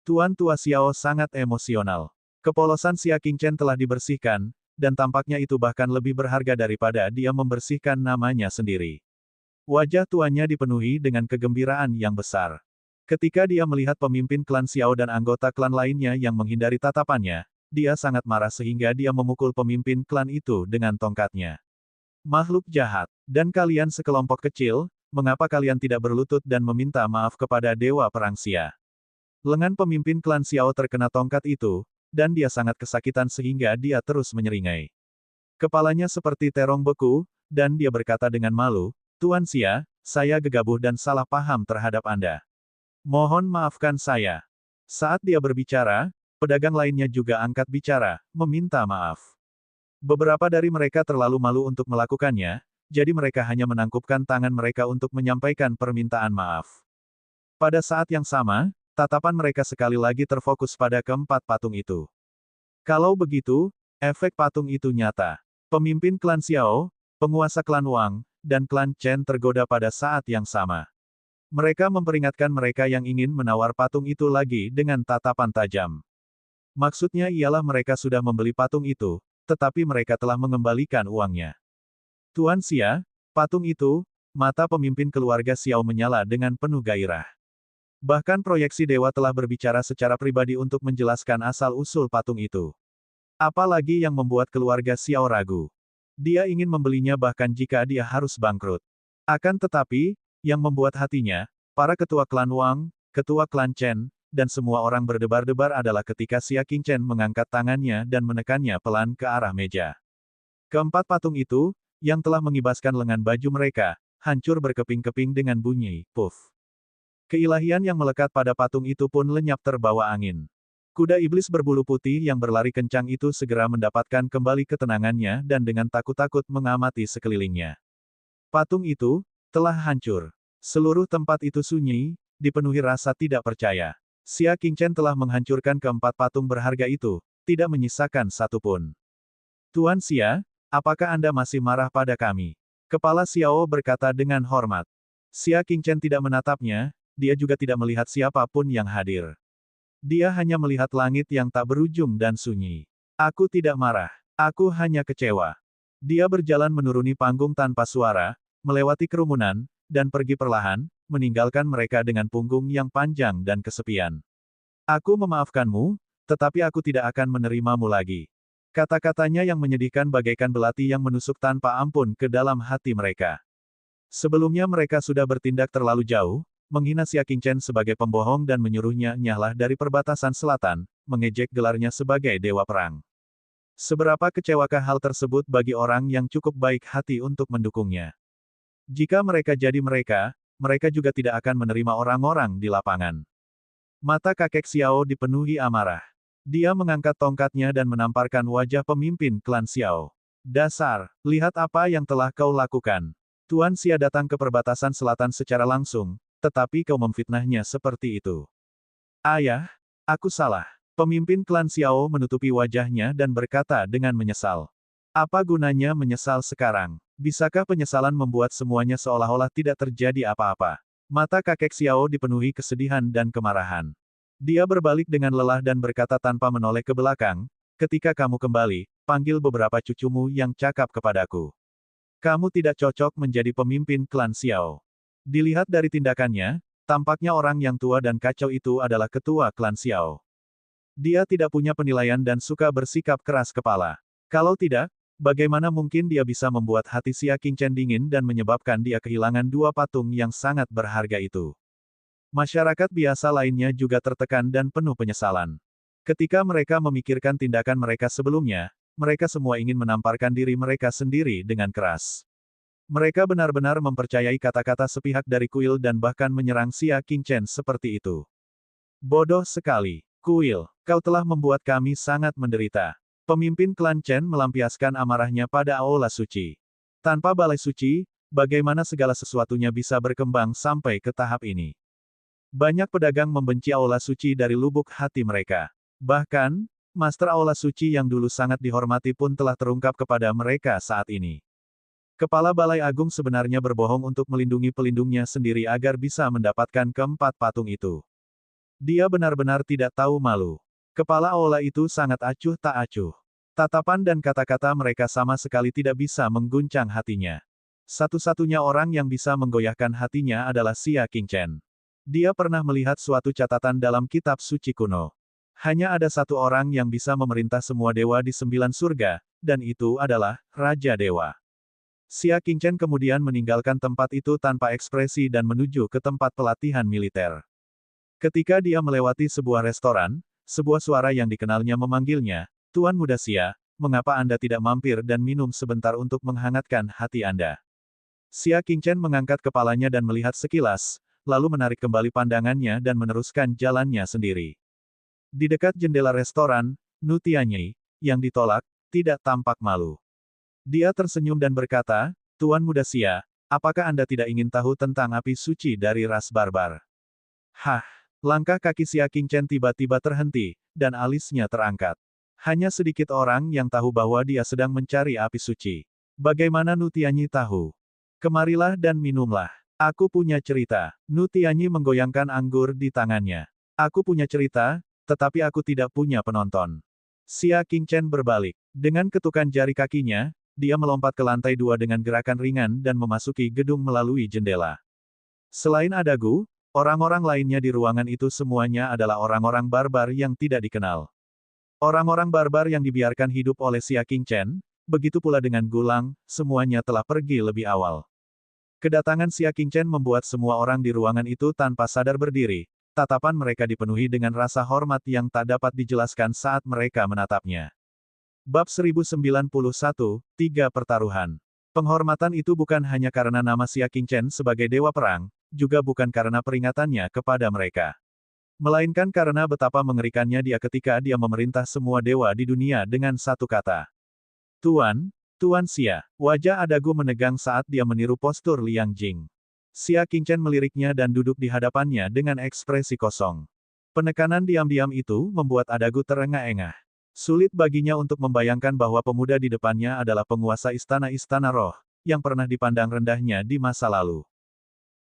Tuan Tua Xiao sangat emosional. Kepolosan Xia Qingchen telah dibersihkan, dan tampaknya itu bahkan lebih berharga daripada dia membersihkan namanya sendiri. Wajah tuannya dipenuhi dengan kegembiraan yang besar. Ketika dia melihat pemimpin klan Xiao dan anggota klan lainnya yang menghindari tatapannya, dia sangat marah sehingga dia memukul pemimpin klan itu dengan tongkatnya. Makhluk jahat, dan kalian sekelompok kecil, mengapa kalian tidak berlutut dan meminta maaf kepada dewa perang Xia? Lengan pemimpin klan Xiao terkena tongkat itu, dan dia sangat kesakitan sehingga dia terus menyeringai. Kepalanya seperti terong beku, dan dia berkata dengan malu, Tuan Xia, saya gegabah dan salah paham terhadap Anda. Mohon maafkan saya. Saat dia berbicara, pedagang lainnya juga angkat bicara, meminta maaf. Beberapa dari mereka terlalu malu untuk melakukannya, jadi mereka hanya menangkupkan tangan mereka untuk menyampaikan permintaan maaf. Pada saat yang sama, tatapan mereka sekali lagi terfokus pada keempat patung itu. Kalau begitu, efek patung itu nyata. Pemimpin klan Xiao, penguasa klan Wang, dan klan Chen tergoda pada saat yang sama. Mereka memperingatkan mereka yang ingin menawar patung itu lagi dengan tatapan tajam. Maksudnya ialah mereka sudah membeli patung itu, tetapi mereka telah mengembalikan uangnya. Tuan Xia, patung itu, mata pemimpin keluarga Xiao menyala dengan penuh gairah. Bahkan proyeksi dewa telah berbicara secara pribadi untuk menjelaskan asal-usul patung itu. Apalagi yang membuat keluarga Xiao ragu. Dia ingin membelinya bahkan jika dia harus bangkrut. Akan tetapi, yang membuat hatinya, para ketua klan Wang, ketua klan Chen, dan semua orang berdebar-debar adalah ketika Xia Qingchen mengangkat tangannya dan menekannya pelan ke arah meja. Keempat patung itu, yang telah mengibaskan lengan baju mereka, hancur berkeping-keping dengan bunyi, puff. Keilahian yang melekat pada patung itu pun lenyap terbawa angin. Kuda iblis berbulu putih yang berlari kencang itu segera mendapatkan kembali ketenangannya dan dengan takut-takut mengamati sekelilingnya. Patung itu telah hancur. Seluruh tempat itu sunyi, dipenuhi rasa tidak percaya. Xia Qingchen telah menghancurkan keempat patung berharga itu, tidak menyisakan satu pun. Tuan Xia, apakah Anda masih marah pada kami? Kepala Xiao berkata dengan hormat. Xia Qingchen tidak menatapnya, dia juga tidak melihat siapapun yang hadir. Dia hanya melihat langit yang tak berujung dan sunyi. Aku tidak marah. Aku hanya kecewa. Dia berjalan menuruni panggung tanpa suara, melewati kerumunan, dan pergi perlahan, meninggalkan mereka dengan punggung yang panjang dan kesepian. Aku memaafkanmu, tetapi aku tidak akan menerimamu lagi. Kata-katanya yang menyedihkan bagaikan belati yang menusuk tanpa ampun ke dalam hati mereka. Sebelumnya mereka sudah bertindak terlalu jauh, menghina Xia Qingchen sebagai pembohong dan menyuruhnya nyahlah dari perbatasan selatan, mengejek gelarnya sebagai dewa perang. Seberapa kecewakah hal tersebut bagi orang yang cukup baik hati untuk mendukungnya? Jika mereka jadi mereka, mereka juga tidak akan menerima orang-orang di lapangan. Mata kakek Xiao dipenuhi amarah. Dia mengangkat tongkatnya dan menamparkan wajah pemimpin klan Xiao. Dasar, lihat apa yang telah kau lakukan. Tuan Xia datang ke perbatasan selatan secara langsung, tetapi kau memfitnahnya seperti itu. Ayah, aku salah. Pemimpin klan Xiao menutupi wajahnya dan berkata dengan menyesal. Apa gunanya menyesal sekarang? Bisakah penyesalan membuat semuanya seolah-olah tidak terjadi apa-apa? Mata kakek Xiao dipenuhi kesedihan dan kemarahan. Dia berbalik dengan lelah dan berkata tanpa menoleh ke belakang, ketika kamu kembali, panggil beberapa cucumu yang cakap kepadaku. Kamu tidak cocok menjadi pemimpin klan Xiao. Dilihat dari tindakannya, tampaknya orang yang tua dan kacau itu adalah ketua klan Xiao. Dia tidak punya penilaian dan suka bersikap keras kepala. Kalau tidak, bagaimana mungkin dia bisa membuat hati Xia Qingchen dingin dan menyebabkan dia kehilangan dua patung yang sangat berharga itu. Masyarakat biasa lainnya juga tertekan dan penuh penyesalan. Ketika mereka memikirkan tindakan mereka sebelumnya, mereka semua ingin menamparkan diri mereka sendiri dengan keras. Mereka benar-benar mempercayai kata-kata sepihak dari kuil dan bahkan menyerang Xia Qingchen seperti itu. Bodoh sekali. Kuil, kau telah membuat kami sangat menderita. Pemimpin klan Chen melampiaskan amarahnya pada Aula Suci. Tanpa balai suci, bagaimana segala sesuatunya bisa berkembang sampai ke tahap ini? Banyak pedagang membenci Aula Suci dari lubuk hati mereka. Bahkan, Master Aula Suci yang dulu sangat dihormati pun telah terungkap kepada mereka saat ini. Kepala Balai Agung sebenarnya berbohong untuk melindungi pelindungnya sendiri agar bisa mendapatkan keempat patung itu. Dia benar-benar tidak tahu malu. Kepala Aula itu sangat acuh tak acuh. Tatapan dan kata-kata mereka sama sekali tidak bisa mengguncang hatinya. Satu-satunya orang yang bisa menggoyahkan hatinya adalah Xia Qingchen. Dia pernah melihat suatu catatan dalam kitab suci kuno. Hanya ada satu orang yang bisa memerintah semua dewa di 9 surga, dan itu adalah Raja Dewa. Xia Qingchen kemudian meninggalkan tempat itu tanpa ekspresi dan menuju ke tempat pelatihan militer. Ketika dia melewati sebuah restoran, sebuah suara yang dikenalnya memanggilnya, "Tuan Muda Xia, mengapa Anda tidak mampir dan minum sebentar untuk menghangatkan hati Anda?" Xia Qingchen mengangkat kepalanya dan melihat sekilas, lalu menarik kembali pandangannya dan meneruskan jalannya sendiri. Di dekat jendela restoran, Nu Tianyi, yang ditolak, tidak tampak malu. Dia tersenyum dan berkata, Tuan Muda Xia, apakah Anda tidak ingin tahu tentang api suci dari ras barbar? Hah, langkah kaki Xia Qingchen tiba-tiba terhenti, dan alisnya terangkat. Hanya sedikit orang yang tahu bahwa dia sedang mencari api suci. Bagaimana Nu Tianyi tahu? Kemarilah dan minumlah. Aku punya cerita. Nu Tianyi menggoyangkan anggur di tangannya. Aku punya cerita, tetapi aku tidak punya penonton. Xia Qingchen berbalik. Dengan ketukan jari kakinya, dia melompat ke lantai 2 dengan gerakan ringan dan memasuki gedung melalui jendela. Selain Adagu, orang-orang lainnya di ruangan itu semuanya adalah orang-orang barbar yang tidak dikenal. Orang-orang barbar yang dibiarkan hidup oleh Xia Qingchen, begitu pula dengan Gulang, semuanya telah pergi lebih awal. Kedatangan Xia Qingchen membuat semua orang di ruangan itu tanpa sadar berdiri. Tatapan mereka dipenuhi dengan rasa hormat yang tak dapat dijelaskan saat mereka menatapnya. Bab 1091, 3 Pertaruhan. Penghormatan itu bukan hanya karena nama Xia Qingchen sebagai dewa perang, juga bukan karena peringatannya kepada mereka. Melainkan karena betapa mengerikannya dia ketika dia memerintah semua dewa di dunia dengan satu kata. Tuan Xia. Wajah Adagu menegang saat dia meniru postur Liang Jing. Xia Qingchen meliriknya dan duduk di hadapannya dengan ekspresi kosong. Penekanan diam-diam itu membuat Adagu terengah-engah. Sulit baginya untuk membayangkan bahwa pemuda di depannya adalah penguasa istana-istana roh, yang pernah dipandang rendahnya di masa lalu.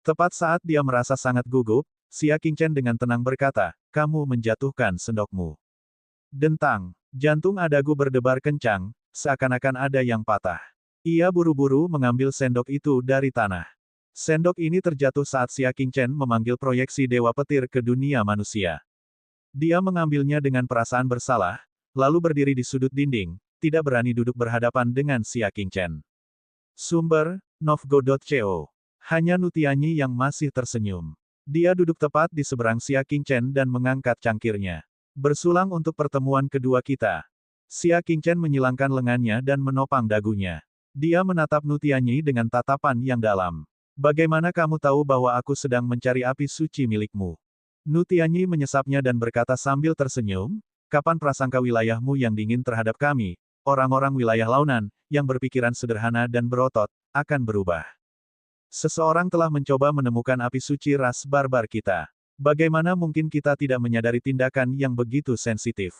Tepat saat dia merasa sangat gugup, Xia Qingchen dengan tenang berkata, "Kamu menjatuhkan sendokmu." Dentang, jantung Adagu berdebar kencang, seakan-akan ada yang patah. Ia buru-buru mengambil sendok itu dari tanah. Sendok ini terjatuh saat Xia Qingchen memanggil proyeksi Dewa Petir ke dunia manusia. Dia mengambilnya dengan perasaan bersalah, lalu berdiri di sudut dinding, tidak berani duduk berhadapan dengan Xia Qingchen. Sumber, Novgo.co. Hanya Nu Tianyi yang masih tersenyum. Dia duduk tepat di seberang Xia Qingchen dan mengangkat cangkirnya. Bersulang untuk pertemuan kedua kita. Xia Qingchen menyilangkan lengannya dan menopang dagunya. Dia menatap Nu Tianyi dengan tatapan yang dalam. Bagaimana kamu tahu bahwa aku sedang mencari api suci milikmu? Nu Tianyi menyesapnya dan berkata sambil tersenyum, kapan prasangka wilayahmu yang dingin terhadap kami, orang-orang wilayah launan, yang berpikiran sederhana dan berotot, akan berubah. Seseorang telah mencoba menemukan api suci ras barbar kita. Bagaimana mungkin kita tidak menyadari tindakan yang begitu sensitif?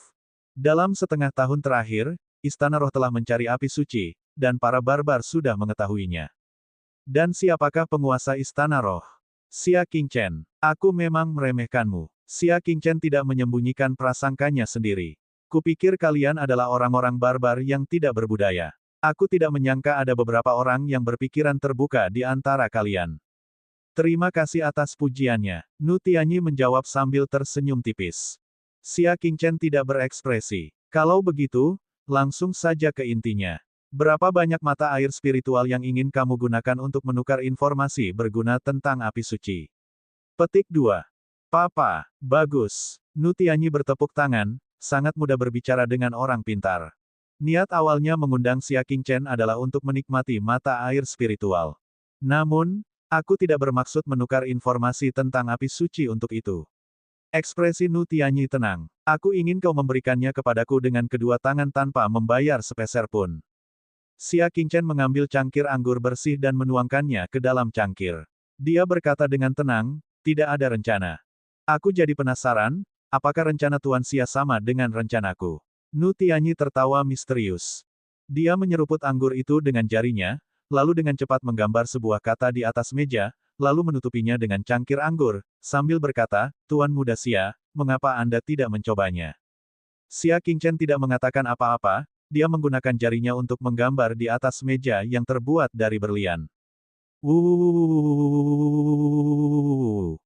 Dalam setengah tahun terakhir, Istana Roh telah mencari api suci, dan para barbar sudah mengetahuinya. Dan siapakah penguasa Istana Roh? Xia Qingchen. Aku memang meremehkanmu. Xia Qingchen tidak menyembunyikan prasangkanya sendiri. Kupikir kalian adalah orang-orang barbar yang tidak berbudaya. Aku tidak menyangka ada beberapa orang yang berpikiran terbuka di antara kalian. Terima kasih atas pujiannya. Nu Tianyi menjawab sambil tersenyum tipis. Xia Qingchen tidak berekspresi. Kalau begitu, langsung saja ke intinya. Berapa banyak mata air spiritual yang ingin kamu gunakan untuk menukar informasi berguna tentang api suci? Petik 2. Papa, bagus. Nu Tianyi bertepuk tangan, sangat mudah berbicara dengan orang pintar. Niat awalnya mengundang Xia Qingchen adalah untuk menikmati mata air spiritual. Namun, aku tidak bermaksud menukar informasi tentang api suci untuk itu. Ekspresi Nu Tianyi tenang. Aku ingin kau memberikannya kepadaku dengan kedua tangan tanpa membayar sepeser pun. Xia Qingchen mengambil cangkir anggur bersih dan menuangkannya ke dalam cangkir. Dia berkata dengan tenang, tidak ada rencana. Aku jadi penasaran, apakah rencana Tuan Xia sama dengan rencanaku? Nu Tianyi tertawa misterius. Dia menyeruput anggur itu dengan jarinya, lalu dengan cepat menggambar sebuah kata di atas meja, lalu menutupinya dengan cangkir anggur, sambil berkata, Tuan Muda Xia, mengapa Anda tidak mencobanya? Xia Qingchen tidak mengatakan apa-apa, dia menggunakan jarinya untuk menggambar di atas meja yang terbuat dari berlian.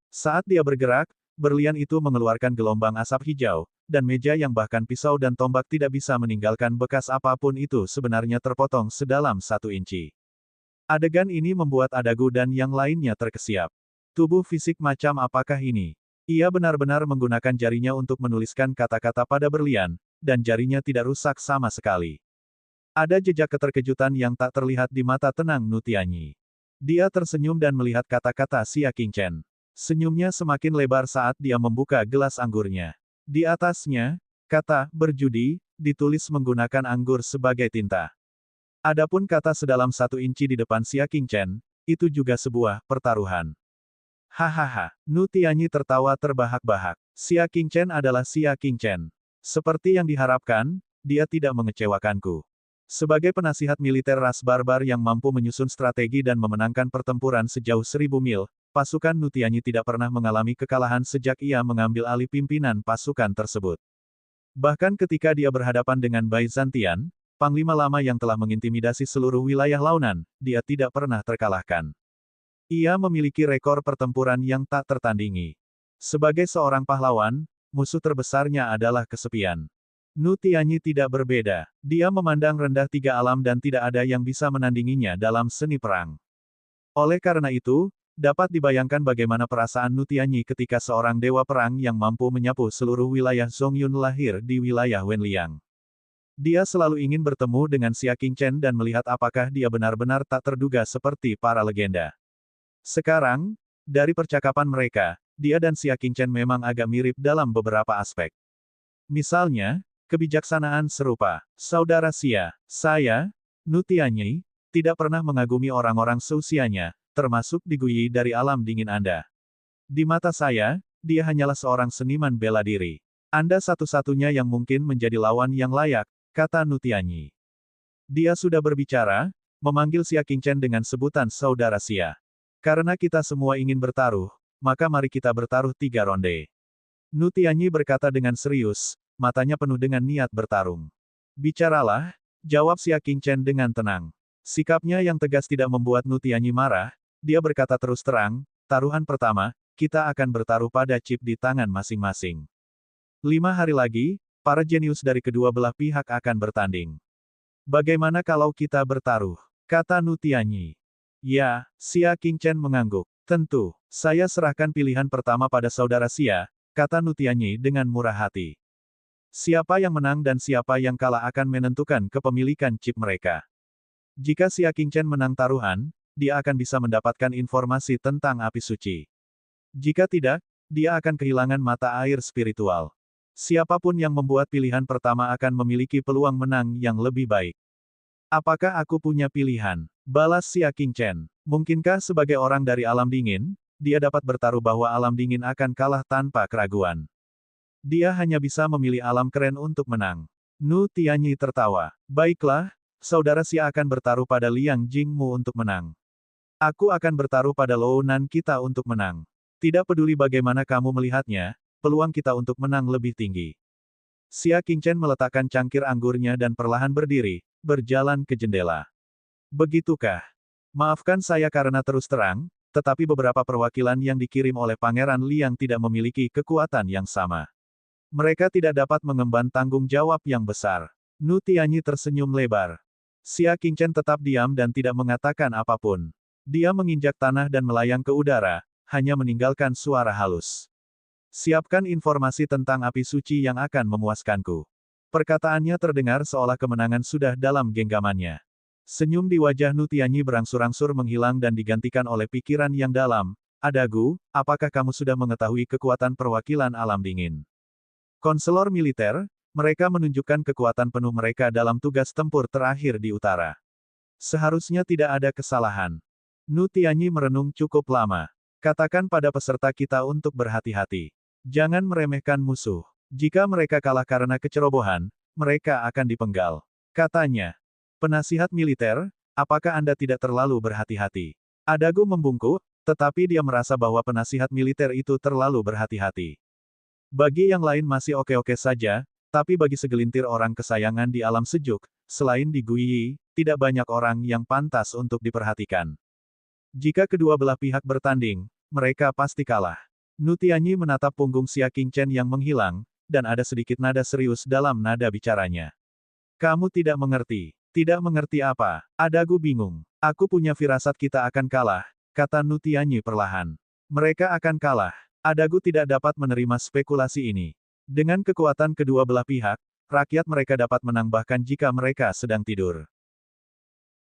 Saat dia bergerak, berlian itu mengeluarkan gelombang asap hijau, dan meja yang bahkan pisau dan tombak tidak bisa meninggalkan bekas apapun itu sebenarnya terpotong sedalam 1 inci. Adegan ini membuat Adagu dan yang lainnya terkesiap. Tubuh fisik macam apakah ini? Ia benar-benar menggunakan jarinya untuk menuliskan kata-kata pada berlian, dan jarinya tidak rusak sama sekali. Ada jejak keterkejutan yang tak terlihat di mata tenang Nu Tianyi. Dia tersenyum dan melihat kata-kata Xia Qingchen. Senyumnya semakin lebar saat dia membuka gelas anggurnya. Di atasnya, kata, berjudi, ditulis menggunakan anggur sebagai tinta. Adapun kata sedalam 1 inci di depan Xia Qingchen, itu juga sebuah pertaruhan. Hahaha, Nu Tianyi tertawa terbahak-bahak. Xia Qingchen adalah Xia Qingchen. Seperti yang diharapkan, dia tidak mengecewakanku. Sebagai penasihat militer ras barbar yang mampu menyusun strategi dan memenangkan pertempuran sejauh 1000 mil, pasukan Nu Tianyi tidak pernah mengalami kekalahan sejak ia mengambil alih pimpinan pasukan tersebut. Bahkan ketika dia berhadapan dengan Bai Zhantian, Panglima Lama yang telah mengintimidasi seluruh wilayah launan, dia tidak pernah terkalahkan. Ia memiliki rekor pertempuran yang tak tertandingi. Sebagai seorang pahlawan, musuh terbesarnya adalah kesepian. Nu Tianyi tidak berbeda. Dia memandang rendah 3 alam dan tidak ada yang bisa menandinginya dalam seni perang. Oleh karena itu, dapat dibayangkan bagaimana perasaan Nu Tianyi ketika seorang dewa perang yang mampu menyapu seluruh wilayah Zongyun lahir di wilayah Wenliang. Dia selalu ingin bertemu dengan Xia Qingchen dan melihat apakah dia benar-benar tak terduga seperti para legenda. Sekarang, dari percakapan mereka, dia dan Xia Qingchen memang agak mirip dalam beberapa aspek. Misalnya, kebijaksanaan serupa. Saudara Xia, saya, Nu Tianyi, tidak pernah mengagumi orang-orang seusianya, termasuk Di Guyi dari alam dingin Anda. Di mata saya, dia hanyalah seorang seniman bela diri. Anda satu-satunya yang mungkin menjadi lawan yang layak, kata Nu Tianyi. Dia sudah berbicara, memanggil Xia Qingchen dengan sebutan Saudara Xia. Karena kita semua ingin bertaruh, maka mari kita bertaruh 3 ronde. Nu Tianyi berkata dengan serius, matanya penuh dengan niat bertarung. Bicaralah, jawab Xia Qingchen dengan tenang. Sikapnya yang tegas tidak membuat Nu Tianyi marah, dia berkata terus terang, taruhan pertama, kita akan bertaruh pada chip di tangan masing-masing. 5 hari lagi, para jenius dari kedua belah pihak akan bertanding. Bagaimana kalau kita bertaruh? Kata Nu Tianyi. Ya, Xia Qingchen mengangguk. Tentu, saya serahkan pilihan pertama pada saudara Xia, kata Nu Tianyi dengan murah hati. Siapa yang menang dan siapa yang kalah akan menentukan kepemilikan chip mereka. Jika Xia Qingchen menang taruhan, dia akan bisa mendapatkan informasi tentang api suci. Jika tidak, dia akan kehilangan mata air spiritual. Siapapun yang membuat pilihan pertama akan memiliki peluang menang yang lebih baik. Apakah aku punya pilihan? Balas Xia Qingchen. Mungkinkah sebagai orang dari alam dingin, dia dapat bertaruh bahwa alam dingin akan kalah tanpa keraguan? Dia hanya bisa memilih alam keren untuk menang. Nu Tianyi tertawa. Baiklah, saudara Xia akan bertaruh pada Liang Jingmu untuk menang. Aku akan bertaruh pada Lou Nan kita untuk menang. Tidak peduli bagaimana kamu melihatnya, peluang kita untuk menang lebih tinggi. Xia Qingchen meletakkan cangkir anggurnya dan perlahan berdiri, berjalan ke jendela. Begitukah? Maafkan saya karena terus terang, tetapi beberapa perwakilan yang dikirim oleh Pangeran Liang tidak memiliki kekuatan yang sama. Mereka tidak dapat mengemban tanggung jawab yang besar. Nu Tianyi tersenyum lebar. Xia Qingchen tetap diam dan tidak mengatakan apapun. Dia menginjak tanah dan melayang ke udara, hanya meninggalkan suara halus. Siapkan informasi tentang api suci yang akan memuaskanku. Perkataannya terdengar seolah kemenangan sudah dalam genggamannya. Senyum di wajah Nu Tianyi berangsur-angsur menghilang dan digantikan oleh pikiran yang dalam. Adagu, apakah kamu sudah mengetahui kekuatan perwakilan alam dingin? Konselor militer, mereka menunjukkan kekuatan penuh mereka dalam tugas tempur terakhir di utara. Seharusnya tidak ada kesalahan. Nu Tianyi merenung cukup lama. Katakan pada peserta kita untuk berhati-hati. Jangan meremehkan musuh. Jika mereka kalah karena kecerobohan, mereka akan dipenggal. Katanya. Penasihat militer, apakah Anda tidak terlalu berhati-hati? Adagu membungkuk, tetapi dia merasa bahwa penasihat militer itu terlalu berhati-hati. Bagi yang lain masih oke-oke saja, tapi bagi segelintir orang kesayangan di alam sejuk, selain di Guiyi, tidak banyak orang yang pantas untuk diperhatikan. Jika kedua belah pihak bertanding, mereka pasti kalah. Nu Tianyi menatap punggung Xia Qingchen yang menghilang, dan ada sedikit nada serius dalam nada bicaranya. Kamu tidak mengerti. Tidak mengerti apa? Adagu bingung. Aku punya firasat kita akan kalah, kata Nu Tianyi perlahan. Mereka akan kalah. Adagu tidak dapat menerima spekulasi ini. Dengan kekuatan kedua belah pihak, rakyat mereka dapat menang bahkan jika mereka sedang tidur.